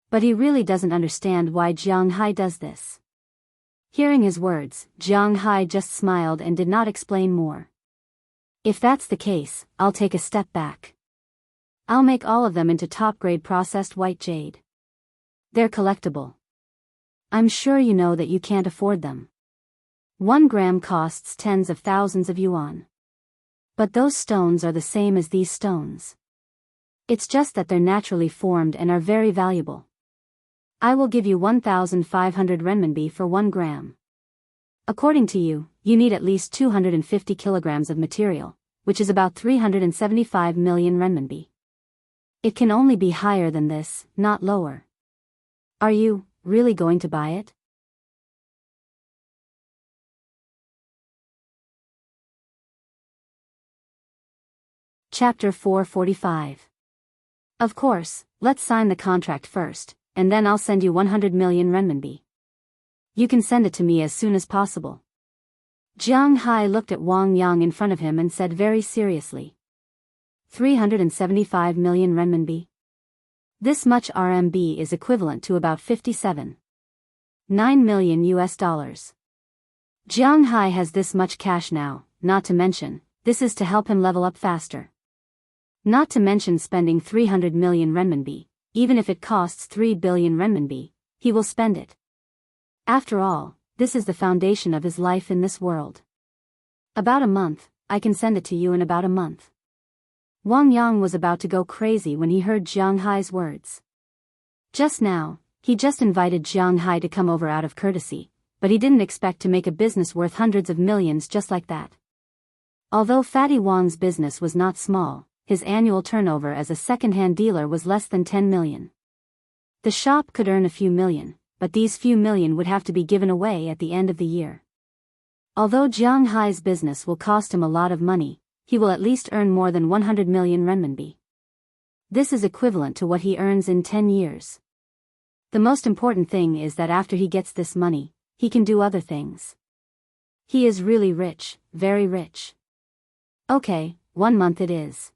But he really doesn't understand why Jianghu does this. Hearing his words, Jianghu just smiled and did not explain more. If that's the case, I'll take a step back. I'll make all of them into top-grade processed white jade. They're collectible. I'm sure you know that you can't afford them. 1 gram costs tens of thousands of yuan. But those stones are the same as these stones. It's just that they're naturally formed and are very valuable. I will give you 1,500 renminbi for 1 gram. According to you, you need at least 250 kilograms of material, which is about 375 million renminbi. It can only be higher than this, not lower. Are you really going to buy it? Chapter 445. Of course, let's sign the contract first, and then I'll send you 100 million renminbi. You can send it to me as soon as possible. Jianghu looked at Wang Yang in front of him and said very seriously. 375 million renminbi. This much RMB is equivalent to about 57.9 million US dollars. Jianghu has this much cash now, not to mention, this is to help him level up faster. Not to mention spending 300 million renminbi, even if it costs 3 billion renminbi, he will spend it. After all, this is the foundation of his life in this world. About a month, I can send it to you in about a month. Wang Yang was about to go crazy when he heard Jianghu's words. Just now, he just invited Jianghu to come over out of courtesy, but he didn't expect to make a business worth hundreds of millions just like that. Although Fatty Wang's business was not small, his annual turnover as a second-hand dealer was less than 10 million. The shop could earn a few million, but these few million would have to be given away at the end of the year. Although Jianghu's business will cost him a lot of money, he will at least earn more than 100 million renminbi. This is equivalent to what he earns in 10 years. The most important thing is that after he gets this money, he can do other things. He is really rich, very rich. Okay, 1 month it is.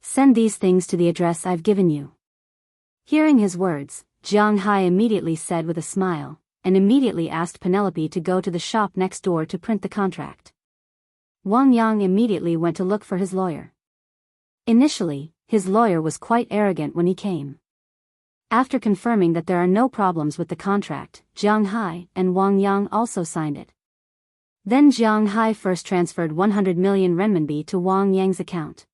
Send these things to the address I've given you. Hearing his words, Jianghu immediately said with a smile, and immediately asked Penelope to go to the shop next door to print the contract. Wang Yang immediately went to look for his lawyer. Initially, his lawyer was quite arrogant when he came. After confirming that there are no problems with the contract, Jianghu and Wang Yang also signed it. Then Jianghu first transferred 100 million renminbi to Wang Yang's account.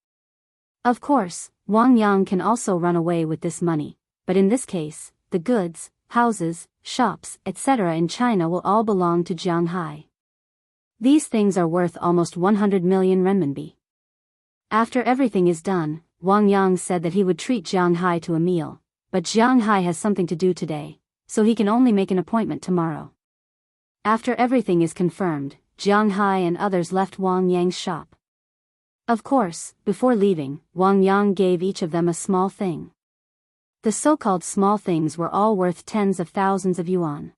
Of course, Wang Yang can also run away with this money, but in this case, the goods, houses, shops, etc. in China will all belong to Jianghu. These things are worth almost 100 million renminbi. After everything is done, Wang Yang said that he would treat Jianghu to a meal, but Jianghu has something to do today, so he can only make an appointment tomorrow. After everything is confirmed, Jianghu and others left Wang Yang's shop. Of course, before leaving, Wang Yang gave each of them a small thing. The so-called small things were all worth tens of thousands of yuan.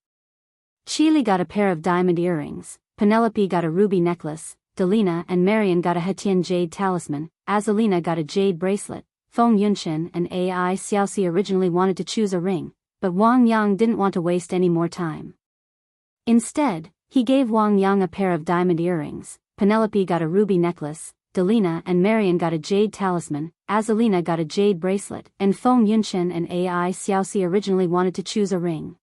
Chili got a pair of diamond earrings, Penelope got a ruby necklace, Delina and Marian got a Hetian jade talisman, Azalina got a jade bracelet, Feng Yunchen and Ai Xiaoxi originally wanted to choose a ring, but Wang Yang didn't want to waste any more time. Instead, he gave Wang Yang a pair of diamond earrings, Penelope got a ruby necklace, Delina and Marian got a jade talisman, Azalina got a jade bracelet, and Feng Yunchen and Ai Xiaoxi originally wanted to choose a ring.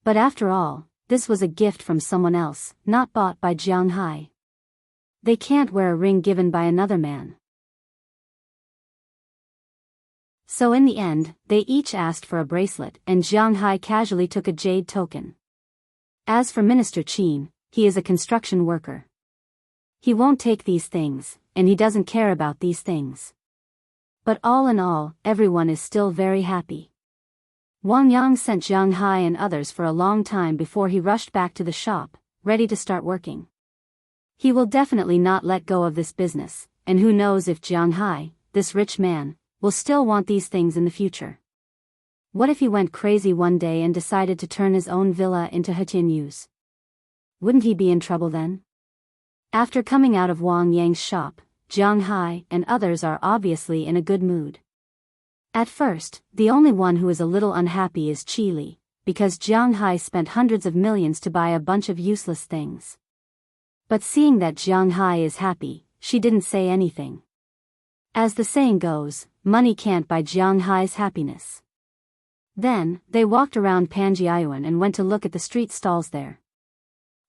But after all, this was a gift from someone else, not bought by Jianghu. They can't wear a ring given by another man. So in the end, they each asked for a bracelet and Jianghu casually took a jade token. As for Minister Qin, he is a construction worker. He won't take these things, and he doesn't care about these things. But all in all, everyone is still very happy. Wang Yang sent Jianghu and others for a long time before he rushed back to the shop, ready to start working. He will definitely not let go of this business, and who knows if Jianghu, this rich man, will still want these things in the future. What if he went crazy one day and decided to turn his own villa into Hetianyu's? Wouldn't he be in trouble then? After coming out of Wang Yang's shop, Jianghu and others are obviously in a good mood. At first, the only one who is a little unhappy is Qili, because Jianghu spent hundreds of millions to buy a bunch of useless things. But seeing that Jianghu is happy, she didn't say anything. As the saying goes, money can't buy Jianghai's happiness. Then, they walked around Panjiayuan and went to look at the street stalls there.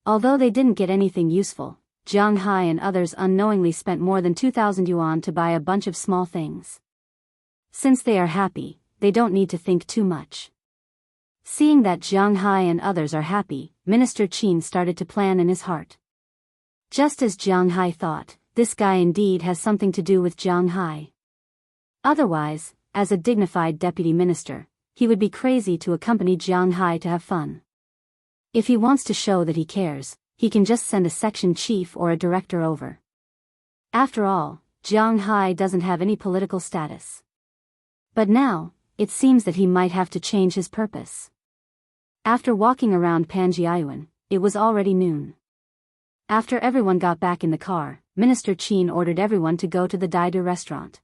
Although they didn't get anything useful, Jianghai and others unknowingly spent more than 2,000 yuan to buy a bunch of small things. Since they are happy, they don't need to think too much. Seeing that Jianghai and others are happy, Minister Qin started to plan in his heart. Just as Jianghai thought, this guy indeed has something to do with Jianghai. Otherwise, as a dignified deputy minister, he would be crazy to accompany Jianghai to have fun. If he wants to show that he cares, he can just send a section chief or a director over. After all, Jianghai doesn't have any political status. But now, it seems that he might have to change his purpose. After walking around Panjiayuan, it was already noon. After everyone got back in the car, Minister Qin ordered everyone to go to the Daidu restaurant.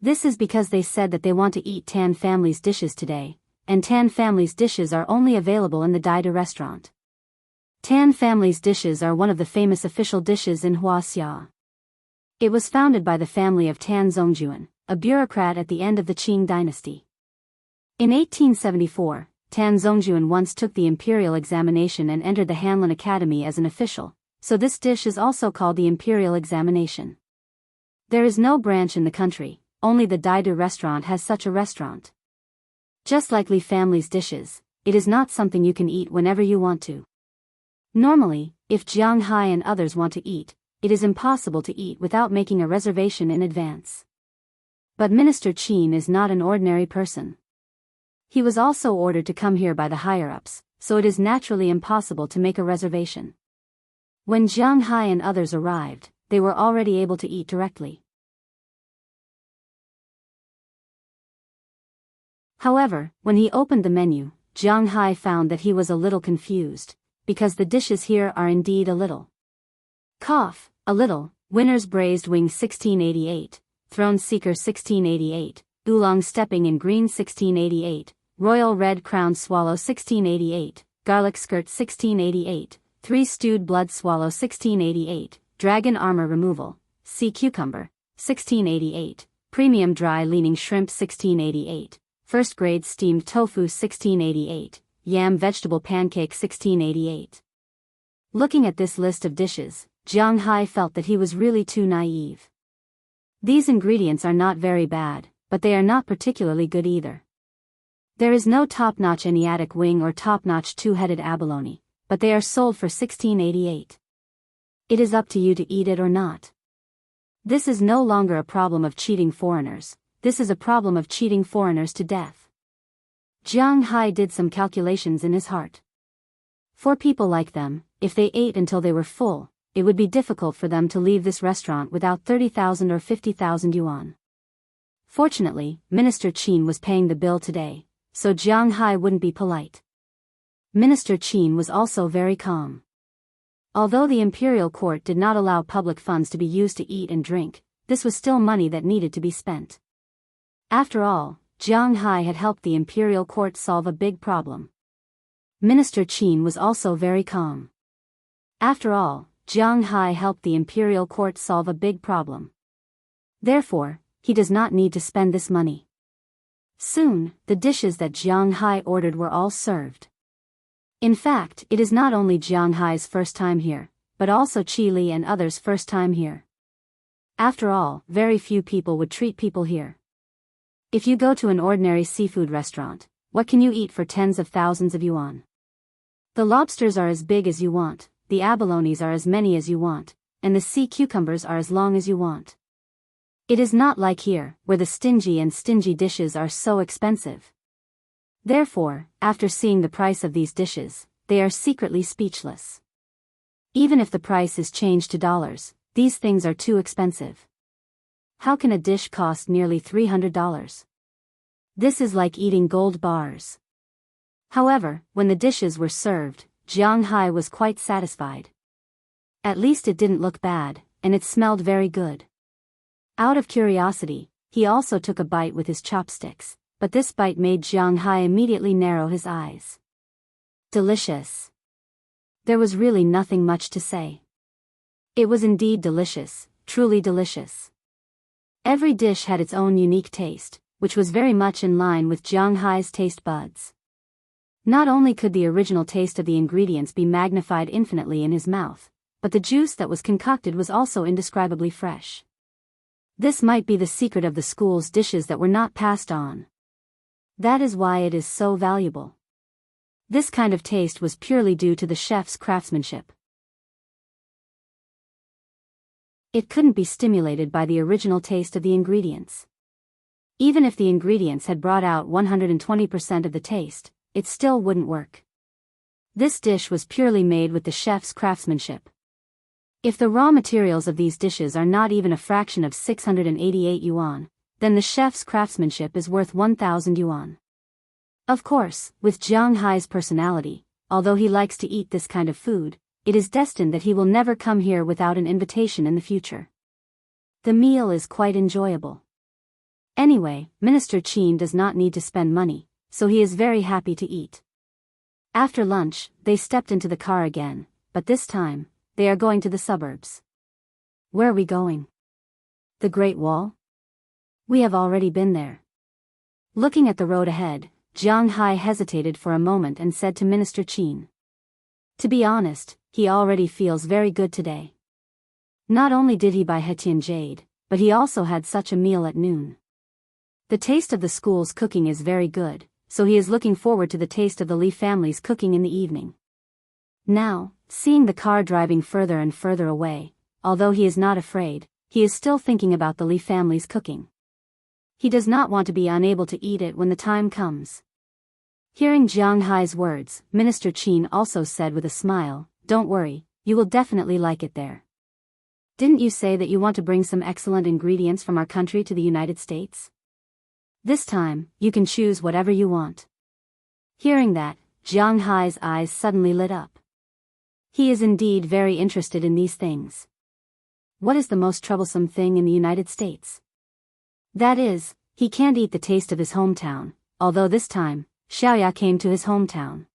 This is because they said that they want to eat Tan family's dishes today, and Tan family's dishes are only available in the Daidu restaurant. Tan family's dishes are one of the famous official dishes in Wuxia. It was founded by the family of Tan Zongjuan, a bureaucrat at the end of the Qing dynasty. In 1874, Tan Zongjuan once took the imperial examination and entered the Hanlin Academy as an official, so this dish is also called the imperial examination. There is no branch in the country, only the Daidu restaurant has such a restaurant. Just like Li family's dishes, it is not something you can eat whenever you want to. Normally, if Jianghai and others want to eat, it is impossible to eat without making a reservation in advance. But Minister Qin is not an ordinary person. He was also ordered to come here by the higher-ups, so it is naturally impossible to make a reservation. When Jianghai and others arrived, they were already able to eat directly. However, when he opened the menu, Jianghai found that he was a little confused, because the dishes here are indeed a little. A little, Winner's Braised Wing 1688, Throne Seeker 1688, Oolong Stepping in Green 1688, Royal Red Crowned Swallow 1688, Garlic Skirt 1688, Three Stewed Blood Swallow 1688, Dragon Armor Removal, Sea Cucumber, 1688, Premium Dry Leaning Shrimp 1688, First Grade Steamed Tofu 1688, Yam Vegetable Pancake 1688. Looking at this list of dishes, Jianghai felt that he was really too naive. These ingredients are not very bad, but they are not particularly good either. There is no top-notch Asiatic wing or top-notch two-headed abalone, but they are sold for 1688. It is up to you to eat it or not. This is no longer a problem of cheating foreigners, this is a problem of cheating foreigners to death. Jianghai did some calculations in his heart. For people like them, if they ate until they were full, it would be difficult for them to leave this restaurant without 30,000 or 50,000 yuan. Fortunately, Minister Qin was paying the bill today, so Jianghai wouldn't be polite. Minister Qin was also very calm. Although the imperial court did not allow public funds to be used to eat and drink, this was still money that needed to be spent. After all, Jianghai had helped the imperial court solve a big problem. Minister Qin was also very calm. After all, Jianghai helped the imperial court solve a big problem. Therefore, he does not need to spend this money. Soon, the dishes that Jianghai ordered were all served. In fact, it is not only Jianghai's first time here, but also Qi Li and others' first time here. After all, very few people would treat people here. If you go to an ordinary seafood restaurant, what can you eat for tens of thousands of yuan? The lobsters are as big as you want, the abalones are as many as you want, and the sea cucumbers are as long as you want. It is not like here, where the stingy dishes are so expensive. Therefore, after seeing the price of these dishes, they are secretly speechless. Even if the price is changed to dollars, these things are too expensive. How can a dish cost nearly $300? This is like eating gold bars. However, when the dishes were served, Jianghai was quite satisfied. At least it didn't look bad, and it smelled very good. Out of curiosity, he also took a bite with his chopsticks, but this bite made Jianghai immediately narrow his eyes. Delicious. There was really nothing much to say. It was indeed delicious, truly delicious. Every dish had its own unique taste, which was very much in line with Jiang Hai's taste buds. Not only could the original taste of the ingredients be magnified infinitely in his mouth, but the juice that was concocted was also indescribably fresh. This might be the secret of the school's dishes that were not passed on. That is why it is so valuable. This kind of taste was purely due to the chef's craftsmanship. It couldn't be stimulated by the original taste of the ingredients. Even if the ingredients had brought out 120% of the taste, it still wouldn't work. This dish was purely made with the chef's craftsmanship. If the raw materials of these dishes are not even a fraction of 688 yuan, then the chef's craftsmanship is worth 1,000 yuan. Of course, with Jiang Hai's personality, although he likes to eat this kind of food, it is destined that he will never come here without an invitation in the future. The meal is quite enjoyable. Anyway, Minister Qin does not need to spend money, so he is very happy to eat. After lunch, they stepped into the car again, but this time, they are going to the suburbs. Where are we going? The Great Wall? We have already been there. Looking at the road ahead, Jiang Hai hesitated for a moment and said to Minister Qin. To be honest, he already feels very good today. Not only did he buy Hetian jade, but he also had such a meal at noon. The taste of the school's cooking is very good, so he is looking forward to the taste of the Li family's cooking in the evening. Now, seeing the car driving further and further away, although he is not afraid, he is still thinking about the Li family's cooking. He does not want to be unable to eat it when the time comes. Hearing Jiang Hai's words, Minister Qin also said with a smile, "Don't worry, you will definitely like it there. Didn't you say that you want to bring some excellent ingredients from our country to the United States? This time, you can choose whatever you want." Hearing that, Jiang Hai's eyes suddenly lit up. He is indeed very interested in these things. What is the most troublesome thing in the United States? That is, he can't eat the taste of his hometown, although this time, Xiaoya came to his hometown.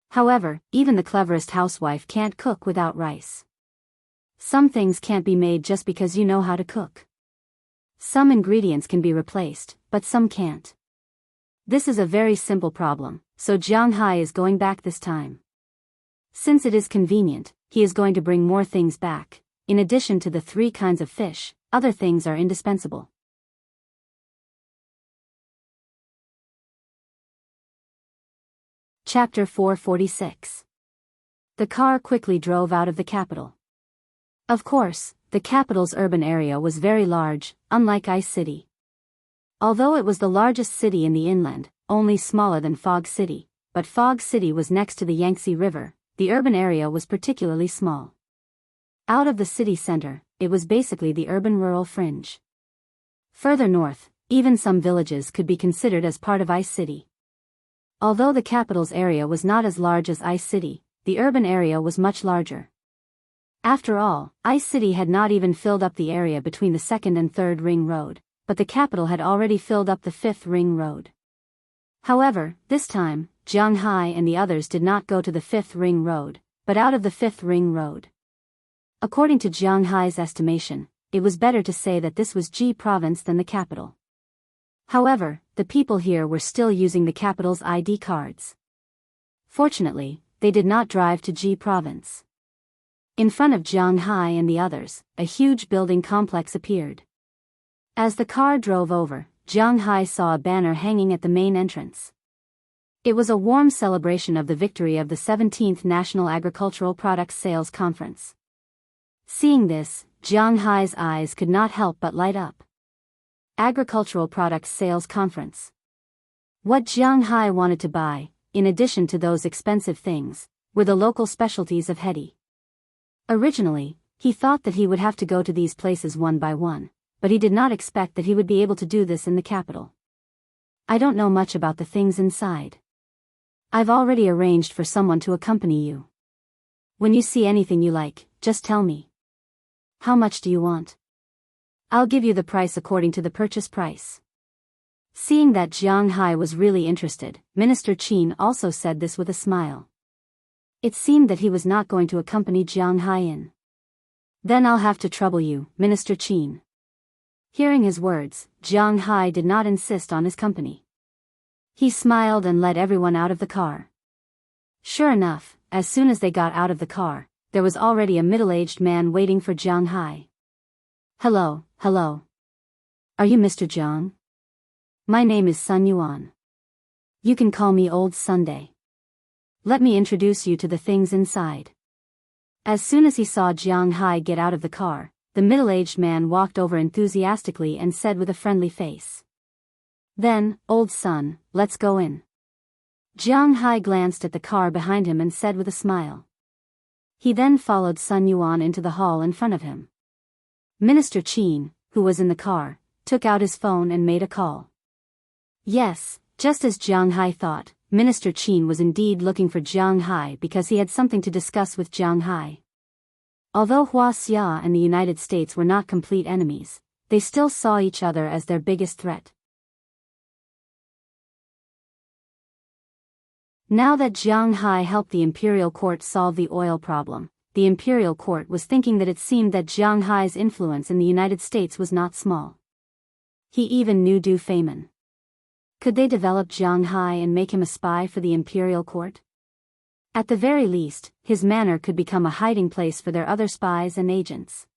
However, even the cleverest housewife can't cook without rice. Some things can't be made just because you know how to cook. Some ingredients can be replaced, but some can't. This is a very simple problem, so Jiang Hai is going back this time. Since it is convenient, he is going to bring more things back. In addition to the 3 kinds of fish, other things are indispensable. Chapter 446. The car quickly drove out of the capital. Of course, the capital's urban area was very large, unlike Ice City. Although it was the largest city in the inland, only smaller than Fog City, but Fog City was next to the Yangtze River, the urban area was particularly small. Out of the city center, it was basically the urban-rural fringe. Further north, even some villages could be considered as part of Ice City. Although the capital's area was not as large as Ice City, the urban area was much larger. After all, Ice City had not even filled up the area between the 2nd and 3rd Ring Road, but the capital had already filled up the 5th Ring Road. However, this time, Jiang Hai and the others did not go to the 5th Ring Road, but out of the 5th Ring Road. According to Jiang Hai's estimation, it was better to say that this was Ji province than the capital. However, the people here were still using the capital's ID cards. Fortunately, they did not drive to Ji province. In front of Jiang Hai and the others, a huge building complex appeared. As the car drove over, Jiang Hai saw a banner hanging at the main entrance. It was a warm celebration of the victory of the 17th National Agricultural Products Sales Conference. Seeing this, Jiang Hai's eyes could not help but light up. Agricultural Products Sales Conference. What Jiang Hai wanted to buy, in addition to those expensive things, were the local specialties of Heti. Originally, he thought that he would have to go to these places one by one, but he did not expect that he would be able to do this in the capital. I don't know much about the things inside. I've already arranged for someone to accompany you. When you see anything you like, just tell me. How much do you want? I'll give you the price according to the purchase price. Seeing that Jiang Hai was really interested, Minister Qin also said this with a smile. It seemed that he was not going to accompany Jiang Hai in. Then I'll have to trouble you, Minister Qin. Hearing his words, Jiang Hai did not insist on his company. He smiled and led everyone out of the car. Sure enough, as soon as they got out of the car, there was already a middle-aged man waiting for Jiang Hai. Hello, hello. Are you Mr. Jiang? My name is Sun Yuan. You can call me Old Sunday. Let me introduce you to the things inside. As soon as he saw Jiang Hai get out of the car, the middle-aged man walked over enthusiastically and said with a friendly face. Then, Old Sun, let's go in. Jiang Hai glanced at the car behind him and said with a smile. He then followed Sun Yuan into the hall in front of him. Minister Qin, who was in the car, took out his phone and made a call. Yes, just as Jiang Hai thought, Minister Qin was indeed looking for Jiang Hai because he had something to discuss with Jiang Hai. Although Wuxia and the United States were not complete enemies, they still saw each other as their biggest threat. Now that Jiang Hai helped the imperial court solve the oil problem, the imperial court was thinking that it seemed that Jiang Hai's influence in the United States was not small. He even knew Du Feimin. Could they develop Jiang Hai and make him a spy for the imperial court? At the very least, his manor could become a hiding place for their other spies and agents.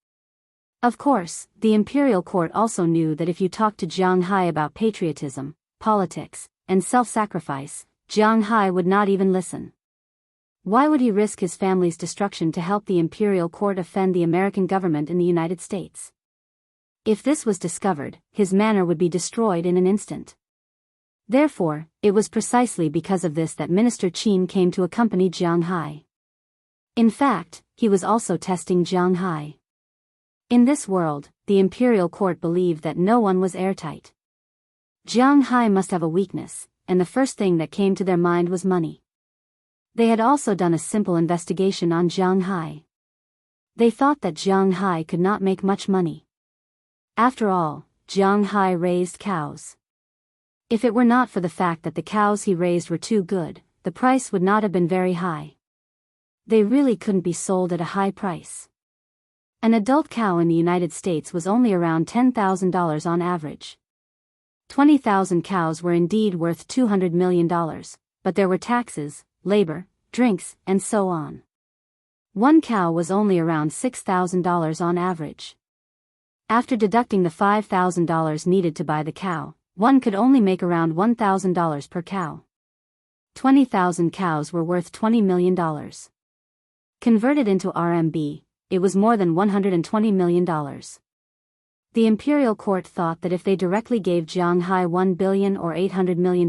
Of course, the imperial court also knew that if you talked to Jiang Hai about patriotism, politics, and self-sacrifice, Jiang Hai would not even listen. Why would he risk his family's destruction to help the imperial court offend the American government in the United States? If this was discovered, his manor would be destroyed in an instant. Therefore, it was precisely because of this that Minister Qin came to accompany Jiang Hai. In fact, he was also testing Jiang Hai. In this world, the imperial court believed that no one was airtight. Jiang Hai must have a weakness, and the first thing that came to their mind was money. They had also done a simple investigation on Jiang Hai. They thought that Jiang Hai could not make much money. After all, Jiang Hai raised cows. If it were not for the fact that the cows he raised were too good, the price would not have been very high. They really couldn't be sold at a high price. An adult cow in the United States was only around $10,000 on average. 20,000 cows were indeed worth $200 million, but there were taxes, labor, drinks, and so on. One cow was only around $6,000 on average. After deducting the $5,000 needed to buy the cow, one could only make around $1,000 per cow. 20,000 cows were worth $20 million. Converted into RMB, it was more than $120 million. The imperial court thought that if they directly gave Jiang Hai $1 billion or $800 million,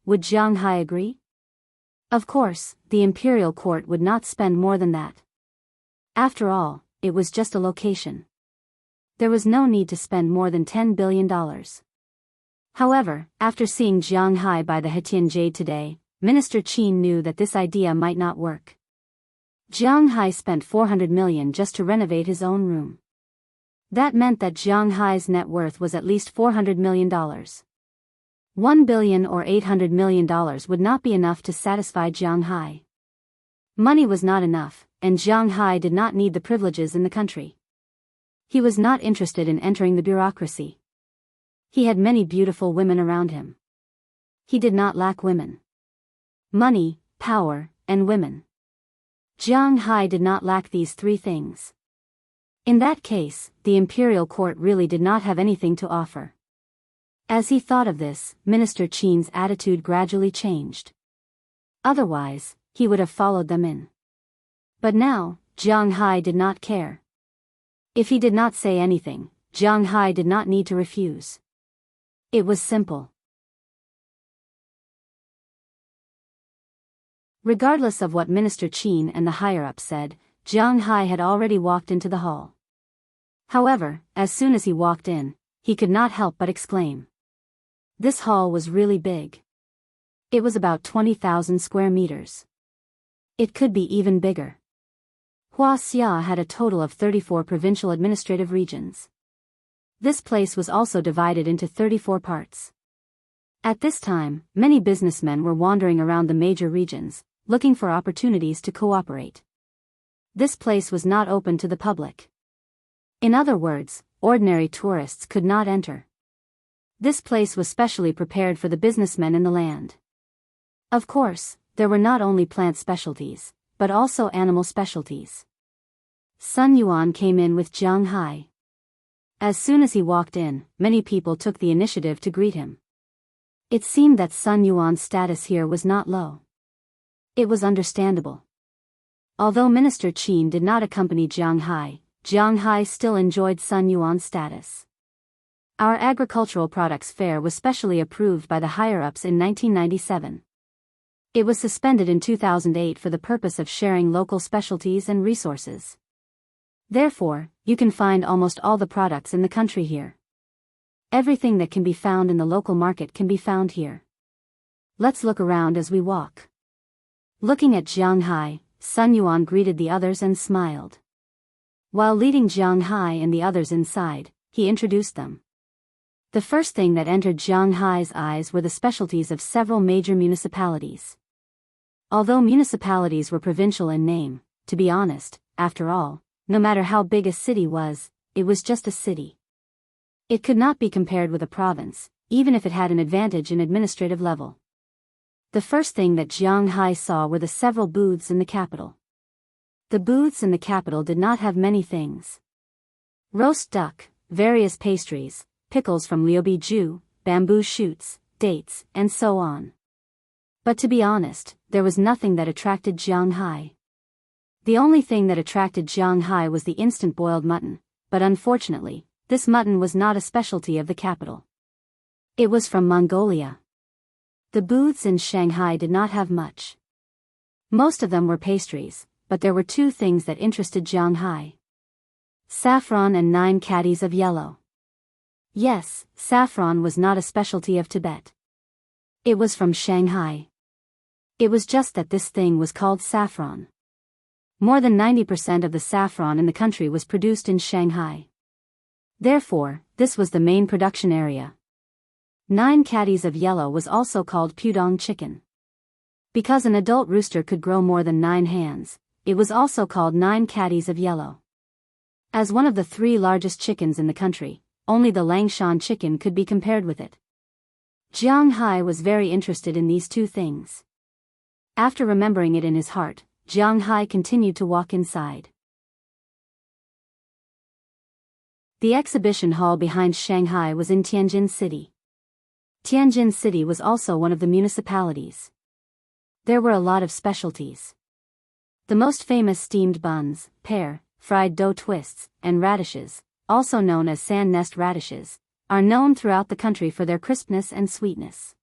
would Jiang Hai agree? Of course, the imperial court would not spend more than that. After all, it was just a location. There was no need to spend more than $10 billion. However, after seeing Jiang Hai by the Hetian Jade today, Minister Qin knew that this idea might not work. Jiang Hai spent $400 million just to renovate his own room. That meant that Jiang Hai's net worth was at least $400 million. $1 billion or $800 million would not be enough to satisfy Jiang Hai. Money was not enough, and Jiang Hai did not need the privileges in the country. He was not interested in entering the bureaucracy. He had many beautiful women around him. He did not lack women. Money, power, and women. Jiang Hai did not lack these three things. In that case, the imperial court really did not have anything to offer. As he thought of this, Minister Qin's attitude gradually changed. Otherwise, he would have followed them in. But now, Jiang Hai did not care. If he did not say anything, Jiang Hai did not need to refuse. It was simple. Regardless of what Minister Qin and the higher-ups said, Jiang Hai had already walked into the hall. However, as soon as he walked in, he could not help but exclaim. This hall was really big. It was about 20,000 square meters. It could be even bigger. Wuxia had a total of 34 provincial administrative regions. This place was also divided into 34 parts. At this time, many businessmen were wandering around the major regions, looking for opportunities to cooperate. This place was not open to the public. In other words, ordinary tourists could not enter. This place was specially prepared for the businessmen in the land. Of course, there were not only plant specialties, but also animal specialties. Sun Yuan came in with Jianghu. As soon as he walked in, many people took the initiative to greet him. It seemed that Sun Yuan's status here was not low. It was understandable. Although Minister Qin did not accompany Jianghu still enjoyed Sun Yuan's status. Our agricultural products fair was specially approved by the higher-ups in 1997. It was suspended in 2008 for the purpose of sharing local specialties and resources. Therefore, you can find almost all the products in the country here. Everything that can be found in the local market can be found here. Let's look around as we walk. Looking at Jianghu, Sun Yuan greeted the others and smiled. While leading Jianghu and the others inside, he introduced them. The first thing that entered Jianghu's eyes were the specialties of several major municipalities. Although municipalities were provincial in name, to be honest, after all, no matter how big a city was, it was just a city. It could not be compared with a province, even if it had an advantage in administrative level. The first thing that Jianghu saw were the several booths in the capital. The booths in the capital did not have many things. Roast duck, various pastries, pickles from liubiju, bamboo shoots, dates, and so on. But to be honest, there was nothing that attracted Jianghu. The only thing that attracted Jianghu was the instant boiled mutton, but unfortunately, this mutton was not a specialty of the capital. It was from Mongolia. The booths in Shanghai did not have much. Most of them were pastries, but there were two things that interested Jianghu. Saffron and 9 caddies of yellow. Yes, saffron was not a specialty of Tibet. It was from Shanghai. It was just that this thing was called saffron. More than 90% of the saffron in the country was produced in Shanghai. Therefore, this was the main production area. 9 caddies of yellow was also called pudong chicken. Because an adult rooster could grow more than 9 hands, it was also called 9 caddies of yellow. As one of the 3 largest chickens in the country, only the Langshan chicken could be compared with it. Jianghu was very interested in these two things. After remembering it in his heart, Jianghu continued to walk inside. The exhibition hall behind Shanghai was in Tianjin City. Tianjin City was also one of the municipalities. There were a lot of specialties. The most famous steamed buns, pear, fried dough twists, and radishes, also known as sand nest radishes, are known throughout the country for their crispness and sweetness.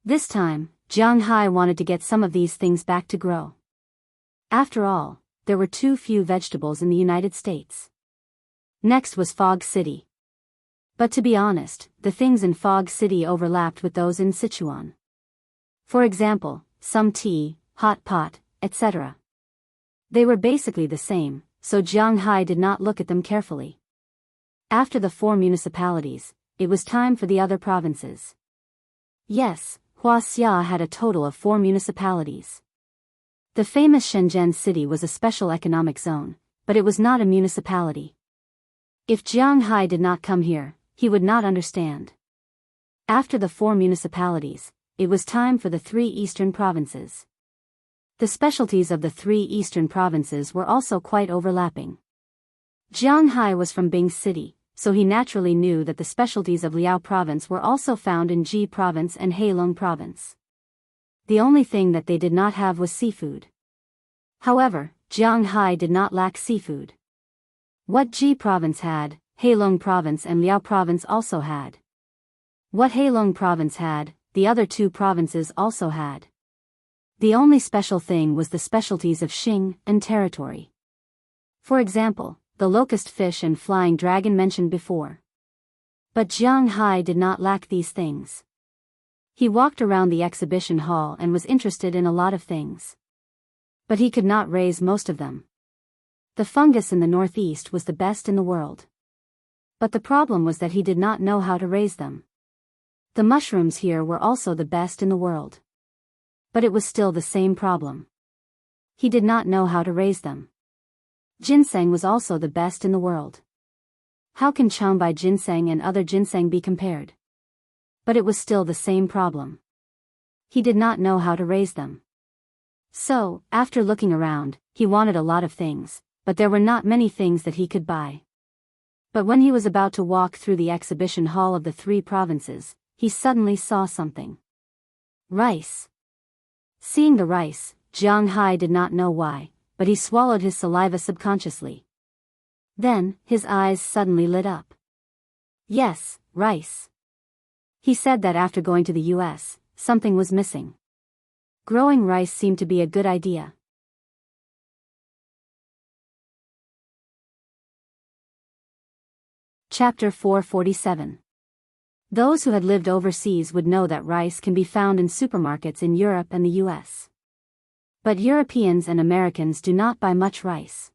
This time, Jianghu wanted to get some of these things back to grow. After all, there were too few vegetables in the United States. Next was Fog City. But to be honest, the things in Fog City overlapped with those in Sichuan. For example, some tea, hot pot, etc. They were basically the same, so Jianghu did not look at them carefully. After the 4 municipalities, it was time for the other provinces. Yes, Wuxia had a total of 4 municipalities. The famous Shenzhen city was a special economic zone, but it was not a municipality. If Jianghu did not come here, he would not understand. After the 4 municipalities, it was time for the 3 eastern provinces. The specialties of the 3 eastern provinces were also quite overlapping. Jianghu was from Bing City, so he naturally knew that the specialties of Liao province were also found in Ji province and Heilong province. The only thing that they did not have was seafood. However, Jianghu did not lack seafood. What Ji province had, Heilong province and Liao province also had. What Heilong province had, the other 2 provinces also had. The only special thing was the specialties of Xing and territory. For example, the locust fish and flying dragon mentioned before. But Jianghu did not lack these things. He walked around the exhibition hall and was interested in a lot of things. But he could not raise most of them. The fungus in the northeast was the best in the world. But the problem was that he did not know how to raise them. The mushrooms here were also the best in the world. But it was still the same problem. He did not know how to raise them. Ginseng was also the best in the world. How can Changbai ginseng and other ginseng be compared? But it was still the same problem. He did not know how to raise them. So, after looking around, he wanted a lot of things, but there were not many things that he could buy. But when he was about to walk through the exhibition hall of the 3 provinces, he suddenly saw something. Rice. Seeing the rice, Jiang Hai did not know why, but he swallowed his saliva subconsciously. Then, his eyes suddenly lit up. Yes, rice. He said that after going to the US, something was missing. Growing rice seemed to be a good idea. Chapter 447. Those who had lived overseas would know that rice can be found in supermarkets in Europe and the US. But Europeans and Americans do not buy much rice.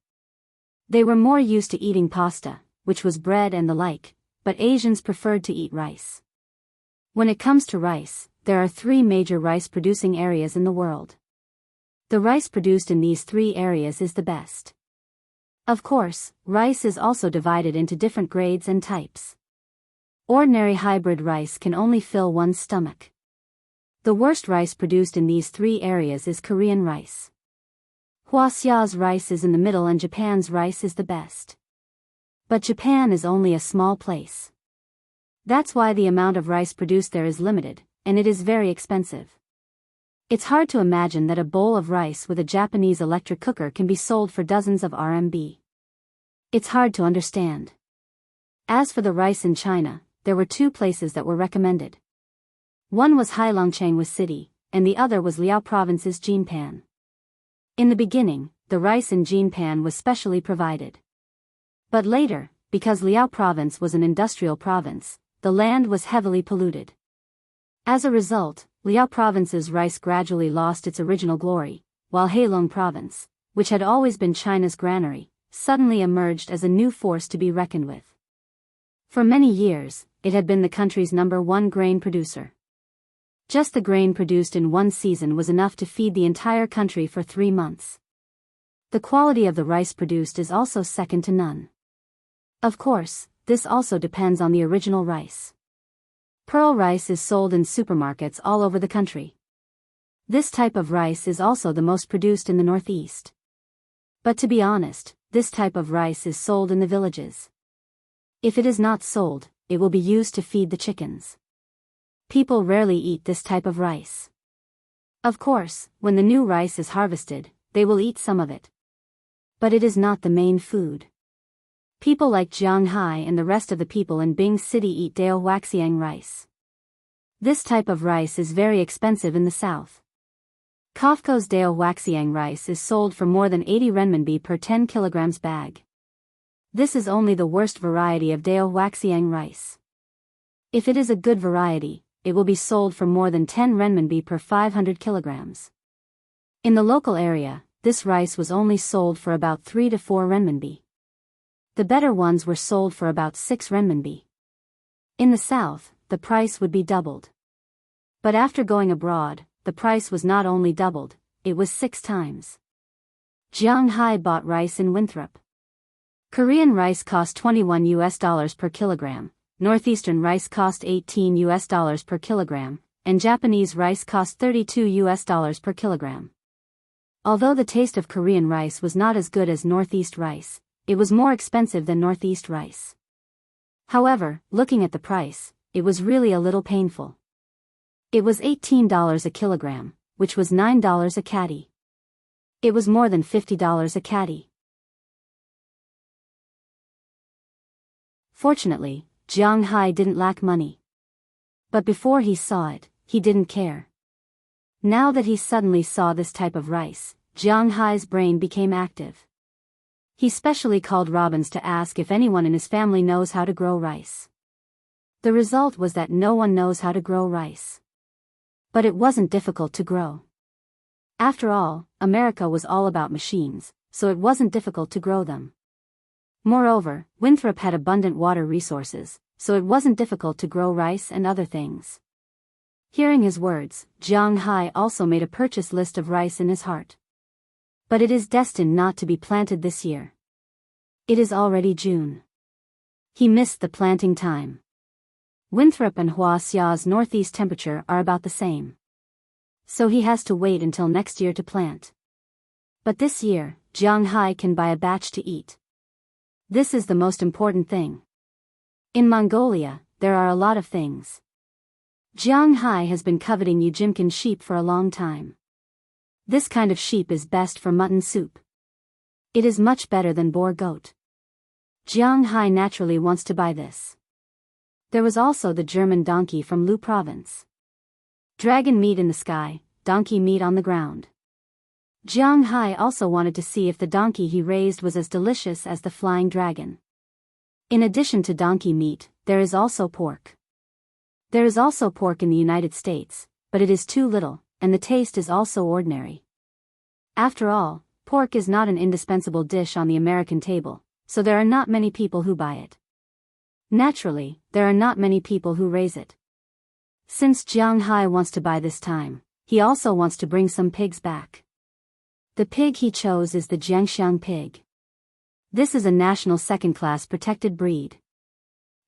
They were more used to eating pasta, which was bread and the like, but Asians preferred to eat rice. When it comes to rice, there are 3 major rice-producing areas in the world. The rice produced in these 3 areas is the best. Of course, rice is also divided into different grades and types. Ordinary hybrid rice can only fill one's stomach. The worst rice produced in these 3 areas is Korean rice. Wuxia's rice is in the middle and Japan's rice is the best. But Japan is only a small place. That's why the amount of rice produced there is limited, and it is very expensive. It's hard to imagine that a bowl of rice with a Japanese electric cooker can be sold for dozens of RMB. It's hard to understand. As for the rice in China, there were 2 places that were recommended. One was Heilongjiang City, and the other was Liao Province's Jinpan. In the beginning, the rice in Jinpan was specially provided. But later, because Liao Province was an industrial province, the land was heavily polluted. As a result, Liao Province's rice gradually lost its original glory, while Heilong Province, which had always been China's granary, suddenly emerged as a new force to be reckoned with. For many years, it had been the country's #1 grain producer. Just the grain produced in one season was enough to feed the entire country for 3 months. The quality of the rice produced is also second to none. Of course, this also depends on the original rice. Pearl rice is sold in supermarkets all over the country. This type of rice is also the most produced in the Northeast. But to be honest, this type of rice is sold in the villages. If it is not sold, it will be used to feed the chickens. People rarely eat this type of rice. Of course, when the new rice is harvested, they will eat some of it. But it is not the main food. People like Jiang Hai and the rest of the people in Bing City eat Dao Waxiang rice. This type of rice is very expensive in the south. Kofko's Dao Waxiang rice is sold for more than 80 renminbi per 10 kilograms bag. This is only the worst variety of Dao Waxiang rice. If it is a good variety, it will be sold for more than 10 renminbi per 500 kilograms. In the local area, this rice was only sold for about 3 to 4 renminbi. The better ones were sold for about 6 renminbi. In the south, the price would be doubled. But after going abroad, the price was not only doubled, it was 6 times. Jiang Hai bought rice in Winthrop. Korean rice cost $21 per kilogram, northeastern rice cost $18 per kilogram, and Japanese rice cost $32 per kilogram. Although the taste of Korean rice was not as good as Northeast rice, it was more expensive than Northeast rice. However, looking at the price, it was really a little painful. It was $18 a kilogram, which was $9 a caddy. It was more than $50 a caddy. Fortunately, Jiang Hai didn't lack money. But before he saw it, he didn't care. Now that he suddenly saw this type of rice, Jiang Hai's brain became active. He specially called Robbins to ask if anyone in his family knows how to grow rice. The result was that no one knows how to grow rice. But it wasn't difficult to grow. After all, America was all about machines, so it wasn't difficult to grow them. Moreover, Winthrop had abundant water resources, so it wasn't difficult to grow rice and other things. Hearing his words, Jiang Hai also made a purchase list of rice in his heart. But it is destined not to be planted this year. It is already June. He missed the planting time. Winthrop and Huaxia's northeast temperature are about the same. So he has to wait until next year to plant. But this year, Jianghu can buy a batch to eat. This is the most important thing. In Mongolia, there are a lot of things. Jianghu has been coveting Ujimkin sheep for a long time. This kind of sheep is best for mutton soup. It is much better than boar goat. Jianghu naturally wants to buy this. There was also the German donkey from Lu province. Dragon meat in the sky, donkey meat on the ground. Jianghu also wanted to see if the donkey he raised was as delicious as the flying dragon. In addition to donkey meat, there is also pork. There is also pork in the United States, but it is too little, and the taste is also ordinary. After all, pork is not an indispensable dish on the American table, so there are not many people who buy it. Naturally, there are not many people who raise it. Since Jianghu wants to buy this time, he also wants to bring some pigs back. The pig he chose is the Jiangxiang pig. This is a national second-class protected breed.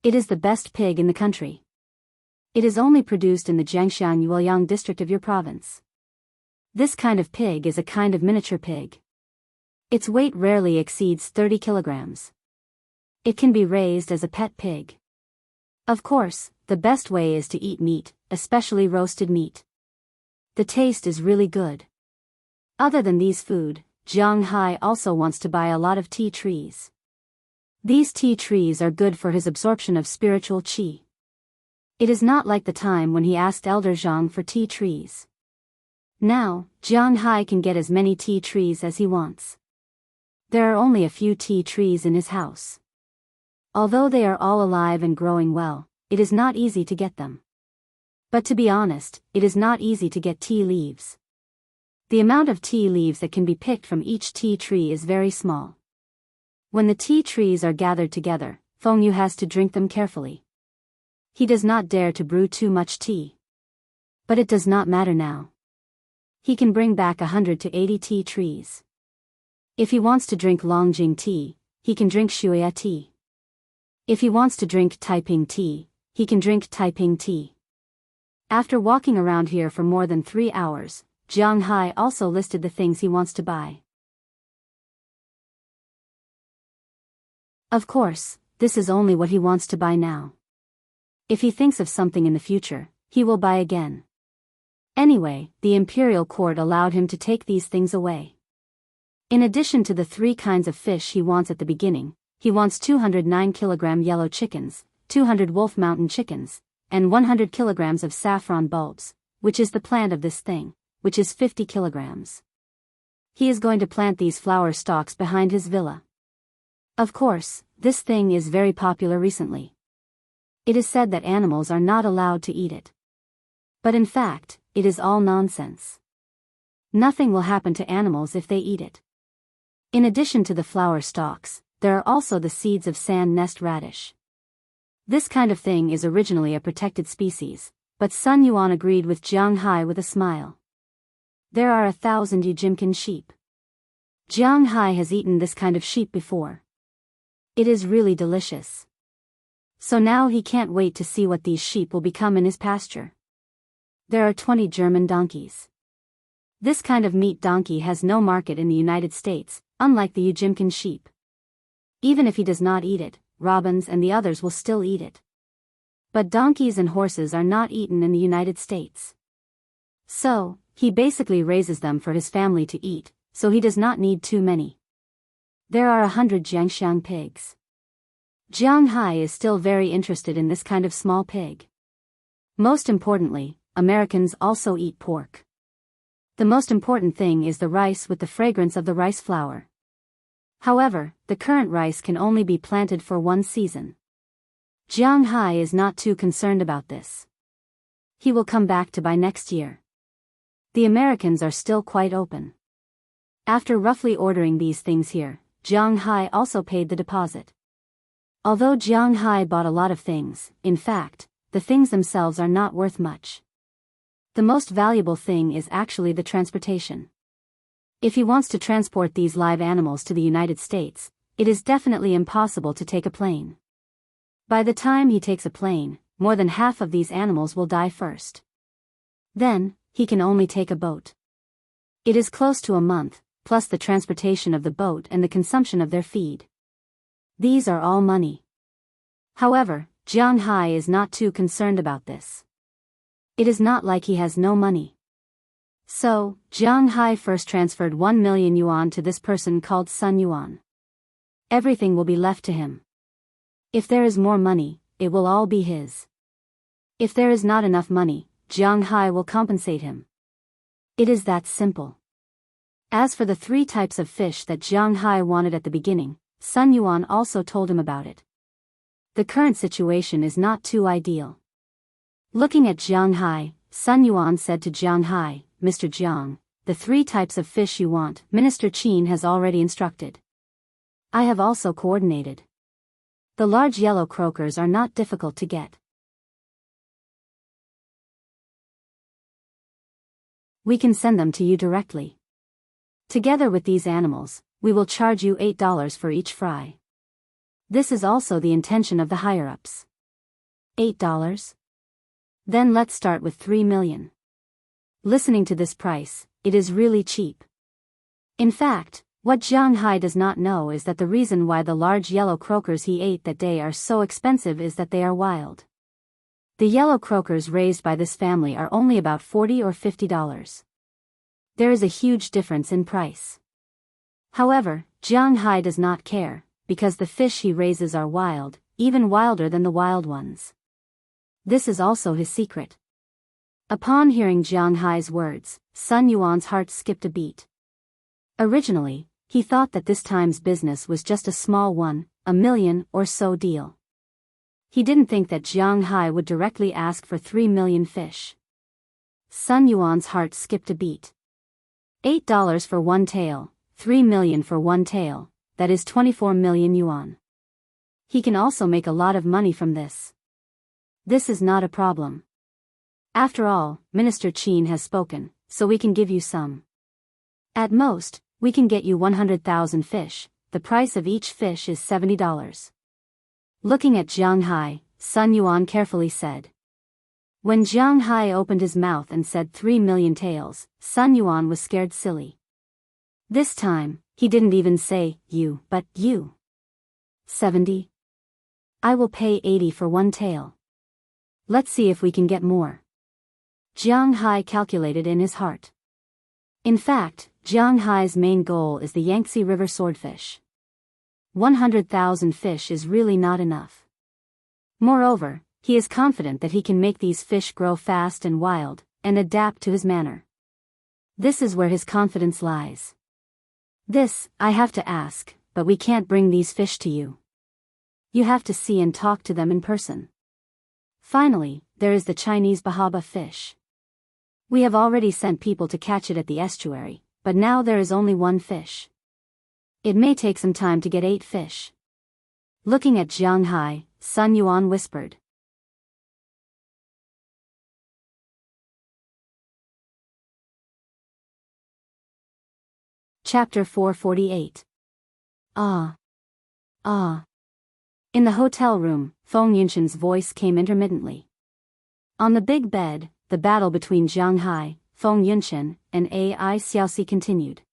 It is the best pig in the country. It is only produced in the Jiangxiang Yueyang district of your province. This kind of pig is a kind of miniature pig. Its weight rarely exceeds 30 kilograms. It can be raised as a pet pig. Of course, the best way is to eat meat, especially roasted meat. The taste is really good. Other than these food, Jianghu also wants to buy a lot of tea trees. These tea trees are good for his absorption of spiritual qi. It is not like the time when he asked Elder Zhang for tea trees. Now, Jianghu can get as many tea trees as he wants. There are only a few tea trees in his house. Although they are all alive and growing well, it is not easy to get them. But to be honest, it is not easy to get tea leaves. The amount of tea leaves that can be picked from each tea tree is very small. When the tea trees are gathered together, Fengyu has to drink them carefully. He does not dare to brew too much tea. But it does not matter now. He can bring back 100 to 80 tea trees. If he wants to drink Longjing tea, he can drink Shuya tea. If he wants to drink Taiping tea, he can drink Taiping tea. After walking around here for more than 3 hours, Jianghu also listed the things he wants to buy. Of course, this is only what he wants to buy now. If he thinks of something in the future, he will buy again. Anyway, the imperial court allowed him to take these things away. In addition to the 3 kinds of fish he wants at the beginning, he wants 209 kilogram yellow chickens, 200 Wolf Mountain chickens, and 100 kilograms of saffron bulbs, which is the plant of this thing, which is 50 kilograms. He is going to plant these flower stalks behind his villa. Of course, this thing is very popular recently. It is said that animals are not allowed to eat it. But in fact, it is all nonsense. Nothing will happen to animals if they eat it. In addition to the flower stalks, there are also the seeds of sand nest radish. This kind of thing is originally a protected species, but Sun Yuan agreed with Jianghu with a smile. There are 1,000 Ujimkin sheep. Jianghu has eaten this kind of sheep before. It is really delicious. So now he can't wait to see what these sheep will become in his pasture. There are 20 German donkeys. This kind of meat donkey has no market in the United States, unlike the Ujimkin sheep. Even if he does not eat it, robins and the others will still eat it. But donkeys and horses are not eaten in the United States. So, he basically raises them for his family to eat, so he does not need too many. There are 100 Jiangxiang pigs. Jianghu is still very interested in this kind of small pig. Most importantly, Americans also eat pork. The most important thing is the rice with the fragrance of the rice flour. However, the current rice can only be planted for 1 season. Jianghu is not too concerned about this. He will come back to buy next year. The Americans are still quite open. After roughly ordering these things here, Jianghu also paid the deposit. Although Jianghu bought a lot of things, in fact, the things themselves are not worth much. The most valuable thing is actually the transportation. If he wants to transport these live animals to the United States, it is definitely impossible to take a plane. By the time he takes a plane, more than half of these animals will die first. Then, he can only take a boat. It is close to a month, plus the transportation of the boat and the consumption of their feed. These are all money. However, Jianghu is not too concerned about this. It is not like he has no money. So, Jianghu first transferred 1 million yuan to this person called Sun Yuan. Everything will be left to him. If there is more money, it will all be his. If there is not enough money, Jianghu will compensate him. It is that simple. As for the 3 types of fish that Jianghu wanted at the beginning, Sun Yuan also told him about it. The current situation is not too ideal. Looking at Jianghu, Sun Yuan said to Jianghu, Mr. Jiang, the 3 types of fish you want, Minister Qin has already instructed. I have also coordinated. The large yellow croakers are not difficult to get. We can send them to you directly. Together with these animals, we will charge you $8 for each fry. This is also the intention of the higher-ups. $8? Then let's start with 3 million. Listening to this price, it is really cheap. In fact, what Jianghu does not know is that the reason why the large yellow croakers he ate that day are so expensive is that they are wild. The yellow croakers raised by this family are only about $40 or $50. There is a huge difference in price. However, Jianghu does not care, because the fish he raises are wild, even wilder than the wild ones. This is also his secret. Upon hearing Jianghu's words, Sun Yuan's heart skipped a beat. Originally, he thought that this time's business was just a small one, $1 million or so deal. He didn't think that Jianghu would directly ask for 3 million fish. Sun Yuan's heart skipped a beat. $8 for 1 tail, 3 million for 1 tail, that is 24 million yuan. He can also make a lot of money from this. This is not a problem. After all, Minister Qin has spoken, so we can give you some. At most, we can get you 100,000 fish, the price of each fish is $70. Looking at Jianghu, Sun Yuan carefully said. When Jianghu opened his mouth and said 3 million taels, Sun Yuan was scared silly. This time, he didn't even say, you, but you. 70? I will pay 80 for 1 tail. Let's see if we can get more. Jianghu calculated in his heart. In fact, Jianghu's main goal is the Yangtze River swordfish. 100,000 fish is really not enough. Moreover, he is confident that he can make these fish grow fast and wild, and adapt to his manner. This is where his confidence lies. This, I have to ask, but we can't bring these fish to you. You have to see and talk to them in person. Finally, there is the Chinese bahaba fish. We have already sent people to catch it at the estuary, but now there is only 1 fish. It may take some time to get 8 fish. Looking at Jianghu, Sun Yuan whispered. Chapter 448. Ah. In the hotel room, Feng Yunshan's voice came intermittently. On the big bed, the battle between Jianghu, Feng Yunshan, and Ai Xiaoxi continued.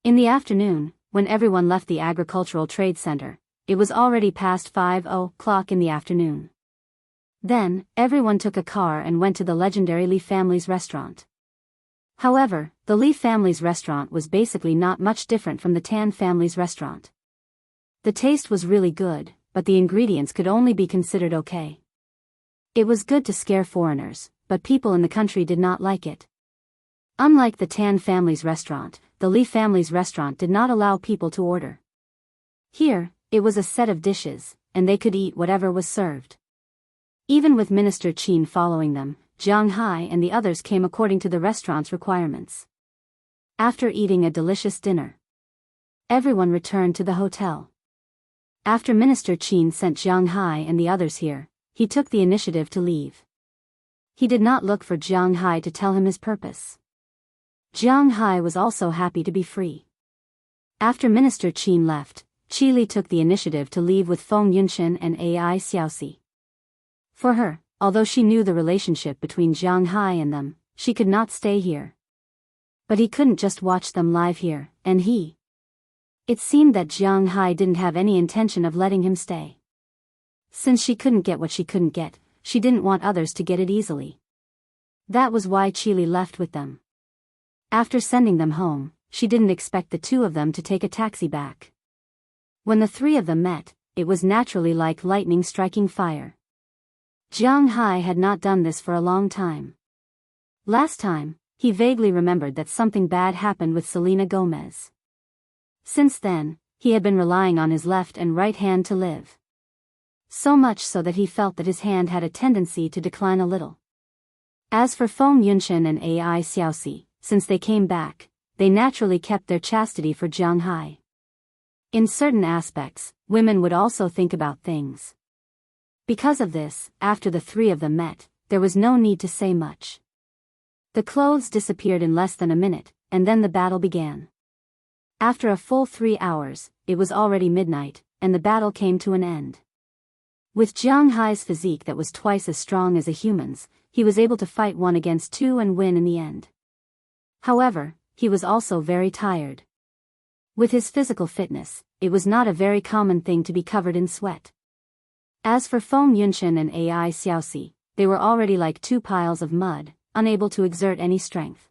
In the afternoon, when everyone left the agricultural trade center, it was already past 5:00 in the afternoon. Then, everyone took a car and went to the legendary Li family's restaurant. However, the Li family's restaurant was basically not much different from the Tan family's restaurant. The taste was really good, but the ingredients could only be considered okay. It was good to scare foreigners, but people in the country did not like it. Unlike the Tan family's restaurant, the Li family's restaurant did not allow people to order. Here, it was a set of dishes, and they could eat whatever was served. Even with Minister Qin following them, Jianghu and the others came according to the restaurant's requirements. After eating a delicious dinner, everyone returned to the hotel. After Minister Qin sent Jianghu and the others here, he took the initiative to leave. He did not look for Jianghu to tell him his purpose. Jianghu was also happy to be free. After Minister Qin left, Qi took the initiative to leave with Feng Yunshan and Ai Xiaoxi. For her, although she knew the relationship between Jianghu and them, she could not stay here. But he couldn't just watch them live here, and It seemed that Jianghu didn't have any intention of letting him stay. Since she couldn't get what she couldn't get, she didn't want others to get it easily. That was why Qi left with them. After sending them home, she didn't expect the two of them to take a taxi back. When the three of them met, it was naturally like lightning striking fire. Jianghu had not done this for a long time. Last time, he vaguely remembered that something bad happened with Selena Gomez. Since then, he had been relying on his left and right hand to live. So much so that he felt that his hand had a tendency to decline a little. As for Feng Yunshan and Ai Xiaoxi, since they came back, they naturally kept their chastity for Jianghu. In certain aspects, women would also think about things. Because of this, after the three of them met, there was no need to say much. The clothes disappeared in less than a minute, and then the battle began. After a full 3 hours, it was already midnight, and the battle came to an end. With Jianghu's physique that was twice as strong as a human's, he was able to fight 1 against 2 and win in the end. However, he was also very tired. With his physical fitness, it was not a very common thing to be covered in sweat. As for Feng Yunshan and Ai Xiaoxi, they were already like 2 piles of mud, unable to exert any strength.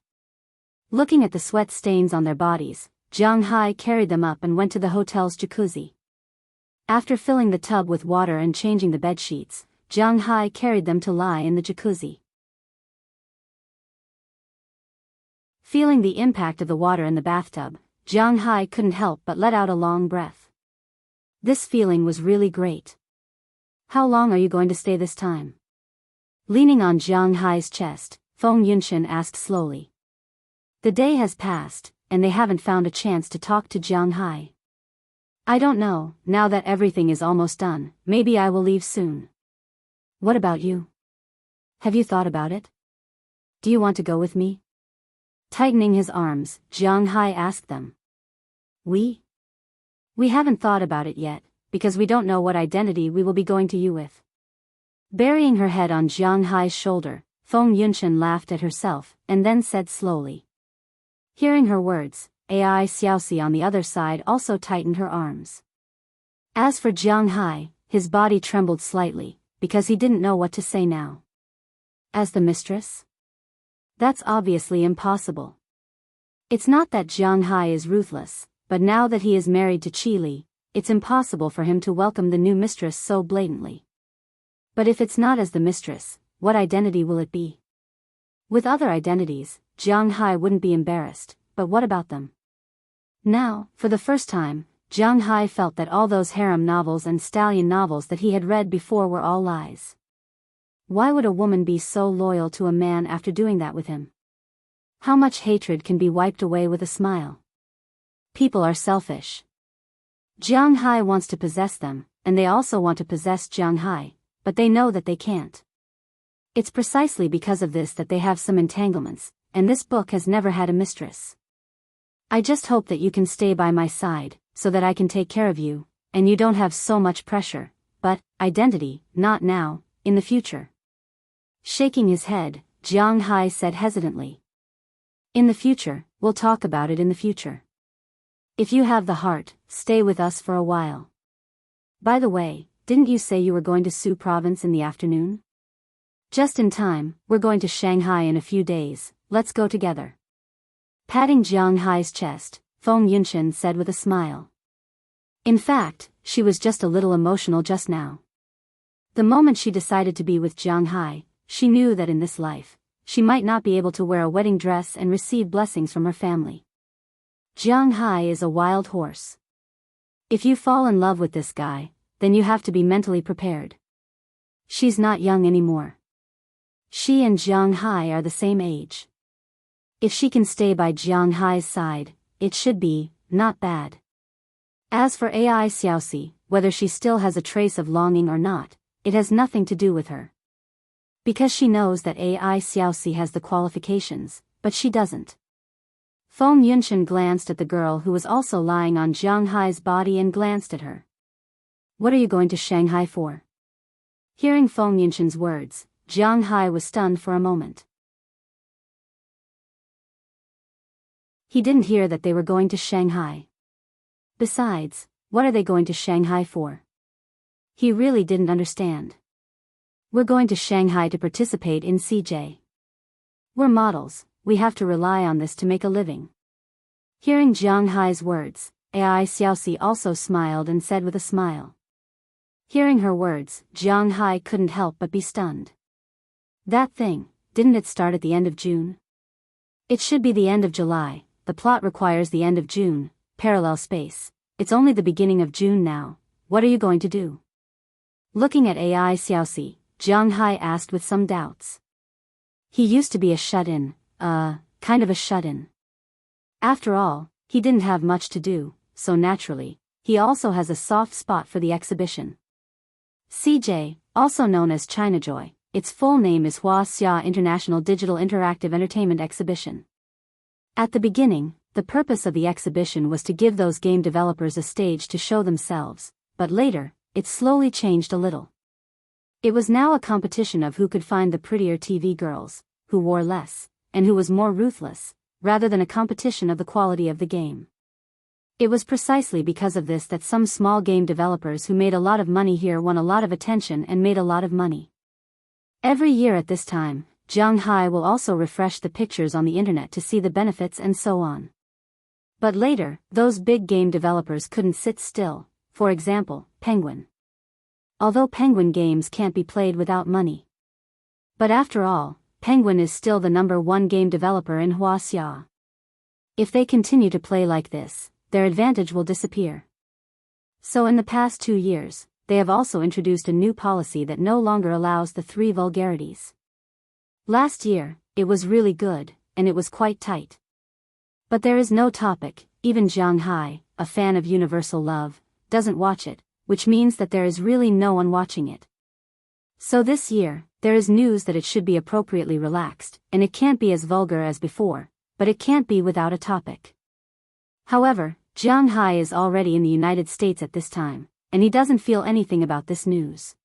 Looking at the sweat stains on their bodies, Jianghu carried them up and went to the hotel's jacuzzi. After filling the tub with water and changing the bed sheets, Jianghu carried them to lie in the jacuzzi. Feeling the impact of the water in the bathtub, Jianghu couldn't help but let out a long breath. This feeling was really great. How long are you going to stay this time? Leaning on Jianghu's chest, Feng Yunshan asked slowly. The day has passed, and they haven't found a chance to talk to Jianghu. I don't know, now that everything is almost done, maybe I will leave soon. What about you? Have you thought about it? Do you want to go with me? Tightening his arms, Jianghu asked them. We haven't thought about it yet, because we don't know what identity we will be going to you with. Burying her head on Jianghu's shoulder, Feng Yunshan laughed at herself, and then said slowly. Hearing her words, Ai Xiaoxi on the other side also tightened her arms. As for Jianghu, his body trembled slightly, because he didn't know what to say now. As the mistress? That's obviously impossible. It's not that Jianghu is ruthless, but now that he is married to Qi, it's impossible for him to welcome the new mistress so blatantly. But if it's not as the mistress, what identity will it be? With other identities, Jianghu wouldn't be embarrassed, but what about them? Now, for the first time, Jianghu felt that all those harem novels and stallion novels that he had read before were all lies. Why would a woman be so loyal to a man after doing that with him? How much hatred can be wiped away with a smile? People are selfish. Jianghu wants to possess them, and they also want to possess Jianghu, but they know that they can't. It's precisely because of this that they have some entanglements, and this book has never had a mistress. I just hope that you can stay by my side, so that I can take care of you, and you don't have so much pressure, but, identity, not now, in the future. Shaking his head, Jianghu said hesitantly. In the future, we'll talk about it in the future. If you have the heart, stay with us for a while. By the way, didn't you say you were going to Su province in the afternoon? Just in time, we're going to Shanghai in a few days, let's go together. Patting Jianghu's chest, Feng Yunshan said with a smile. In fact, she was just a little emotional just now. The moment she decided to be with Jianghu, she knew that in this life, she might not be able to wear a wedding dress and receive blessings from her family. Jianghu is a wild horse. If you fall in love with this guy, then you have to be mentally prepared. She's not young anymore. She and Jianghu are the same age. If she can stay by Jianghu's side, it should be, not bad. As for Ai Xiaoxi, whether she still has a trace of longing or not, it has nothing to do with her. Because she knows that Ai Xiaoxi has the qualifications, but she doesn't. Feng Yunshan glanced at the girl who was also lying on Jiang Hai's body and glanced at her. What are you going to Shanghai for? Hearing Feng Yunshan's words, Jiang Hai was stunned for a moment. He didn't hear that they were going to Shanghai. Besides, what are they going to Shanghai for? He really didn't understand. We're going to Shanghai to participate in CJ. We're models, we have to rely on this to make a living. Hearing Jiang Hai's words, Ai Xiaoxi also smiled and said with a smile. Hearing her words, Jiang Hai couldn't help but be stunned. That thing, didn't it start at the end of June? It should be the end of July, the plot requires the end of June, parallel space. It's only the beginning of June now, what are you going to do? Looking at Ai Xiaoxi, Jiang Hai asked with some doubts. He used to be a shut-in, kind of a shut-in. After all, he didn't have much to do, so naturally, he also has a soft spot for the exhibition. CJ, also known as China Joy, its full name is Wuxia International Digital Interactive Entertainment Exhibition. At the beginning, the purpose of the exhibition was to give those game developers a stage to show themselves, but later, it slowly changed a little. It was now a competition of who could find the prettier TV girls, who wore less, and who was more ruthless, rather than a competition of the quality of the game. It was precisely because of this that some small game developers who made a lot of money here won a lot of attention and made a lot of money. Every year at this time, Jiang Hai will also refresh the pictures on the internet to see the benefits and so on. But later, those big game developers couldn't sit still, for example, Penguin. Although Penguin games can't be played without money. But after all, Penguin is still the #1 game developer in Wuxia. If they continue to play like this, their advantage will disappear. So in the past 2 years, they have also introduced a new policy that no longer allows the 3 vulgarities. Last year, it was really good, and it was quite tight. But there is no topic, even Jiang Hai, a fan of universal love, doesn't watch it, which means that there is really no one watching it. So this year, there is news that it should be appropriately relaxed, and it can't be as vulgar as before, but it can't be without a topic. However, Jiang Hai is already in the United States at this time, and he doesn't feel anything about this news.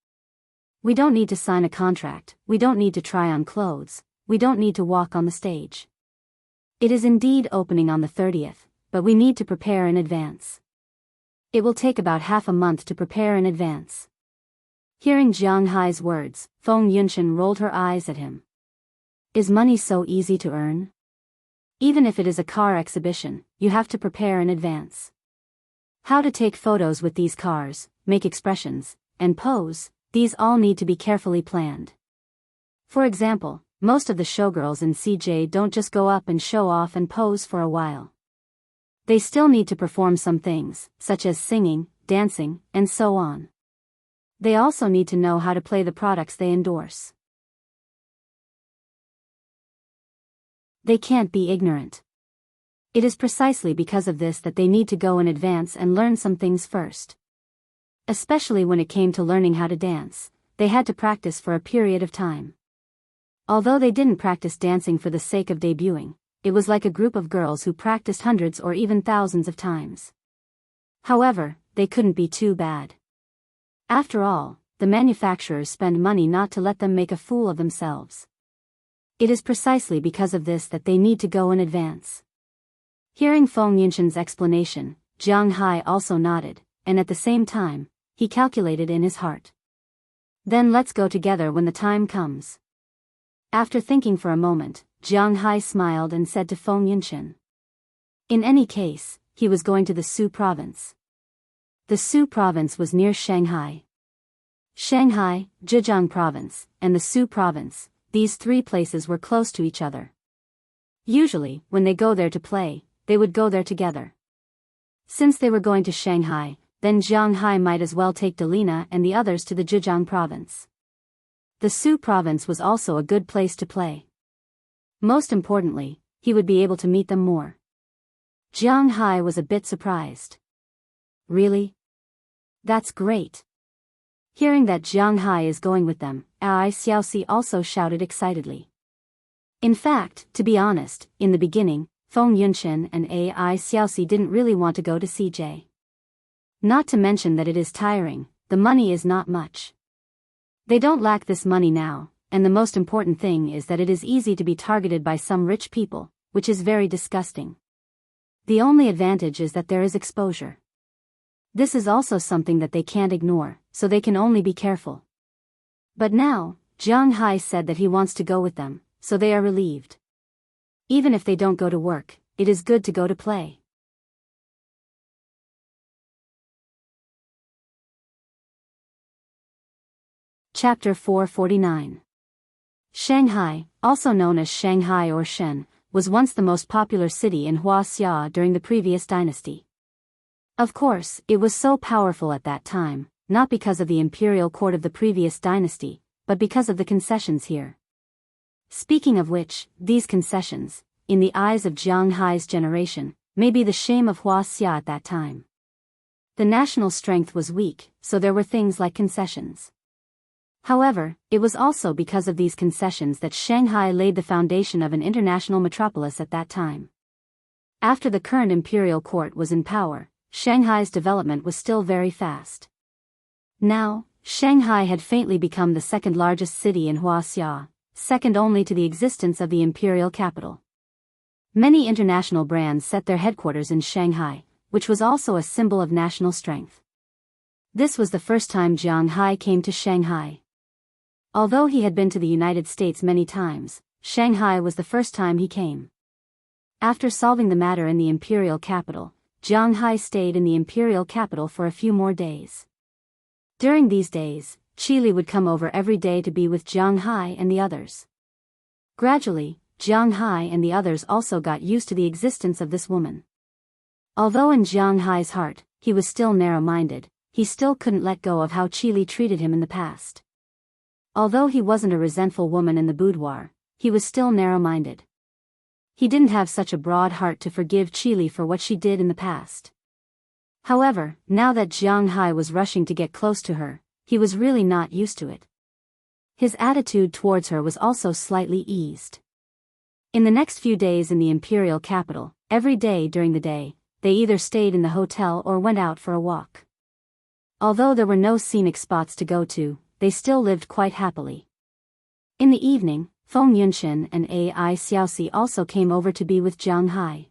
We don't need to sign a contract, we don't need to try on clothes, we don't need to walk on the stage. It is indeed opening on the 30th, but we need to prepare in advance. It will take about half a month to prepare in advance. Hearing Jiang Hai's words, Feng Yunshan rolled her eyes at him. Is money so easy to earn? Even if it is a car exhibition, you have to prepare in advance. How to take photos with these cars, make expressions, and pose, these all need to be carefully planned. For example, most of the showgirls in CJ don't just go up and show off and pose for a while. They still need to perform some things, such as singing, dancing, and so on. They also need to know how to play the products they endorse. They can't be ignorant. It is precisely because of this that they need to go in advance and learn some things first. Especially when it came to learning how to dance, they had to practice for a period of time. Although they didn't practice dancing for the sake of debuting, it was like a group of girls who practiced hundreds or even thousands of times. However, they couldn't be too bad. After all, the manufacturers spend money not to let them make a fool of themselves. It is precisely because of this that they need to go in advance. Hearing Feng Yunshan's explanation, Jiang Hai also nodded, and at the same time, he calculated in his heart. Then let's go together when the time comes. After thinking for a moment, Jiang Hai smiled and said to Feng Yunshan. In any case, he was going to the Su province. The Su province was near Shanghai. Shanghai, Zhejiang province, and the Su province, these 3 places were close to each other. Usually, when they go there to play, they would go there together. Since they were going to Shanghai, then Jiang Hai might as well take Delina and the others to the Zhejiang province. The Su province was also a good place to play. Most importantly, he would be able to meet them more. Jiang Hai was a bit surprised. Really? That's great. Hearing that Jiang Hai is going with them, Ai Xiaoxi also shouted excitedly. In fact, to be honest, in the beginning, Feng Yunshan and Ai Xiaoxi didn't really want to go to CJ. Not to mention that it is tiring, the money is not much. They don't lack this money now, and the most important thing is that it is easy to be targeted by some rich people, which is very disgusting. The only advantage is that there is exposure. This is also something that they can't ignore, so they can only be careful. But now, Jiang Hai said that he wants to go with them, so they are relieved. Even if they don't go to work, it is good to go to play. Chapter 449. Shanghai, also known as Shanghai or Shen, was once the most popular city in Wuxia during the previous dynasty. Of course, it was so powerful at that time, not because of the imperial court of the previous dynasty, but because of the concessions here. Speaking of which, these concessions, in the eyes of Jiang Hai's generation, may be the shame of Wuxia at that time. The national strength was weak, so there were things like concessions. However, it was also because of these concessions that Shanghai laid the foundation of an international metropolis at that time. After the current imperial court was in power, Shanghai's development was still very fast. Now, Shanghai had faintly become the second largest city in Wuxia, second only to the existence of the imperial capital. Many international brands set their headquarters in Shanghai, which was also a symbol of national strength. This was the first time Jiang Hai came to Shanghai. Although he had been to the United States many times, Shanghai was the first time he came. After solving the matter in the imperial capital, Jiang Hai stayed in the imperial capital for a few more days. During these days, Qili would come over every day to be with Jiang Hai and the others. Gradually, Jiang Hai and the others also got used to the existence of this woman. Although in Jiang Hai's heart, he was still narrow-minded, he still couldn't let go of how Qili treated him in the past. Although he wasn't a resentful woman in the boudoir, he was still narrow-minded. He didn't have such a broad heart to forgive Qili for what she did in the past. However, now that Jiang Hai was rushing to get close to her, he was really not used to it. His attitude towards her was also slightly eased. In the next few days in the imperial capital, every day during the day, they either stayed in the hotel or went out for a walk. Although there were no scenic spots to go to, they still lived quite happily. In the evening, Feng Yunshan and Ai Xiaoxi also came over to be with Jiang Hai.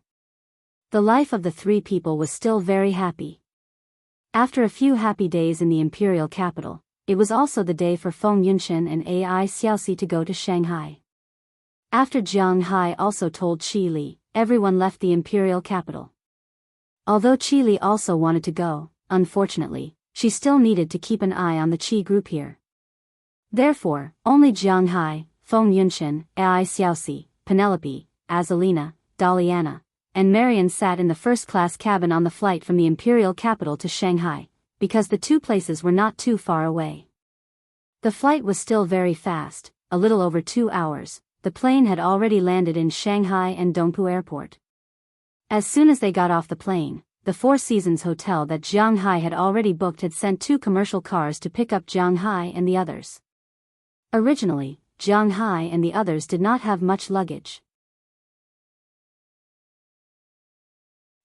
The life of the three people was still very happy. After a few happy days in the imperial capital, it was also the day for Feng Yunshan and Ai Xiaoxi to go to Shanghai. After Jiang Hai also told Qili, everyone left the imperial capital. Although Qili also wanted to go, unfortunately, she still needed to keep an eye on the Qi group here. Therefore, only Jiang Hai, Feng Yunshan, Ai Xiaoxi, Penelope, Azalina, Daliana, and Marian sat in the first-class cabin on the flight from the imperial capital to Shanghai, because the two places were not too far away. The flight was still very fast, a little over 2 hours. The plane had already landed in Shanghai and Dongpu Airport. As soon as they got off the plane, the Four Seasons hotel that Jiang Hai had already booked had sent 2 commercial cars to pick up Jiang Hai and the others. Originally, Jiang Hai and the others did not have much luggage.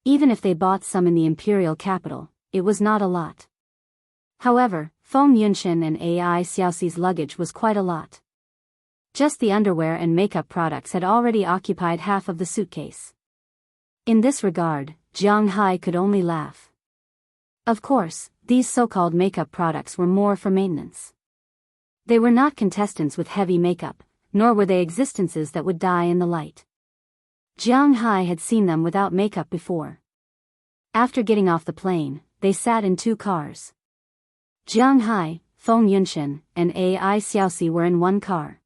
Even if they bought some in the imperial capital, it was not a lot. However, Feng Yunshan and Ai Xiaoxi's luggage was quite a lot. Just the underwear and makeup products had already occupied half of the suitcase. In this regard, Jiang Hai could only laugh. Of course, these so-called makeup products were more for maintenance. They were not contestants with heavy makeup, nor were they existences that would die in the light. Jiang Hai had seen them without makeup before. After getting off the plane, they sat in 2 cars. Jiang Hai, Feng Yunshan, and Ai Xiaoxi were in one car.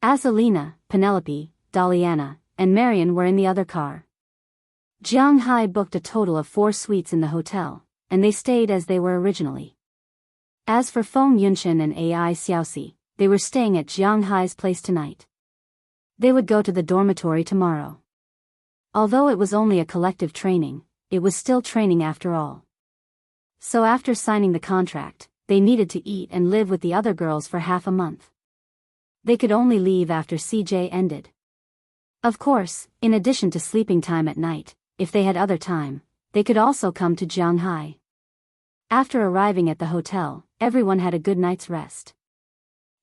Azalina, Penelope, Daliana, and Marian were in the other car. Jiang Hai booked a total of 4 suites in the hotel, and they stayed as they were originally. As for Feng Yunshan and Ai Xiaoxi, they were staying at Jiang Hai's place tonight. They would go to the dormitory tomorrow. Although it was only a collective training, it was still training after all. So after signing the contract, they needed to eat and live with the other girls for half a month. They could only leave after CJ ended. Of course, in addition to sleeping time at night, if they had other time, they could also come to Jianghu. After arriving at the hotel, everyone had a good night's rest.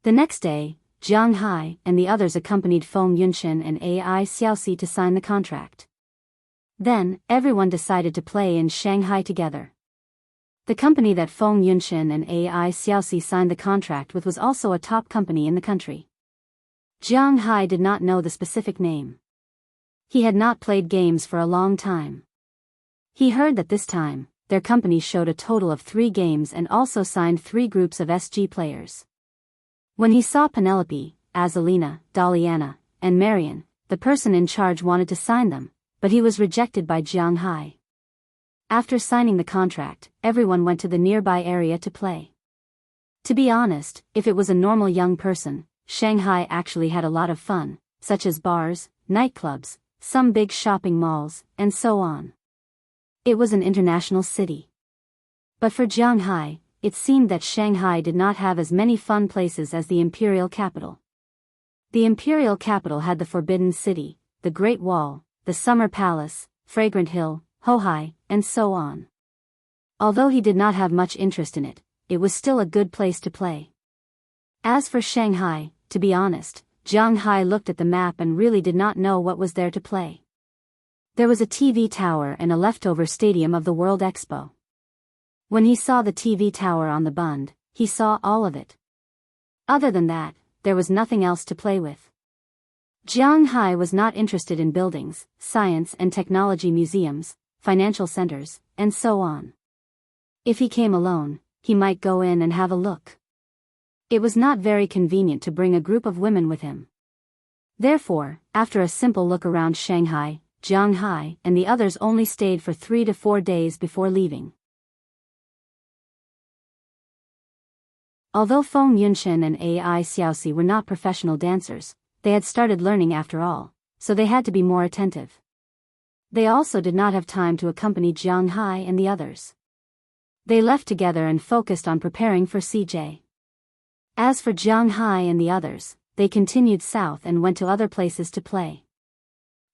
The next day, Jianghu and the others accompanied Feng Yunshan and Ai Xiaoxi to sign the contract. Then, everyone decided to play in Shanghai together. The company that Feng Yunshan and Ai Xiaoxi signed the contract with was also a top company in the country. Jianghu did not know the specific name. He had not played games for a long time. He heard that this time, their company showed a total of 3 games and also signed 3 groups of SG players. When he saw Penelope, Azalina, Daliana, and Marian, the person in charge wanted to sign them, but he was rejected by Jianghu. After signing the contract, everyone went to the nearby area to play. To be honest, if it was a normal young person, Shanghai actually had a lot of fun, such as bars, nightclubs, some big shopping malls, and so on. It was an international city. But for Jianghu, it seemed that Shanghai did not have as many fun places as the imperial capital. The imperial capital had the Forbidden City, the Great Wall, the Summer Palace, Fragrant Hill, Hohai, and so on. Although he did not have much interest in it, it was still a good place to play. As for Shanghai, to be honest, Jianghu looked at the map and really did not know what was there to play. There was a TV tower and a leftover stadium of the World Expo. When he saw the TV tower on the Bund, he saw all of it. Other than that, there was nothing else to play with. Jianghu was not interested in buildings, science and technology museums, financial centers, and so on. If he came alone, he might go in and have a look. It was not very convenient to bring a group of women with him. Therefore, after a simple look around Shanghai, Jianghu and the others only stayed for 3 to 4 days before leaving. Although Feng Yunshan and Ai Xiaoxi were not professional dancers, they had started learning after all, so they had to be more attentive. They also did not have time to accompany Jianghu and the others. They left together and focused on preparing for CJ. As for Jianghu and the others, they continued south and went to other places to play.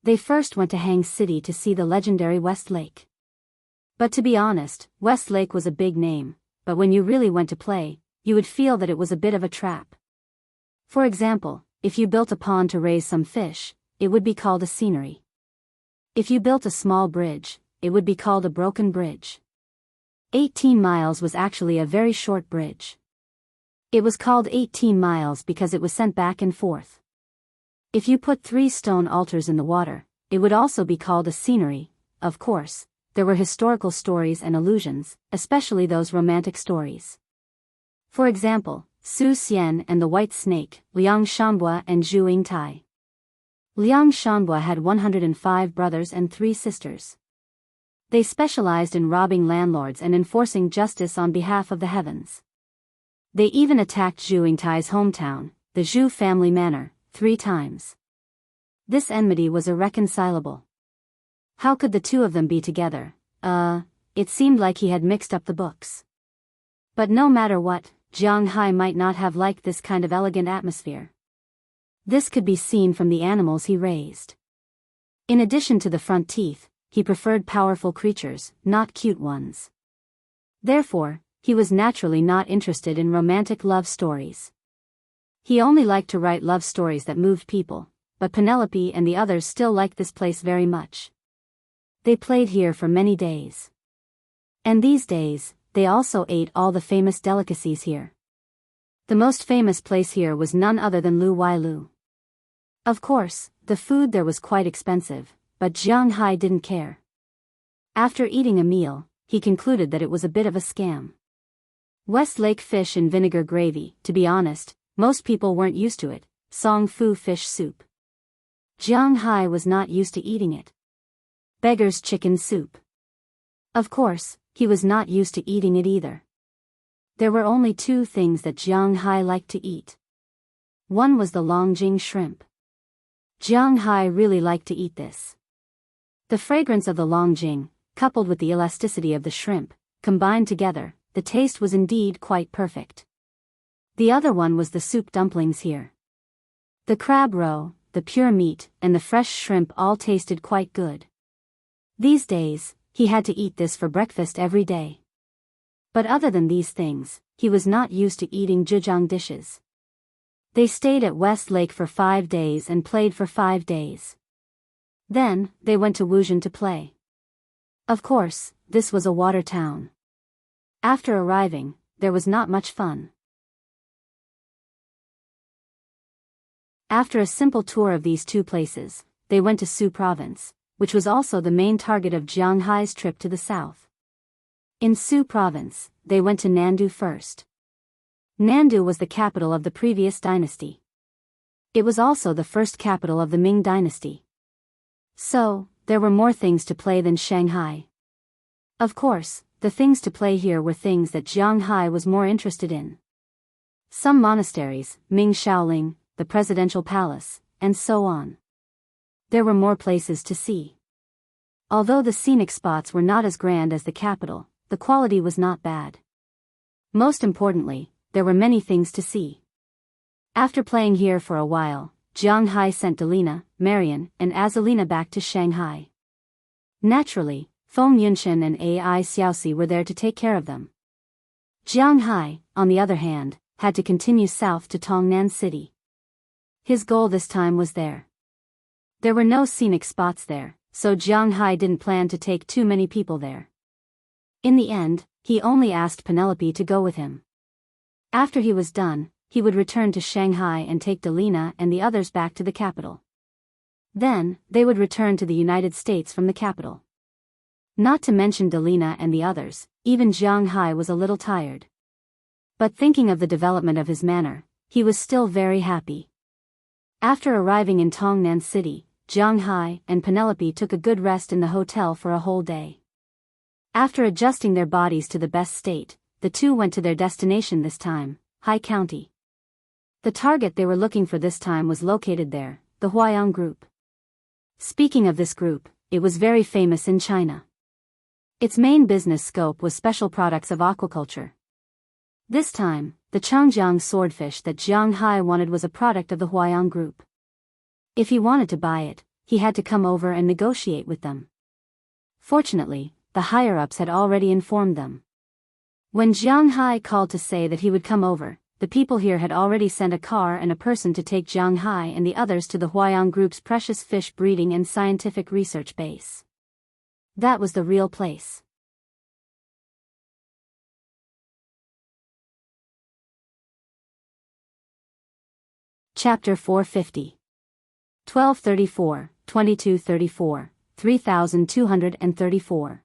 They first went to Hang City to see the legendary West Lake. But to be honest, West Lake was a big name, but when you really went to play, you would feel that it was a bit of a trap. For example, if you built a pond to raise some fish, it would be called a scenery. If you built a small bridge, it would be called a broken bridge. 18 miles was actually a very short bridge. It was called 18 miles because it was sent back and forth. If you put 3 stone altars in the water, it would also be called a scenery. Of course, there were historical stories and allusions, especially those romantic stories. For example, Su Xian and the White Snake, Liang Shanbua and Zhu Yingtai. Liang Shanbua had 105 brothers and 3 sisters. They specialized in robbing landlords and enforcing justice on behalf of the heavens. They even attacked Zhu Yingtai's hometown, the Zhu family manor, 3 times. This enmity was irreconcilable. How could the 2 of them be together? It seemed like he had mixed up the books. But no matter what, Jianghu might not have liked this kind of elegant atmosphere. This could be seen from the animals he raised. In addition to the front teeth, he preferred powerful creatures, not cute ones. Therefore, he was naturally not interested in romantic love stories. He only liked to write love stories that moved people, but Penelope and the others still liked this place very much. They played here for many days. And these days, they also ate all the famous delicacies here. The most famous place here was none other than Lu Wai Lu. Of course, the food there was quite expensive, but Jianghu didn't care. After eating a meal, he concluded that it was a bit of a scam. West Lake fish in vinegar gravy, to be honest, most people weren't used to it, Song Fu fish soup. Jianghu was not used to eating it. Beggar's chicken soup. Of course, he was not used to eating it either. There were only 2 things that Jianghu liked to eat. One was the Longjing shrimp. Jianghu really liked to eat this. The fragrance of the Longjing, coupled with the elasticity of the shrimp, combined together, the taste was indeed quite perfect. The other one was the soup dumplings here. The crab roe, the pure meat, and the fresh shrimp all tasted quite good. These days, he had to eat this for breakfast every day. But other than these things, he was not used to eating Zhejiang dishes. They stayed at West Lake for 5 days and played for 5 days. Then, they went to Wuxian to play. Of course, this was a water town. After arriving, there was not much fun. After a simple tour of these two places, they went to Su province, which was also the main target of Jiang Hai's trip to the south. In Su province, they went to Nandu first. Nandu was the capital of the previous dynasty. It was also the first capital of the Ming dynasty. So, there were more things to play than Shanghai. Of course, the things to play here were things that Jiang Hai was more interested in. Some monasteries, Ming Shaoling, the presidential palace, and so on. There were more places to see. Although the scenic spots were not as grand as the capital, the quality was not bad. Most importantly, there were many things to see. After playing here for a while, Jiang Hai sent Delina, Marian, and Azalina back to Shanghai. Naturally, Feng Yunshan and Ai Xiaoxi were there to take care of them. Jiang Hai, on the other hand, had to continue south to Tongnan City. His goal this time was there. There were no scenic spots there, so Jiang Hai didn't plan to take too many people there. In the end, he only asked Penelope to go with him. After he was done, he would return to Shanghai and take Delina and the others back to the capital. Then, they would return to the United States from the capital. Not to mention Delina and the others, even Jiang Hai was a little tired. But thinking of the development of his manor, he was still very happy. After arriving in Tongnan City, Jiang Hai and Penelope took a good rest in the hotel for a whole day. After adjusting their bodies to the best state, the two went to their destination this time, Hai County. The target they were looking for this time was located there, the Huayang Group. Speaking of this group, it was very famous in China. Its main business scope was special products of aquaculture. This time, the Changjiang swordfish that Jiang Hai wanted was a product of the Huayang Group. If he wanted to buy it, he had to come over and negotiate with them. Fortunately, the higher-ups had already informed them. When Jiang Hai called to say that he would come over, the people here had already sent a car and a person to take Jiang Hai and the others to the Huayang Group's precious fish breeding and scientific research base. That was the real place. Chapter 450. 1234, 2234, 3234.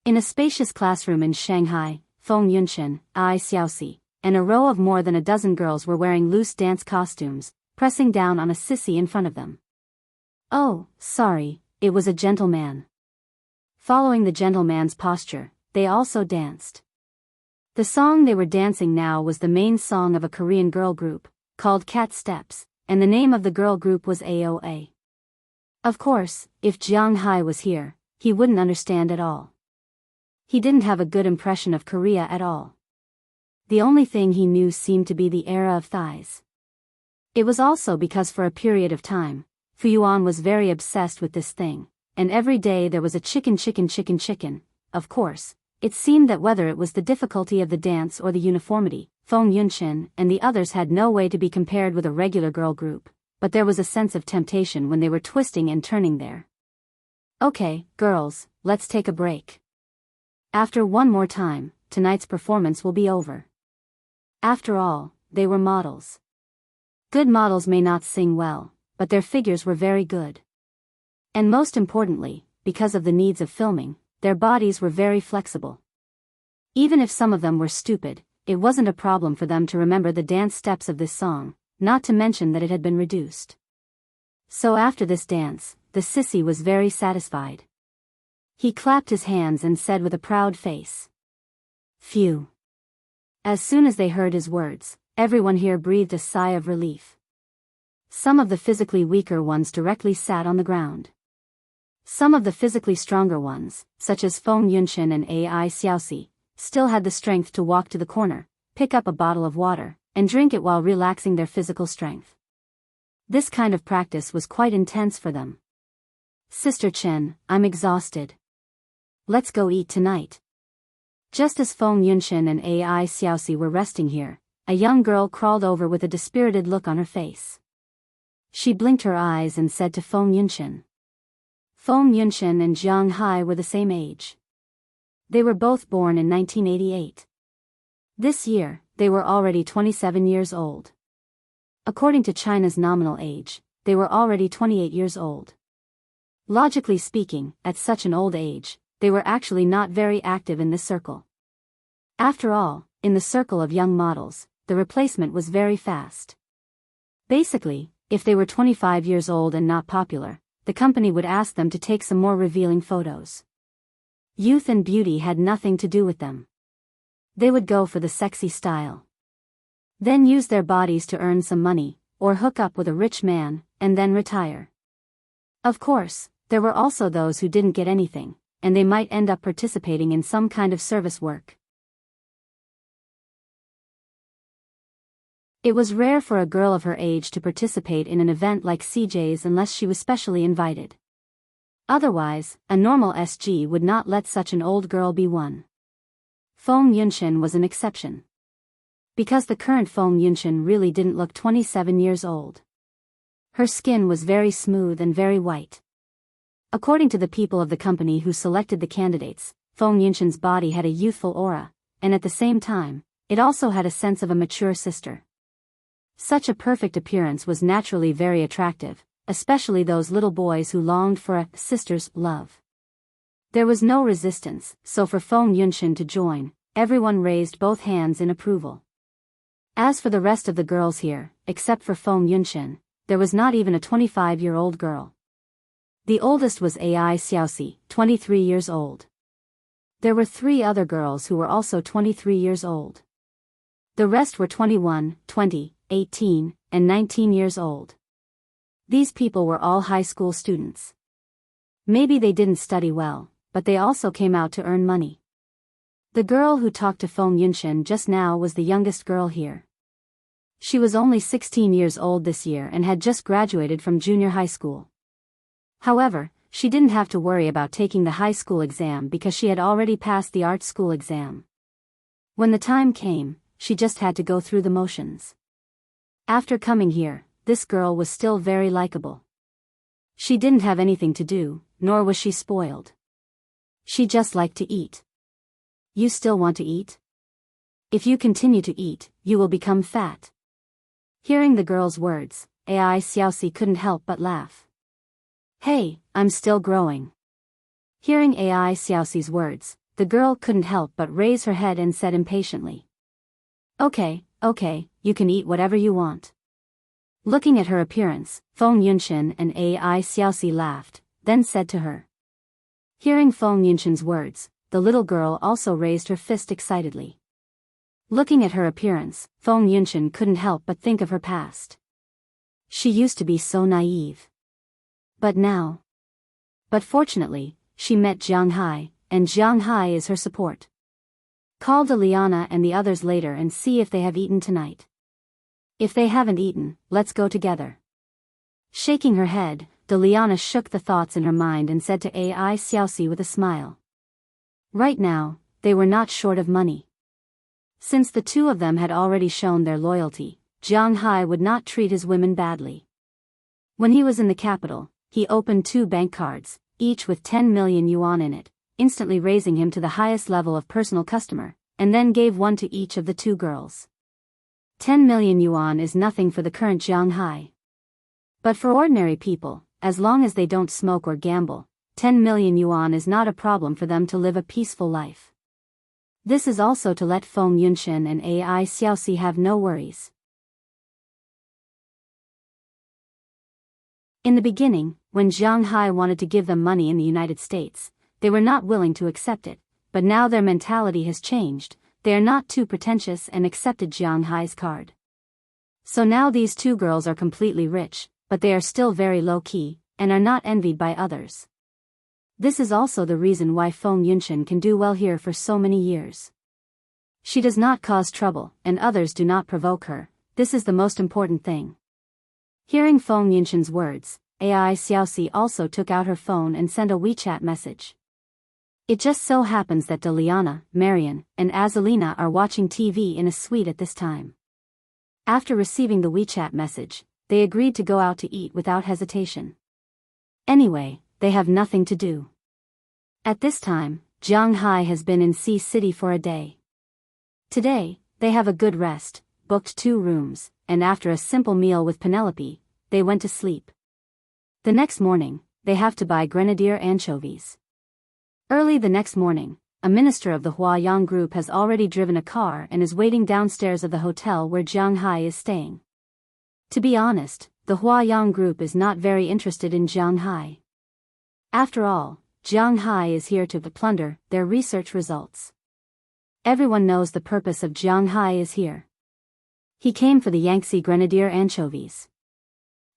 In a spacious classroom in Shanghai, Feng Yunshan, Ai Xiaoxi, and a row of more than a dozen girls were wearing loose dance costumes, pressing down on a sissy in front of them. Oh, sorry, it was a gentleman. Following the gentleman's posture, they also danced. The song they were dancing now was the main song of a Korean girl group, called Cat Steps, and the name of the girl group was AOA. Of course, if Jiang Hai was here, he wouldn't understand at all. He didn't have a good impression of Korea at all. The only thing he knew seemed to be the era of thighs. It was also because for a period of time, Fuyuan was very obsessed with this thing, and every day there was a chicken. Of course, it seemed that whether it was the difficulty of the dance or the uniformity, Feng Yunshan and the others had no way to be compared with a regular girl group, but there was a sense of temptation when they were twisting and turning there. Okay, girls, let's take a break. After one more time, tonight's performance will be over. After all, they were models. Good models may not sing well, but their figures were very good. And most importantly, because of the needs of filming, their bodies were very flexible. Even if some of them were stupid, it wasn't a problem for them to remember the dance steps of this song, not to mention that it had been reduced. So after this dance, the sissy was very satisfied. He clapped his hands and said with a proud face, "Phew." As soon as they heard his words, everyone here breathed a sigh of relief. Some of the physically weaker ones directly sat on the ground. Some of the physically stronger ones, such as Feng Yunshan and Ai Xiaoxi, still had the strength to walk to the corner, pick up a bottle of water, and drink it while relaxing their physical strength. This kind of practice was quite intense for them. Sister Chen, I'm exhausted. Let's go eat tonight. Just as Feng Yunshan and Ai Xiaoxi were resting here, a young girl crawled over with a dispirited look on her face. She blinked her eyes and said to Feng Yunshan. Feng Yunshan and Jiang Hai were the same age. They were both born in 1988. This year, they were already 27 years old. According to China's nominal age, they were already 28 years old. Logically speaking, at such an old age, they were actually not very active in this circle. After all, in the circle of young models, the replacement was very fast. Basically, if they were 25 years old and not popular, the company would ask them to take some more revealing photos. Youth and beauty had nothing to do with them. They would go for the sexy style. Then use their bodies to earn some money, or hook up with a rich man, and then retire. Of course, there were also those who didn't get anything, and they might end up participating in some kind of service work. It was rare for a girl of her age to participate in an event like CJ's unless she was specially invited. Otherwise, a normal SG would not let such an old girl be one. Feng Yunshan was an exception. Because the current Feng Yunshan really didn't look 27 years old. Her skin was very smooth and very white. According to the people of the company who selected the candidates, Feng Yunshan's body had a youthful aura, and at the same time, it also had a sense of a mature sister. Such a perfect appearance was naturally very attractive, especially those little boys who longed for a sister's love. There was no resistance, so for Feng Yunshan to join, everyone raised both hands in approval. As for the rest of the girls here, except for Feng Yunshan, there was not even a 25-year-old girl. The oldest was Ai Xiaoxi, 23 years old. There were 3 other girls who were also 23 years old. The rest were 21, 20, 18, and 19 years old. These people were all high school students. Maybe they didn't study well, but they also came out to earn money. The girl who talked to Feng Yunshan just now was the youngest girl here. She was only 16 years old this year and had just graduated from junior high school. However, she didn't have to worry about taking the high school exam because she had already passed the art school exam. When the time came, she just had to go through the motions. After coming here, this girl was still very likable. She didn't have anything to do, nor was she spoiled. She just liked to eat. You still want to eat? If you continue to eat, you will become fat. Hearing the girl's words, Ai Xiaoxi couldn't help but laugh. Hey, I'm still growing. Hearing Ai Xiaoxi's words, the girl couldn't help but raise her head and said impatiently. Okay, you can eat whatever you want. Looking at her appearance, Feng Yunshan and Ai Xiaoxi laughed, then said to her. Hearing Feng Yunshan's words, the little girl also raised her fist excitedly. Looking at her appearance, Feng Yunshan couldn't help but think of her past. She used to be so naive. But now. But fortunately, she met Jiang Hai, and Jiang Hai is her support. Call Liana and the others later and see if they have eaten tonight. If they haven't eaten, let's go together. Shaking her head, Liana shook the thoughts in her mind and said to Ai Xiaoxi with a smile. Right now, they were not short of money. Since the two of them had already shown their loyalty, Jiang Hai would not treat his women badly. When he was in the capital, he opened 2 bank cards, each with 10 million yuan in it, instantly raising him to the highest level of personal customer, and then gave one to each of the 2 girls. 10 million yuan is nothing for the current Jiang Hai. But for ordinary people, as long as they don't smoke or gamble, 10 million yuan is not a problem for them to live a peaceful life. This is also to let Feng Yunshan and Ai Xiaoxi have no worries. In the beginning, when Jiang Hai wanted to give them money in the United States, they were not willing to accept it, but now their mentality has changed, they are not too pretentious and accepted Jiang Hai's card. So now these 2 girls are completely rich, but they are still very low-key, and are not envied by others. This is also the reason why Feng Yunshan can do well here for so many years. She does not cause trouble, and others do not provoke her, this is the most important thing. Hearing Feng Yinshan's words, Ai Xiaoxi also took out her phone and sent a WeChat message. It just so happens that Deliana, Marian, and Azalina are watching TV in a suite at this time. After receiving the WeChat message, they agreed to go out to eat without hesitation. Anyway, they have nothing to do. At this time, Jianghu has been in Sea City for a day. Today, they have a good rest, booked 2 rooms, and after a simple meal with Penelope, they went to sleep. The next morning, they have to buy grenadier anchovies. Early the next morning, a minister of the Huayang group has already driven a car and is waiting downstairs of the hotel where Jianghu is staying. To be honest, the Huayang group is not very interested in Jianghu. After all, Jianghu is here to plunder their research results. Everyone knows the purpose of Jianghu is here. He came for the Yangtze grenadier anchovies.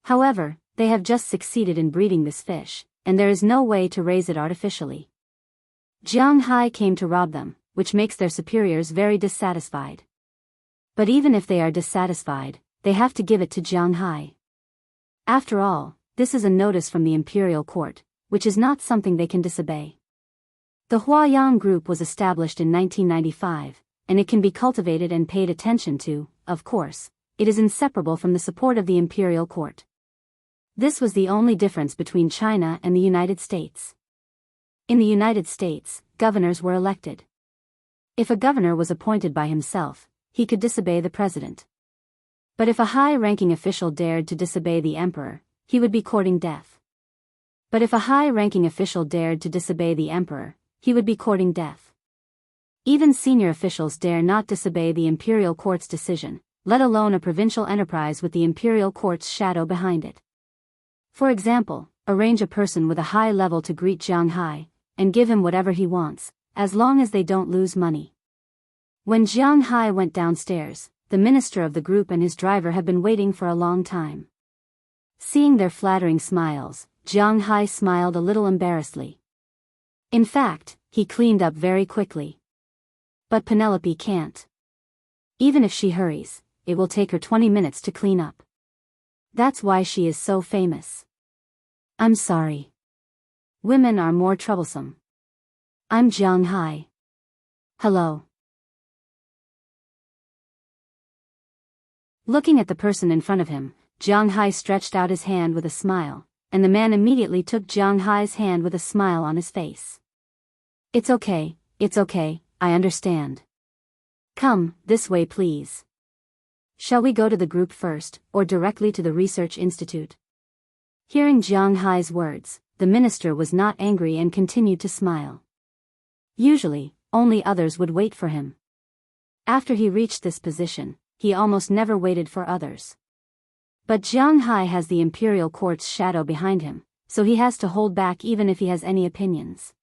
However, they have just succeeded in breeding this fish, and there is no way to raise it artificially. Jianghu came to rob them, which makes their superiors very dissatisfied. But even if they are dissatisfied, they have to give it to Jianghu. After all, this is a notice from the imperial court, which is not something they can disobey. The Huayang group was established in 1995, and it can be cultivated and paid attention to. Of course, it is inseparable from the support of the imperial court. This was the only difference between China and the United States. In the United States, governors were elected. If a governor was appointed by himself, he could disobey the president. But if a high-ranking official dared to disobey the emperor, he would be courting death. But if a high-ranking official dared to disobey the emperor, he would be courting death. Even senior officials dare not disobey the imperial court's decision, let alone a provincial enterprise with the imperial court's shadow behind it. For example, arrange a person with a high level to greet Jianghu, and give him whatever he wants, as long as they don't lose money. When Jianghu went downstairs, the minister of the group and his driver have been waiting for a long time. Seeing their flattering smiles, Jianghu smiled a little embarrassedly. In fact, he cleaned up very quickly. But Penelope can't. Even if she hurries, it will take her 20 minutes to clean up. That's why she is so famous. I'm sorry. Women are more troublesome. I'm Jianghu. Hello. Looking at the person in front of him, Jianghu stretched out his hand with a smile, and the man immediately took Jianghu's hand with a smile on his face. It's okay, I understand. Come, this way please. Shall we go to the group first, or directly to the research institute? Hearing Jianghu's words, the minister was not angry and continued to smile. Usually, only others would wait for him. After he reached this position, he almost never waited for others. But Jianghu has the imperial court's shadow behind him, so he has to hold back even if he has any opinions.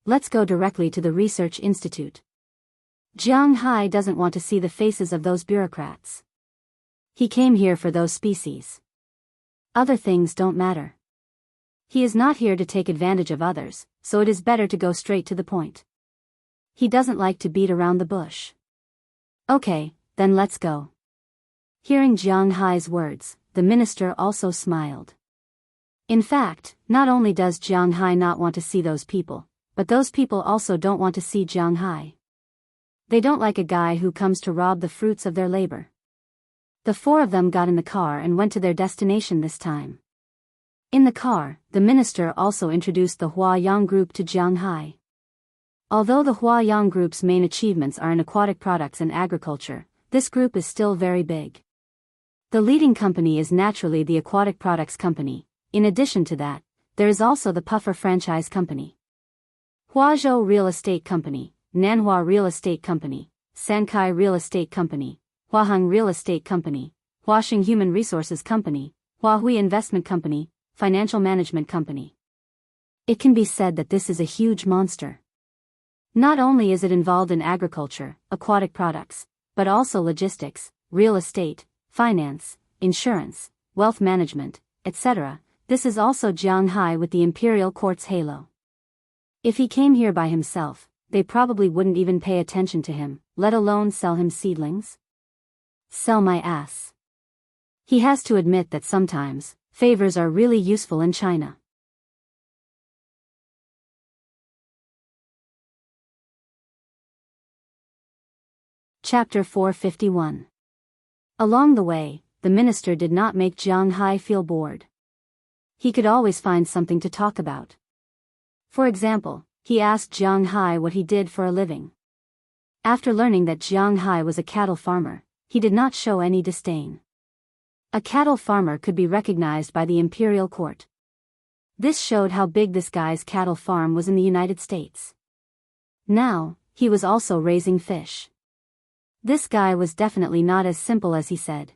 Let's go directly to the research institute. Jianghu doesn't want to see the faces of those bureaucrats. He came here for those species. Other things don't matter. He is not here to take advantage of others, so it is better to go straight to the point. He doesn't like to beat around the bush. Okay, then let's go. Hearing Jianghu's words, the minister also smiled. In fact, not only does Jianghu not want to see those people, but those people also don't want to see Jianghu. They don't like a guy who comes to rob the fruits of their labor. The 4 of them got in the car and went to their destination this time. In the car, the minister also introduced the Huayang group to Jianghu. Although the Huayang group's main achievements are in aquatic products and agriculture, this group is still very big. The leading company is naturally the Aquatic Products Company. In addition to that, there is also the Puffer Franchise Company, Huazhou Real Estate Company, Nanhua Real Estate Company, Sankai Real Estate Company, Huaheng Real Estate Company, Huaxing Human Resources Company, Huahui Investment Company, Financial Management Company. It can be said that this is a huge monster. Not only is it involved in agriculture, aquatic products, but also logistics, real estate, finance, insurance, wealth management, etc. This is also Jianghu with the imperial court's halo. If he came here by himself, they probably wouldn't even pay attention to him, let alone sell him seedlings. Sell my ass. He has to admit that sometimes, favors are really useful in China. Chapter 451. Along the way, the minister did not make Jianghu feel bored. He could always find something to talk about. For example, he asked Jianghu what he did for a living. After learning that Jianghu was a cattle farmer, he did not show any disdain. A cattle farmer could be recognized by the imperial court. This showed how big this guy's cattle farm was in the United States. Now, he was also raising fish. This guy was definitely not as simple as he said.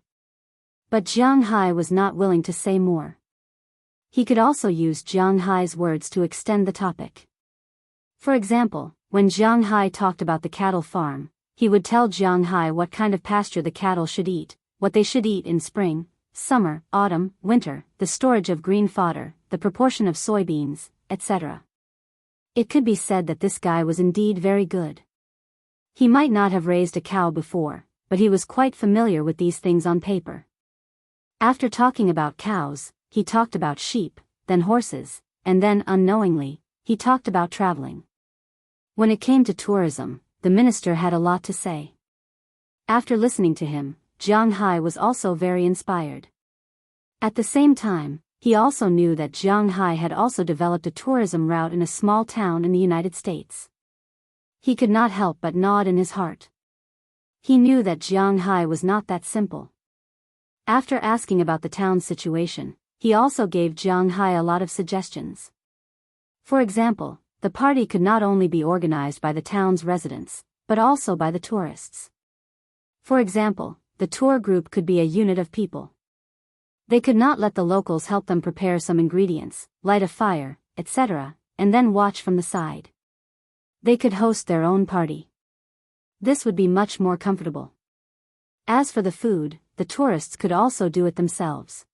But Jianghu was not willing to say more. He could also use Jianghu's words to extend the topic. For example, when Jianghu talked about the cattle farm, he would tell Jianghu what kind of pasture the cattle should eat, what they should eat in spring, summer, autumn, winter, the storage of green fodder, the proportion of soybeans, etc. It could be said that this guy was indeed very good. He might not have raised a cow before, but he was quite familiar with these things on paper. After talking about cows, he talked about sheep, then horses, and then, unknowingly, he talked about traveling. When it came to tourism, the minister had a lot to say. After listening to him, Jianghu was also very inspired. At the same time, he also knew that Jianghu had also developed a tourism route in a small town in the United States. He could not help but nod in his heart. He knew that Jianghu was not that simple. After asking about the town's situation, he also gave Jianghu a lot of suggestions. For example, the party could not only be organized by the town's residents, but also by the tourists. For example, the tour group could be a unit of people. They could not let the locals help them prepare some ingredients, light a fire, etc., and then watch from the side. They could host their own party. This would be much more comfortable. As for the food, the tourists could also do it themselves.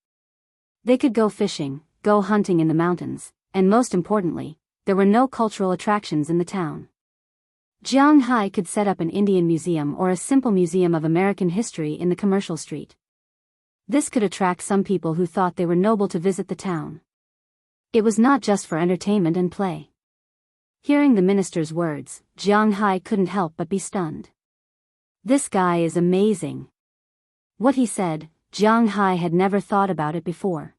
They could go fishing, go hunting in the mountains, and most importantly, there were no cultural attractions in the town. Jianghu could set up an Indian museum or a simple museum of American history in the commercial street. This could attract some people who thought they were noble to visit the town. It was not just for entertainment and play. Hearing the minister's words, Jianghu couldn't help but be stunned. This guy is amazing. What he said, Jianghu had never thought about it before.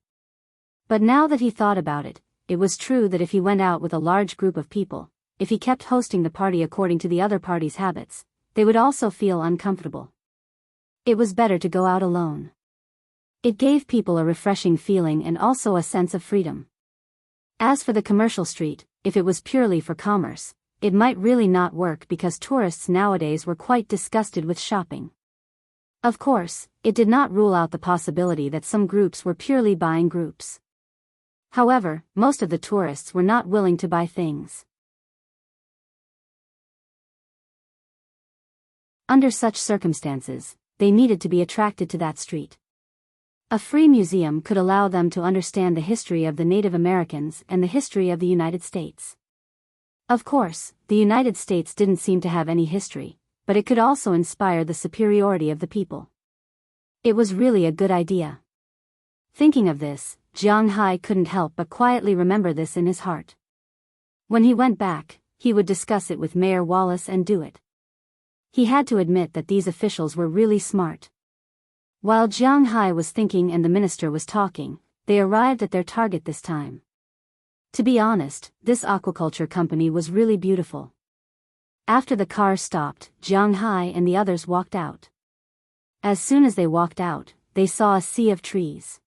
But now that he thought about it, it was true that if he went out with a large group of people, if he kept hosting the party according to the other party's habits, they would also feel uncomfortable. It was better to go out alone. It gave people a refreshing feeling and also a sense of freedom. As for the commercial street, if it was purely for commerce, it might really not work because tourists nowadays were quite disgusted with shopping. Of course, it did not rule out the possibility that some groups were purely buying groups. However, most of the tourists were not willing to buy things. Under such circumstances, they needed to be attracted to that street. A free museum could allow them to understand the history of the Native Americans and the history of the United States. Of course, the United States didn't seem to have any history, but it could also inspire the superiority of the people. It was really a good idea. Thinking of this, Jianghu couldn't help but quietly remember this in his heart. When he went back, he would discuss it with Mayor Wallace and do it. He had to admit that these officials were really smart. While Jianghu was thinking and the minister was talking, they arrived at their target this time. To be honest, this aquaculture company was really beautiful. After the car stopped, Jianghu and the others walked out. As soon as they walked out, they saw a sea of trees.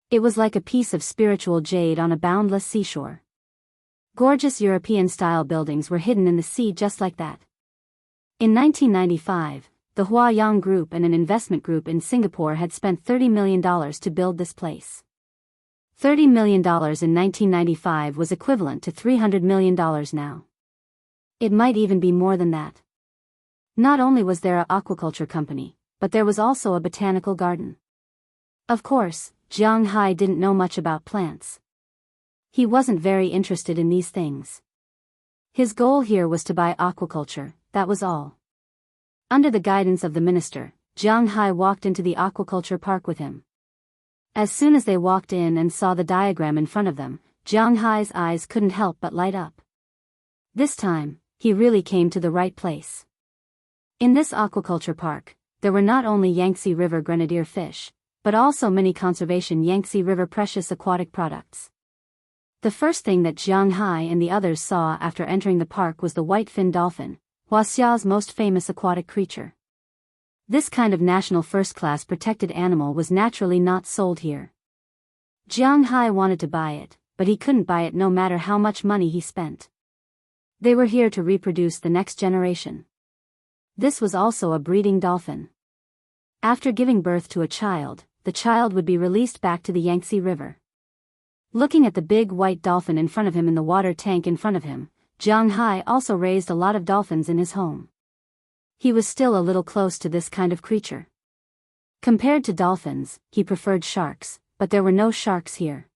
It was like a piece of spiritual jade on a boundless seashore. Gorgeous European-style buildings were hidden in the sea just like that. In 1995, the Huayang Group and an investment group in Singapore had spent $30 million to build this place. $30 million in 1995 was equivalent to $300 million now. It might even be more than that. Not only was there an aquaculture company, but there was also a botanical garden. Of course, Jianghu didn't know much about plants. He wasn't very interested in these things. His goal here was to buy aquaculture, that was all. Under the guidance of the minister, Jiang Hai walked into the aquaculture park with him. As soon as they walked in and saw the diagram in front of them, Jiang Hai's eyes couldn't help but light up. This time, he really came to the right place. In this aquaculture park, there were not only Yangtze River grenadier fish, but also many conservation Yangtze River precious aquatic products. The first thing that Jiang Hai and the others saw after entering the park was the white-fin dolphin, Wuxia's most famous aquatic creature. This kind of national first-class protected animal was naturally not sold here. Jiang Hai wanted to buy it, but he couldn't buy it no matter how much money he spent. They were here to reproduce the next generation. This was also a breeding dolphin. After giving birth to a child, the child would be released back to the Yangtze River. Looking at the big white dolphin in front of him in the water tank in front of him, Jiang Hai also raised a lot of dolphins in his home. He was still a little close to this kind of creature. Compared to dolphins, he preferred sharks, but there were no sharks here.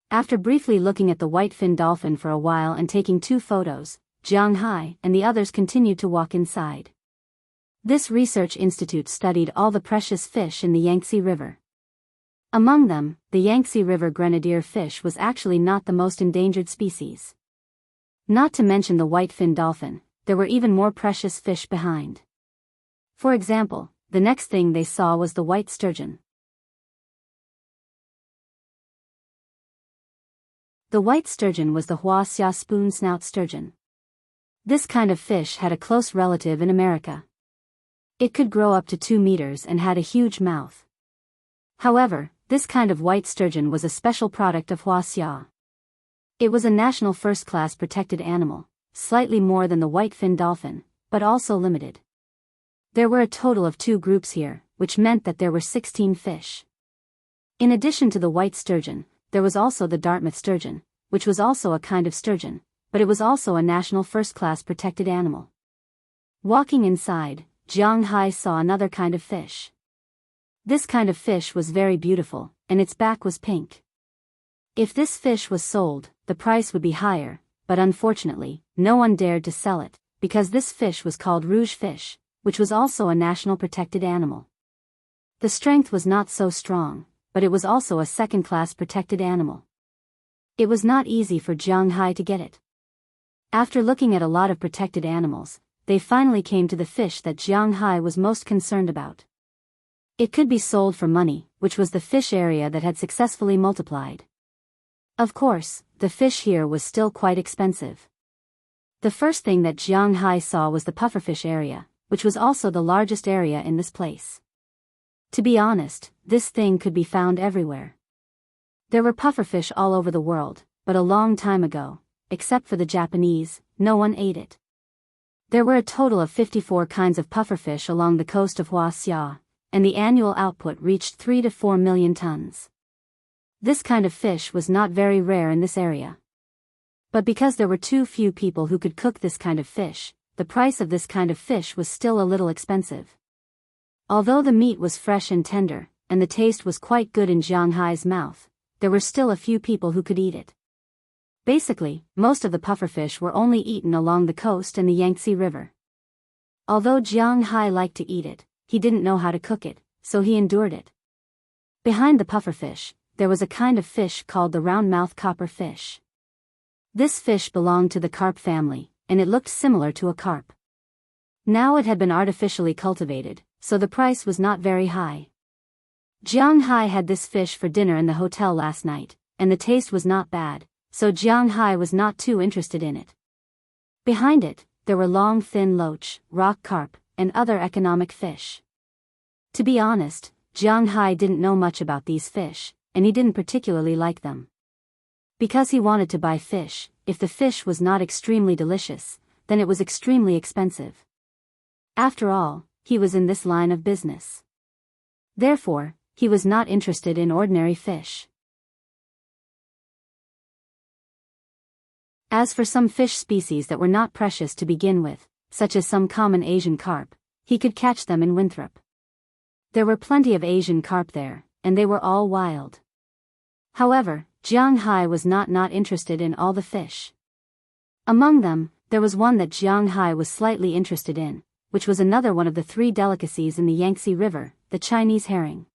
After briefly looking at the white-fin dolphin for a while and taking 2 photos, Jiang Hai and the others continued to walk inside. This research institute studied all the precious fish in the Yangtze River. Among them, the Yangtze River grenadier fish was actually not the most endangered species. Not to mention the white-fin dolphin, there were even more precious fish behind. For example, the next thing they saw was the white sturgeon. The white sturgeon was the Wuxia spoon-snout sturgeon. This kind of fish had a close relative in America. It could grow up to 2 meters and had a huge mouth. However, this kind of white sturgeon was a special product of Wuxia. It was a national first-class protected animal, slightly more than the white-fin dolphin, but also limited. There were a total of 2 groups here, which meant that there were 16 fish. In addition to the white sturgeon, there was also the Dartmouth sturgeon, which was also a kind of sturgeon, but it was also a national first-class protected animal. Walking inside, Jiang Hai saw another kind of fish. This kind of fish was very beautiful, and its back was pink. If this fish was sold, the price would be higher, but unfortunately, no one dared to sell it, because this fish was called rouge fish, which was also a national protected animal. The strength was not so strong, but it was also a second-class protected animal. It was not easy for Jiang Hai to get it. After looking at a lot of protected animals, they finally came to the fish that Jiang Hai was most concerned about. It could be sold for money, which was the fish area that had successfully multiplied. Of course, the fish here was still quite expensive. The first thing that Jiang Hai saw was the pufferfish area, which was also the largest area in this place. To be honest, this thing could be found everywhere. There were pufferfish all over the world, but a long time ago, except for the Japanese, no one ate it. There were a total of 54 kinds of pufferfish along the coast of Wuxia, and the annual output reached 3 to 4 million tons. This kind of fish was not very rare in this area. But because there were too few people who could cook this kind of fish, the price of this kind of fish was still a little expensive. Although the meat was fresh and tender, and the taste was quite good in Jiang Hai's mouth, there were still a few people who could eat it. Basically, most of the pufferfish were only eaten along the coast and the Yangtze River. Although Jiang Hai liked to eat it, he didn't know how to cook it, so he endured it. Behind the pufferfish, there was a kind of fish called the round-mouthed copper fish. This fish belonged to the carp family, and it looked similar to a carp. Now it had been artificially cultivated, so the price was not very high. Jiang Hai had this fish for dinner in the hotel last night, and the taste was not bad, so Jiang Hai was not too interested in it. Behind it, there were long thin loach, rock carp, and other economic fish. To be honest, Jiang Hai didn't know much about these fish, and he didn't particularly like them. Because he wanted to buy fish, if the fish was not extremely delicious, then it was extremely expensive. After all, he was in this line of business. Therefore, he was not interested in ordinary fish. As for some fish species that were not precious to begin with, such as some common Asian carp, he could catch them in Winthrop. There were plenty of Asian carp there, and they were all wild. However, Jiang Hai was not interested in all the fish. Among them, there was one that Jiang Hai was slightly interested in, which was another one of the 3 delicacies in the Yangtze River, the Chinese herring.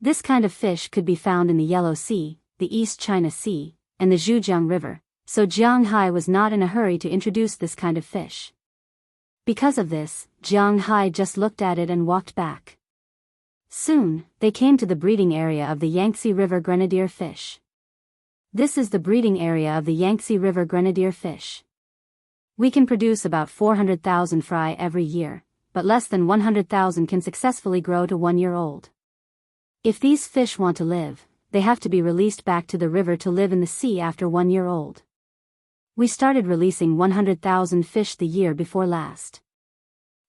This kind of fish could be found in the Yellow Sea, the East China Sea, and the Zhejiang River, so Jiang Hai was not in a hurry to introduce this kind of fish. Because of this, Jiang Hai just looked at it and walked back. Soon, they came to the breeding area of the Yangtze River grenadier fish. This is the breeding area of the Yangtze River grenadier fish. We can produce about 400,000 fry every year, but less than 100,000 can successfully grow to 1 year old. If these fish want to live, they have to be released back to the river to live in the sea after 1 year old. We started releasing 100,000 fish the year before last.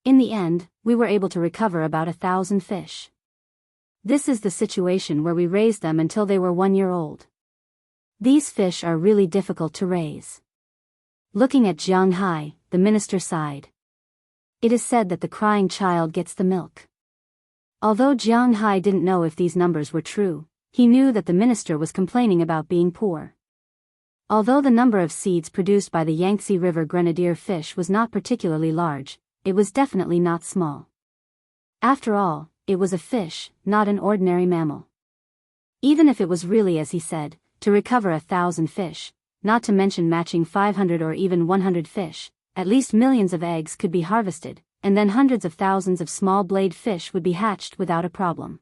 In the end, we were able to recover about 1,000 fish. This is the situation where we raised them until they were 1 year old. These fish are really difficult to raise. Looking at Jiang Hai, the minister sighed. It is said that the crying child gets the milk. Although Jiang Hai didn't know if these numbers were true, he knew that the minister was complaining about being poor. Although the number of seeds produced by the Yangtze River grenadier fish was not particularly large, it was definitely not small. After all, it was a fish, not an ordinary mammal. Even if it was really as he said, to recover 1,000 fish, not to mention matching 500 or even 100 fish, at least millions of eggs could be harvested, and then hundreds of thousands of small blade fish would be hatched without a problem.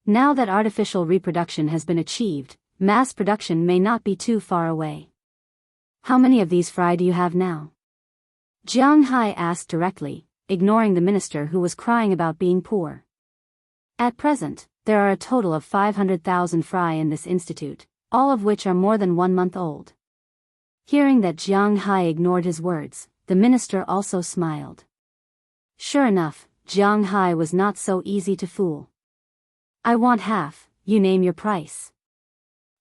Now that artificial reproduction has been achieved, mass production may not be too far away. How many of these fry do you have now? Jiang Hai asked directly, ignoring the minister who was crying about being poor. At present, there are a total of 500,000 fry in this institute, all of which are more than 1 month old. Hearing that Jiang Hai ignored his words, the minister also smiled. Sure enough, Jiang Hai was not so easy to fool. I want half, you name your price.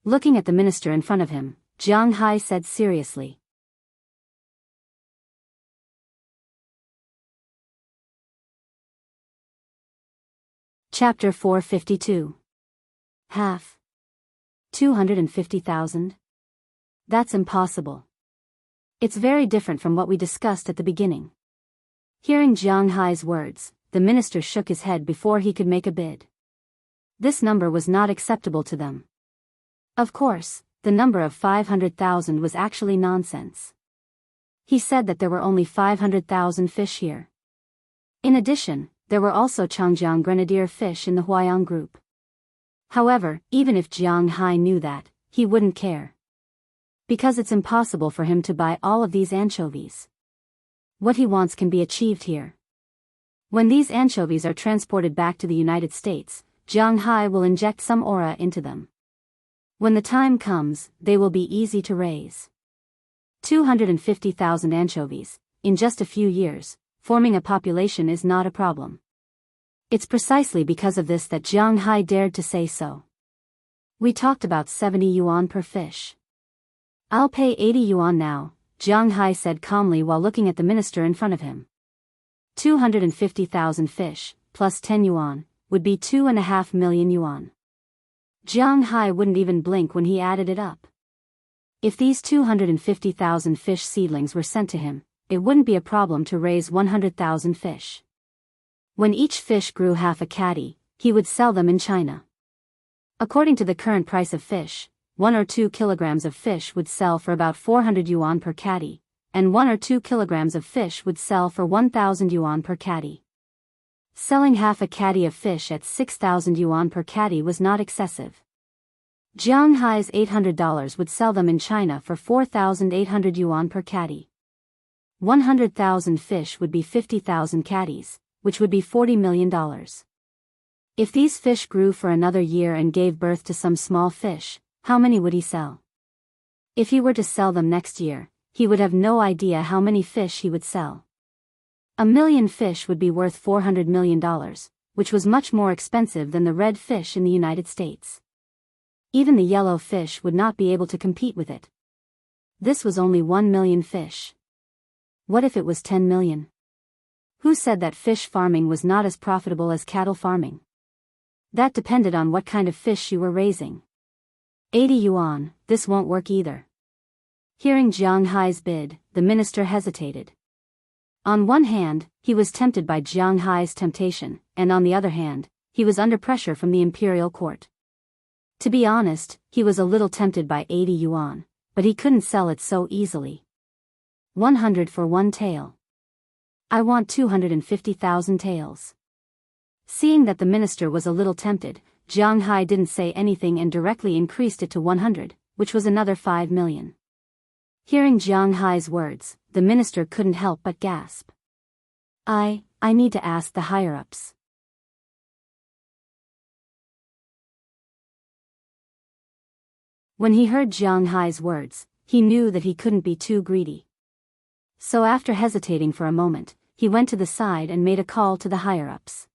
Looking at the minister in front of him, Jiang Hai said seriously. Chapter 452. Half. 250,000? That's impossible. It's very different from what we discussed at the beginning. Hearing Jiang Hai's words, the minister shook his head before he could make a bid. This number was not acceptable to them. Of course, the number of 500,000 was actually nonsense. He said that there were only 500,000 fish here. In addition, there were also Changjiang grenadier fish in the Huayang group. However, even if Jiang Hai knew that, he wouldn't care. Because it's impossible for him to buy all of these anchovies. What he wants can be achieved here. When these anchovies are transported back to the United States, Jiang Hai will inject some aura into them. When the time comes, they will be easy to raise. 250,000 anchovies, in just a few years, forming a population is not a problem. It's precisely because of this that Jiang Hai dared to say so. We talked about 70 yuan per fish. I'll pay 80 yuan now, Jiang Hai said calmly while looking at the minister in front of him. 250,000 fish, plus 10 yuan, would be 2.5 million yuan. Jiang Hai wouldn't even blink when he added it up. If these 250,000 fish seedlings were sent to him, it wouldn't be a problem to raise 100,000 fish. When each fish grew half a catty, he would sell them in China. According to the current price of fish, 1 or 2 kilograms of fish would sell for about 400 yuan per catty, and 1 or 2 kilograms of fish would sell for 1,000 yuan per catty. Selling half a catty of fish at 6,000 yuan per catty was not excessive. Jiang Hai's $800 would sell them in China for 4,800 yuan per catty. 100,000 fish would be 50,000 catties, which would be $40 million. If these fish grew for another year and gave birth to some small fish, how many would he sell? If he were to sell them next year, he would have no idea how many fish he would sell. 1 million fish would be worth $400 million, which was much more expensive than the red fish in the United States. Even the yellow fish would not be able to compete with it. This was only 1 million fish. What if it was 10 million? Who said that fish farming was not as profitable as cattle farming? That depended on what kind of fish you were raising. 80 yuan, this won't work either. Hearing Jiang Hai's bid, the minister hesitated. On one hand, he was tempted by Jiang Hai's temptation, and on the other hand, he was under pressure from the imperial court. To be honest, he was a little tempted by 80 yuan, but he couldn't sell it so easily. 100 for one tael. I want 250,000 taels. Seeing that the minister was a little tempted, Jiang Hai didn't say anything and directly increased it to 100, which was another 5 million. Hearing Jiang Hai's words, the minister couldn't help but gasp. I need to ask the higher-ups. When he heard Jiang Hai's words, he knew that he couldn't be too greedy. So after hesitating for a moment, he went to the side and made a call to the higher-ups.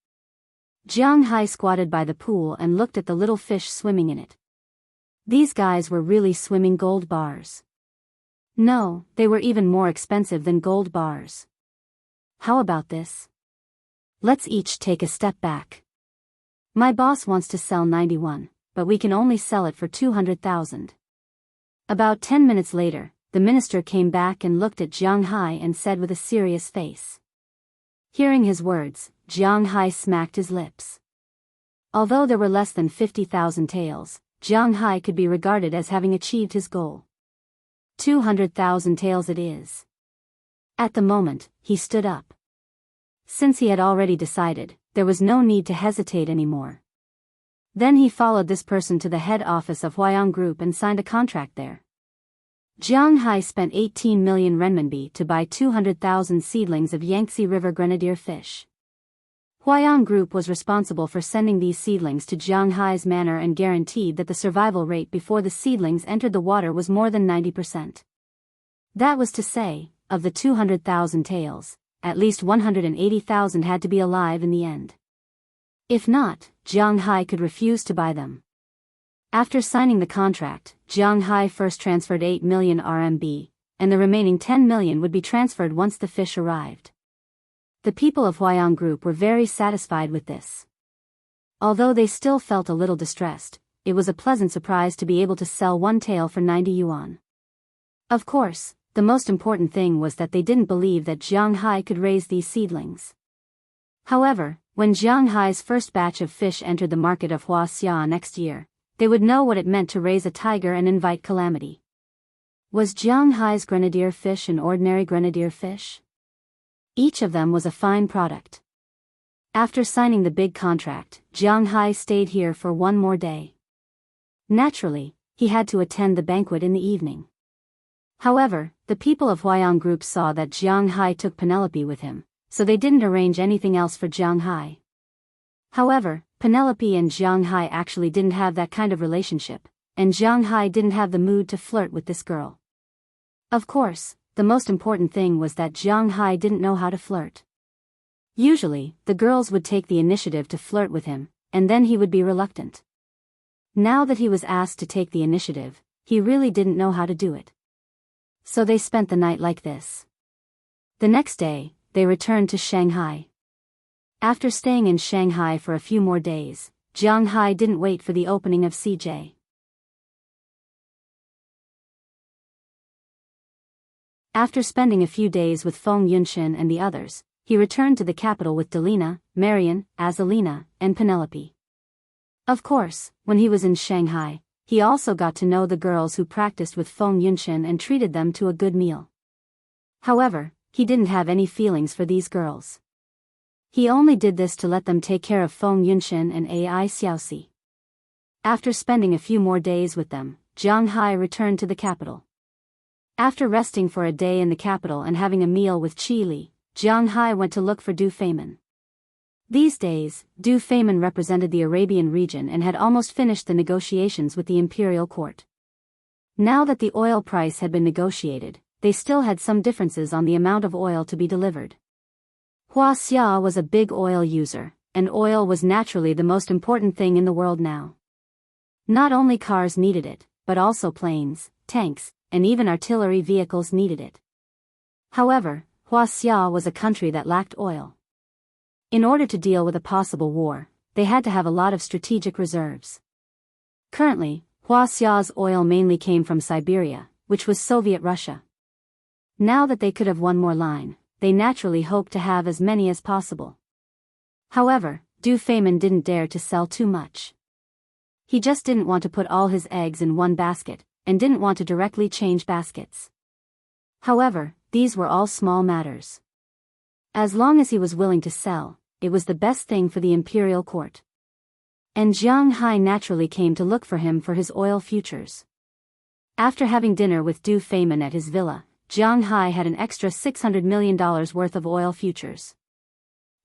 Jiang Hai squatted by the pool and looked at the little fish swimming in it. These guys were really swimming gold bars. No, they were even more expensive than gold bars. How about this? Let's each take a step back. My boss wants to sell 91, but we can only sell it for 200,000. About 10 minutes later, the minister came back and looked at Jiang Hai and said with a serious face. Hearing his words, Jiang Hai smacked his lips. Although there were less than 50,000 taels, Jiang Hai could be regarded as having achieved his goal. 200,000 taels it is. At the moment, he stood up. Since he had already decided, there was no need to hesitate anymore. Then he followed this person to the head office of Huayang Group and signed a contract there. Jiang Hai spent 18 million renminbi to buy 200,000 seedlings of Yangtze River grenadier fish. Huayang Group was responsible for sending these seedlings to Jiang Hai's manor and guaranteed that the survival rate before the seedlings entered the water was more than 90%. That was to say, of the 200,000 taels, at least 180,000 had to be alive in the end. If not, Jiang Hai could refuse to buy them. After signing the contract, Jiang Hai first transferred 8 million RMB, and the remaining 10 million would be transferred once the fish arrived. The people of Huayang Group were very satisfied with this. Although they still felt a little distressed, it was a pleasant surprise to be able to sell one tael for 90 yuan. Of course, the most important thing was that they didn't believe that Jiang Hai could raise these seedlings. However, when Jiang Hai's first batch of fish entered the market of Wuxia next year, they would know what it meant to raise a tiger and invite calamity. Was Jiang Hai's grenadier fish an ordinary grenadier fish? Each of them was a fine product. After signing the big contract, Jiang Hai stayed here for one more day. Naturally, he had to attend the banquet in the evening. However, the people of Huayang Group saw that Jiang Hai took Penelope with him, so they didn't arrange anything else for Jiang Hai. However, Penelope and Jiang Hai actually didn't have that kind of relationship, and Jiang Hai didn't have the mood to flirt with this girl. Of course, the most important thing was that Jiang Hai didn't know how to flirt. Usually, the girls would take the initiative to flirt with him, and then he would be reluctant. Now that he was asked to take the initiative, he really didn't know how to do it. So they spent the night like this. The next day, they returned to Shanghai. After staying in Shanghai for a few more days, Jiang Hai didn't wait for the opening of CJ. After spending a few days with Feng Yunshin and the others, he returned to the capital with Delina, Marian, Azalina, and Penelope. Of course, when he was in Shanghai, he also got to know the girls who practiced with Feng Yunshin and treated them to a good meal. However, he didn't have any feelings for these girls. He only did this to let them take care of Feng Yunshin and Ai Xiaoxi. After spending a few more days with them, Jiang Hai returned to the capital. After resting for a day in the capital and having a meal with Qi Li, Jiang Hai went to look for Du Feimin. These days, Du Feimin represented the Arabian region and had almost finished the negotiations with the imperial court. Now that the oil price had been negotiated, they still had some differences on the amount of oil to be delivered. Huaxia was a big oil user, and oil was naturally the most important thing in the world now. Not only cars needed it, but also planes, tanks, and even artillery vehicles needed it. However, Huaxia was a country that lacked oil. In order to deal with a possible war, they had to have a lot of strategic reserves. Currently, Huaxia's oil mainly came from Siberia, which was Soviet Russia. Now that they could have one more line, they naturally hoped to have as many as possible. However, Du Feynman didn't dare to sell too much. He just didn't want to put all his eggs in one basket, and didn't want to directly change baskets. However, these were all small matters. As long as he was willing to sell, it was the best thing for the imperial court. And Jianghu naturally came to look for him for his oil futures. After having dinner with Du Feynman at his villa, Jianghu had an extra $600 million worth of oil futures.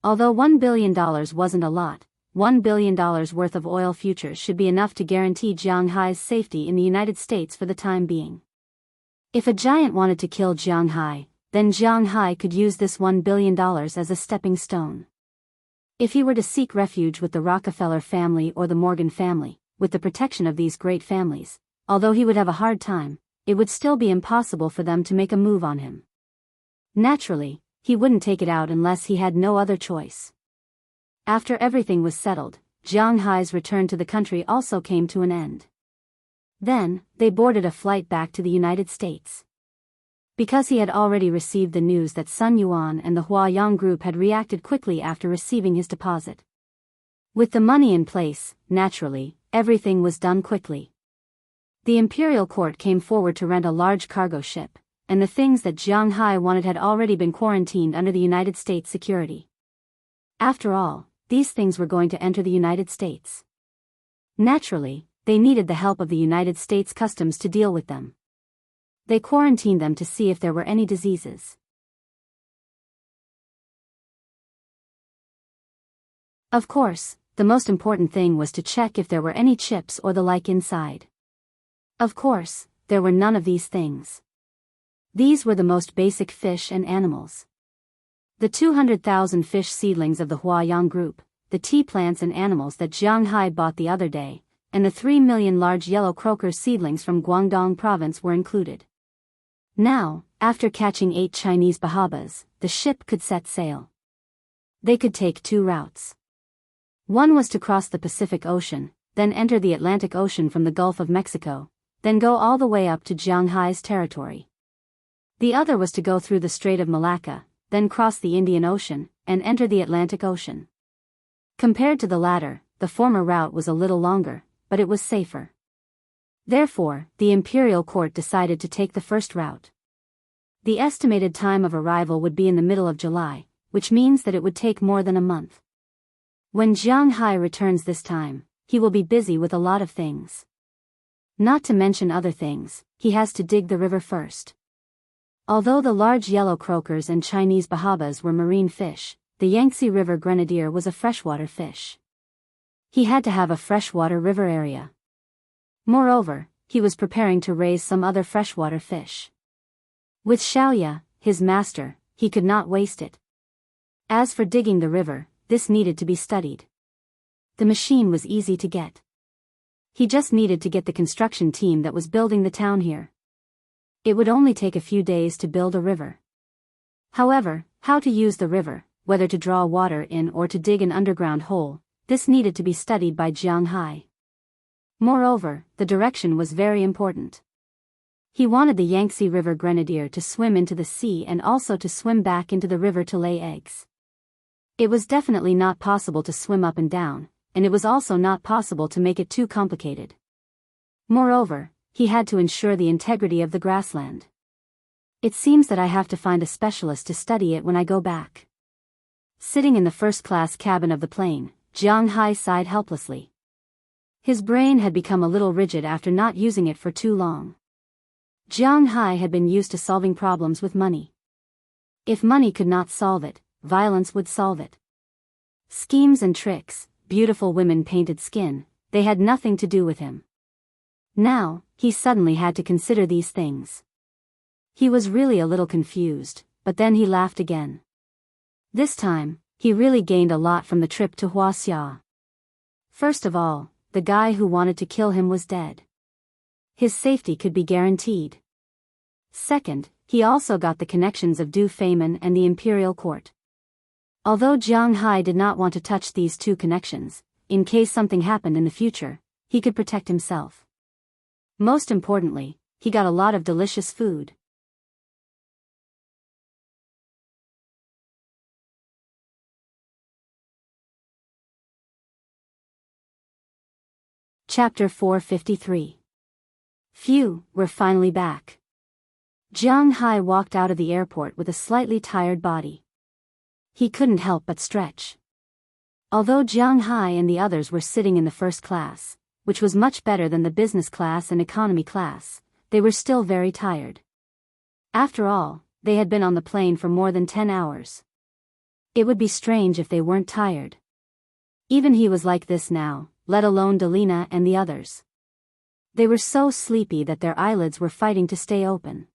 Although $1 billion wasn't a lot, $1 billion worth of oil futures should be enough to guarantee Jianghu's safety in the United States for the time being. If a giant wanted to kill Jianghu, then Jianghu could use this $1 billion as a stepping stone. If he were to seek refuge with the Rockefeller family or the Morgan family, with the protection of these great families, although he would have a hard time, it would still be impossible for them to make a move on him. Naturally, he wouldn't take it out unless he had no other choice. After everything was settled, Jianghu's return to the country also came to an end. Then, they boarded a flight back to the United States. Because he had already received the news that Sun Yuan and the Huayang Group had reacted quickly after receiving his deposit. With the money in place, naturally, everything was done quickly. The imperial court came forward to rent a large cargo ship, and the things that Jianghu wanted had already been quarantined under the United States security. After all, these things were going to enter the United States. Naturally, they needed the help of the United States Customs to deal with them. They quarantined them to see if there were any diseases. Of course, the most important thing was to check if there were any chips or the like inside. Of course, there were none of these things. These were the most basic fish and animals. The 200,000 fish seedlings of the Huayang Group, the tea plants and animals that Jianghu bought the other day, and the 3 million large yellow croaker seedlings from Guangdong province were included. Now, after catching 8 Chinese bahabas, the ship could set sail. They could take 2 routes. One was to cross the Pacific Ocean, then enter the Atlantic Ocean from the Gulf of Mexico, then go all the way up to Jianghu's territory. The other was to go through the Strait of Malacca, then cross the Indian Ocean, and enter the Atlantic Ocean. Compared to the latter, the former route was a little longer, but it was safer. Therefore, the imperial court decided to take the first route. The estimated time of arrival would be in the middle of July, which means that it would take more than a month. When Jianghu returns this time, he will be busy with a lot of things. Not to mention other things, he has to dig the river first. Although the large yellow croakers and Chinese bahabas were marine fish, the Yangtze River grenadier was a freshwater fish. He had to have a freshwater river area. Moreover, he was preparing to raise some other freshwater fish. With Xiaoya, his master, he could not waste it. As for digging the river, this needed to be studied. The machine was easy to get. He just needed to get the construction team that was building the town here. It would only take a few days to build a river. However, how to use the river, whether to draw water in or to dig an underground hole, this needed to be studied by Jianghu. Moreover, the direction was very important. He wanted the Yangtze River grenadier to swim into the sea and also to swim back into the river to lay eggs. It was definitely not possible to swim up and down, and it was also not possible to make it too complicated. Moreover, he had to ensure the integrity of the grassland. It seems that I have to find a specialist to study it when I go back. Sitting in the first-class cabin of the plane, Jianghu sighed helplessly. His brain had become a little rigid after not using it for too long. Jianghu had been used to solving problems with money. If money could not solve it, violence would solve it. Schemes and tricks, beautiful women painted skin, they had nothing to do with him. Now, he suddenly had to consider these things. He was really a little confused, but then he laughed again. This time, he really gained a lot from the trip to Wuxia. First of all, the guy who wanted to kill him was dead. His safety could be guaranteed. Second, he also got the connections of Du Feynman and the imperial court. Although Jianghu did not want to touch these 2 connections, in case something happened in the future, he could protect himself. Most importantly, he got a lot of delicious food. Chapter 453. Phew, we're finally back. Jianghu walked out of the airport with a slightly tired body. He couldn't help but stretch. Although Jianghu and the others were sitting in the first class, which was much better than the business class and economy class, they were still very tired. After all, they had been on the plane for more than 10 hours. It would be strange if they weren't tired. Even he was like this now, let alone Delina and the others. They were so sleepy that their eyelids were fighting to stay open.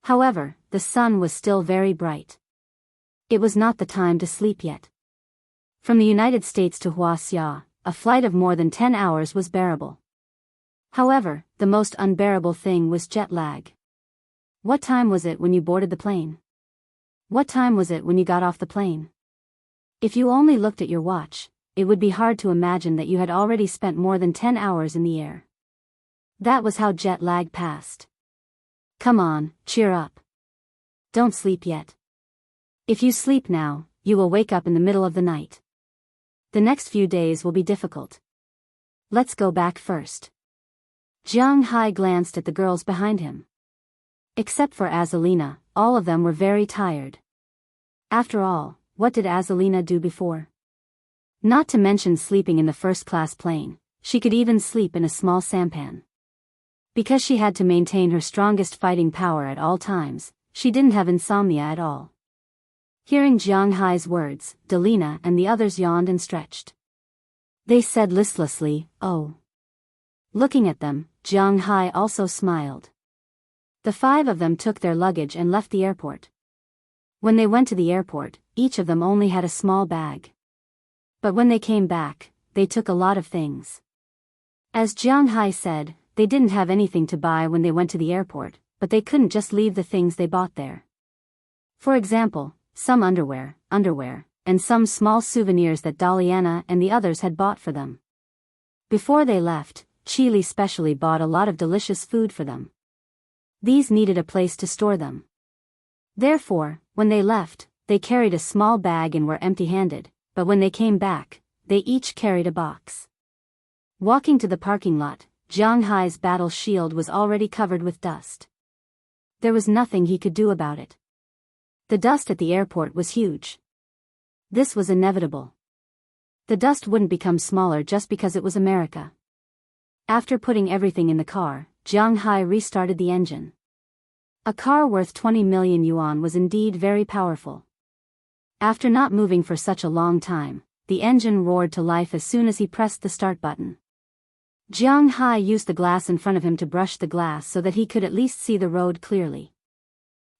However, the sun was still very bright. It was not the time to sleep yet. From the United States to Wuxia, a flight of more than 10 hours was bearable. However, the most unbearable thing was jet lag. What time was it when you boarded the plane? What time was it when you got off the plane? If you only looked at your watch, it would be hard to imagine that you had already spent more than 10 hours in the air. That was how jet lag passed. Come on, cheer up. Don't sleep yet. If you sleep now, you will wake up in the middle of the night. The next few days will be difficult. Let's go back first. Jianghu glanced at the girls behind him. Except for Azalina, all of them were very tired. After all, what did Azalina do before? Not to mention sleeping in the first-class plane, she could even sleep in a small sampan. Because she had to maintain her strongest fighting power at all times, she didn't have insomnia at all. Hearing Jianghu's words, Delina and the others yawned and stretched. They said listlessly, "Oh." Looking at them, Jianghu also smiled. The 5 of them took their luggage and left the airport. When they went to the airport, each of them only had a small bag. But when they came back, they took a lot of things. As Jianghu said, they didn't have anything to buy when they went to the airport, but they couldn't just leave the things they bought there. For example, some underwear, and some small souvenirs that Daliana and the others had bought for them. Before they left, Chili specially bought a lot of delicious food for them. These needed a place to store them. Therefore, when they left, they carried a small bag and were empty-handed, but when they came back, they each carried a box. Walking to the parking lot, Jianghu's battle shield was already covered with dust. There was nothing he could do about it. The dust at the airport was huge. This was inevitable. The dust wouldn't become smaller just because it was America. After putting everything in the car, Jianghu restarted the engine. A car worth 20 million yuan was indeed very powerful. After not moving for such a long time, the engine roared to life as soon as he pressed the start button. Jianghu used the glass in front of him to brush the glass so that he could at least see the road clearly.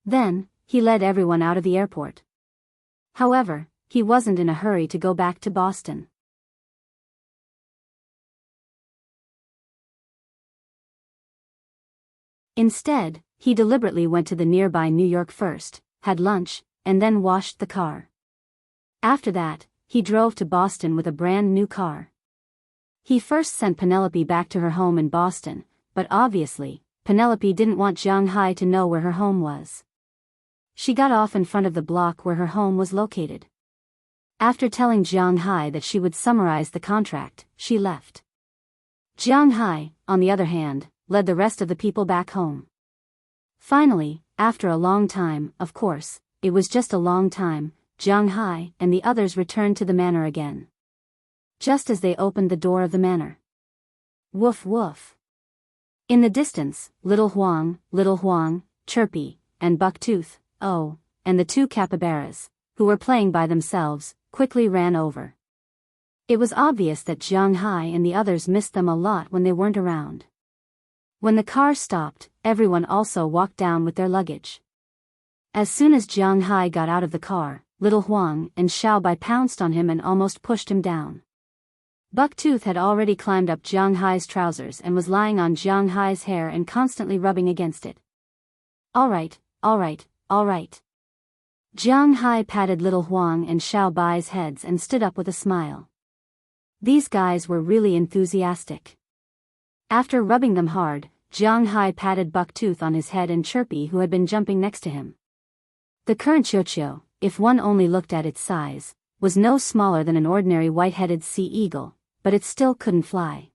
Then, he led everyone out of the airport. However, he wasn't in a hurry to go back to Boston. Instead, he deliberately went to the nearby New York first, had lunch, and then washed the car. After that, he drove to Boston with a brand new car. He first sent Penelope back to her home in Boston, but obviously, Penelope didn't want Jianghu to know where her home was. She got off in front of the block where her home was located. After telling Jianghu that she would summarize the contract, she left. Jianghu, on the other hand, led the rest of the people back home. Finally, after a long time, of course, it was just a long time, Jianghu and the others returned to the manor again. Just as they opened the door of the manor. Woof woof. In the distance, Little Huang, Chirpy, and Bucktooth, and the 2 capybaras, who were playing by themselves, quickly ran over. It was obvious that Jianghu and the others missed them a lot when they weren't around. When the car stopped, everyone also walked down with their luggage. As soon as Jianghu got out of the car, Little Huang and Xiaobai pounced on him and almost pushed him down. Bucktooth had already climbed up Jianghu's trousers and was lying on Jianghu's hair and constantly rubbing against it. All right. Jianghu patted Little Huang and Xiaobai's heads and stood up with a smile. These guys were really enthusiastic. After rubbing them hard, Jianghu patted Bucktooth on his head and Chirpy, who had been jumping next to him. The current Qiuqiu, if one only looked at its size, was no smaller than an ordinary white-headed sea eagle, but it still couldn't fly.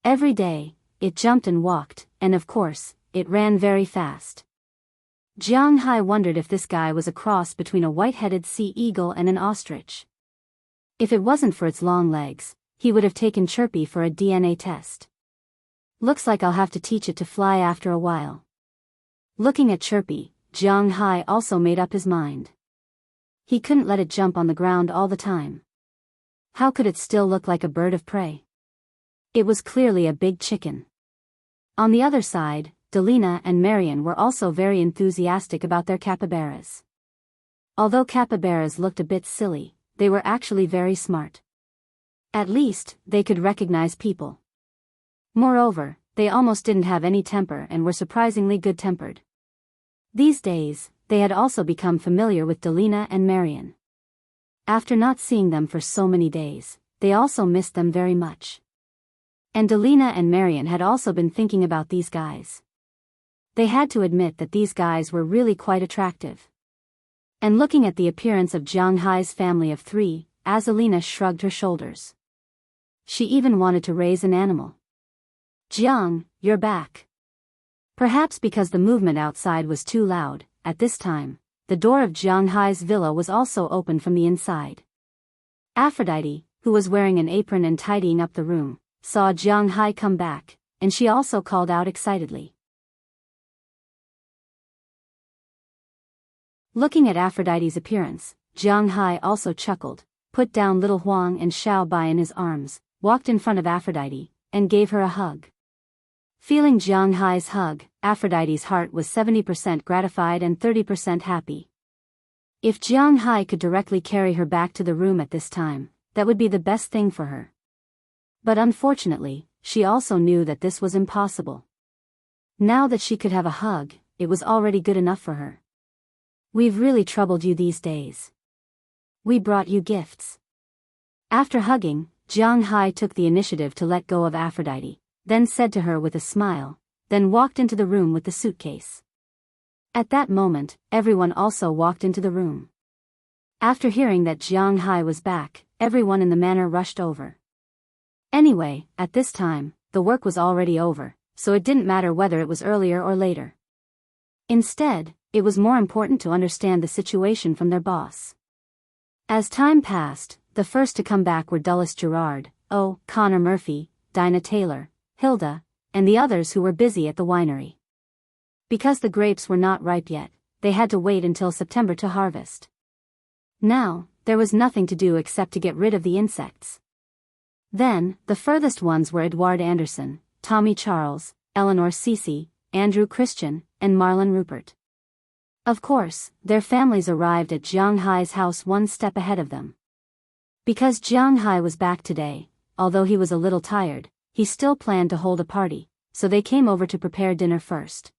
Every day, it jumped and walked, and of course, it ran very fast. Jianghu wondered if this guy was a cross between a white-headed sea eagle and an ostrich. If it wasn't for its long legs, he would have taken Chirpy for a DNA test. Looks like I'll have to teach it to fly after a while. Looking at Chirpy, Jianghu also made up his mind. He couldn't let it jump on the ground all the time. How could it still look like a bird of prey? It was clearly a big chicken. On the other side, Delina and Marion were also very enthusiastic about their capybaras. Although capybaras looked a bit silly, they were actually very smart. At least, they could recognize people. Moreover, they almost didn't have any temper and were surprisingly good-tempered. These days, they had also become familiar with Delina and Marion. After not seeing them for so many days, they also missed them very much. And Delina and Marion had also been thinking about these guys. They had to admit that these guys were really quite attractive. And looking at the appearance of Jianghu's family of 3, Azalina shrugged her shoulders. She even wanted to raise an animal. Jiang, you're back. Perhaps because the movement outside was too loud, at this time, the door of Jianghu's villa was also opened from the inside. Aphrodite, who was wearing an apron and tidying up the room, saw Jianghu come back, and she also called out excitedly. Looking at Aphrodite's appearance, Jianghu also chuckled, put down little Huang and Xiao Bai in his arms, walked in front of Aphrodite, and gave her a hug. Feeling Jianghu's hug, Aphrodite's heart was 70% gratified and 30% happy. If Jianghu could directly carry her back to the room at this time, that would be the best thing for her. But unfortunately, she also knew that this was impossible. Now that she could have a hug, it was already good enough for her. We've really troubled you these days. We brought you gifts. After hugging, Jianghu took the initiative to let go of Aphrodite, then said to her with a smile, then walked into the room with the suitcase. At that moment, everyone also walked into the room. After hearing that Jianghu was back, everyone in the manor rushed over. Anyway, at this time, the work was already over, so it didn't matter whether it was earlier or later. Instead, it was more important to understand the situation from their boss. As time passed, the first to come back were Dulles Gerard, Connor Murphy, Dinah Taylor, Hilda, and the others who were busy at the winery. Because the grapes were not ripe yet, they had to wait until September to harvest. Now, there was nothing to do except to get rid of the insects. Then, the furthest ones were Edward Anderson, Tommy Charles, Eleanor Cece, Andrew Christian, and Marlon Rupert. Of course, their families arrived at Jianghu's house one step ahead of them. Because Jianghu was back today, although he was a little tired, he still planned to hold a party, so they came over to prepare dinner first.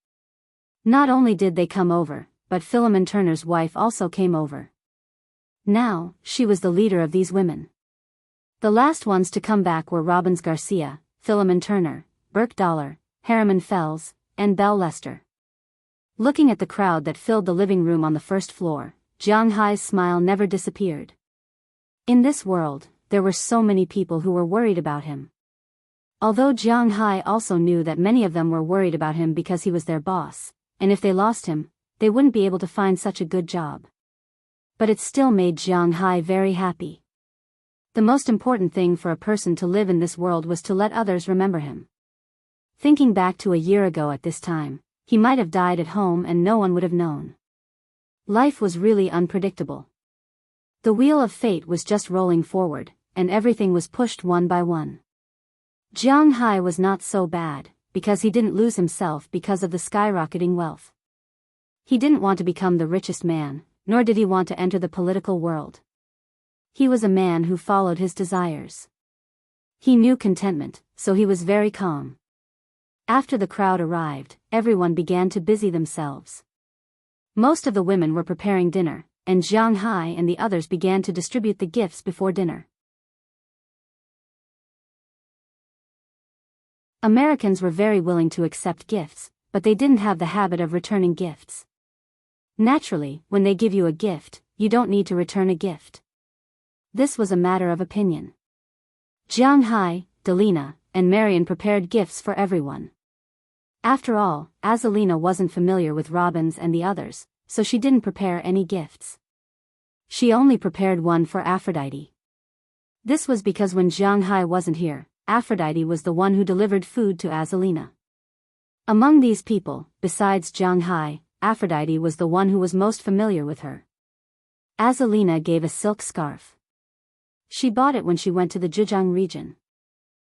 Not only did they come over, but Philemon Turner's wife also came over. Now, she was the leader of these women. The last ones to come back were Robbins Garcia, Philemon Turner, Burke Dollar, Harriman Fells, and Belle Lester. Looking at the crowd that filled the living room on the first floor, Jianghu's smile never disappeared. In this world, there were so many people who were worried about him. Although Jianghu also knew that many of them were worried about him because he was their boss, and if they lost him, they wouldn't be able to find such a good job. But it still made Jianghu very happy. The most important thing for a person to live in this world was to let others remember him. Thinking back to a year ago at this time, he might have died at home and no one would have known. Life was really unpredictable. The wheel of fate was just rolling forward, and everything was pushed one by one. Jianghu was not so bad, because he didn't lose himself because of the skyrocketing wealth. He didn't want to become the richest man, nor did he want to enter the political world. He was a man who followed his desires. He knew contentment, so he was very calm. After the crowd arrived, everyone began to busy themselves. Most of the women were preparing dinner, and Jianghu and the others began to distribute the gifts before dinner. Americans were very willing to accept gifts, but they didn't have the habit of returning gifts. Naturally, when they give you a gift, you don't need to return a gift. This was a matter of opinion. Jianghu, Delina, and Marion prepared gifts for everyone. After all, Azalina wasn't familiar with robins and the others, so she didn't prepare any gifts. She only prepared one for Aphrodite. This was because when Jianghu wasn't here, Aphrodite was the one who delivered food to Azalina. Among these people, besides Jianghu, Aphrodite was the one who was most familiar with her. Azalina gave a silk scarf. She bought it when she went to the Zhejiang region.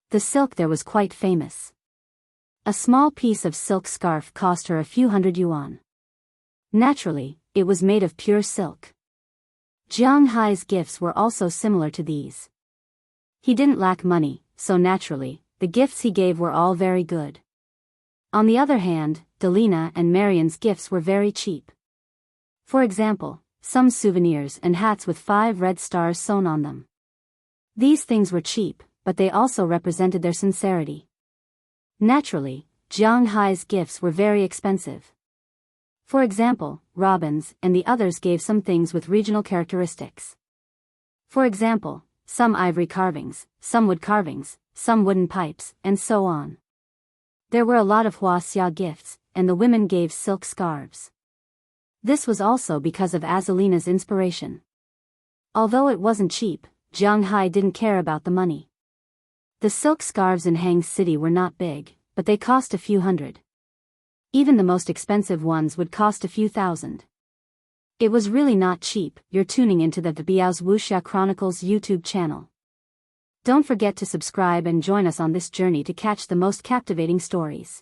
The silk there was quite famous. A small piece of silk scarf cost her a few hundred yuan. Naturally, it was made of pure silk. Jianghu's gifts were also similar to these. He didn't lack money, so naturally, the gifts he gave were all very good. On the other hand, Delina and Marion's gifts were very cheap. For example, some souvenirs and hats with 5 red stars sewn on them. These things were cheap, but they also represented their sincerity. Naturally, Jianghu's gifts were very expensive. For example, robins and the others gave some things with regional characteristics. For example, some ivory carvings, some wood carvings, some wooden pipes, and so on. There were a lot of Wuxia gifts, and the women gave silk scarves. This was also because of Azalina's inspiration. Although it wasn't cheap, Jianghu didn't care about the money. The silk scarves in Hang's city were not big, but they cost a few hundred. Even the most expensive ones would cost a few thousand. It was really not cheap. You're tuning into the Biyao's Wuxia Chronicles YouTube channel. Don't forget to subscribe and join us on this journey to catch the most captivating stories.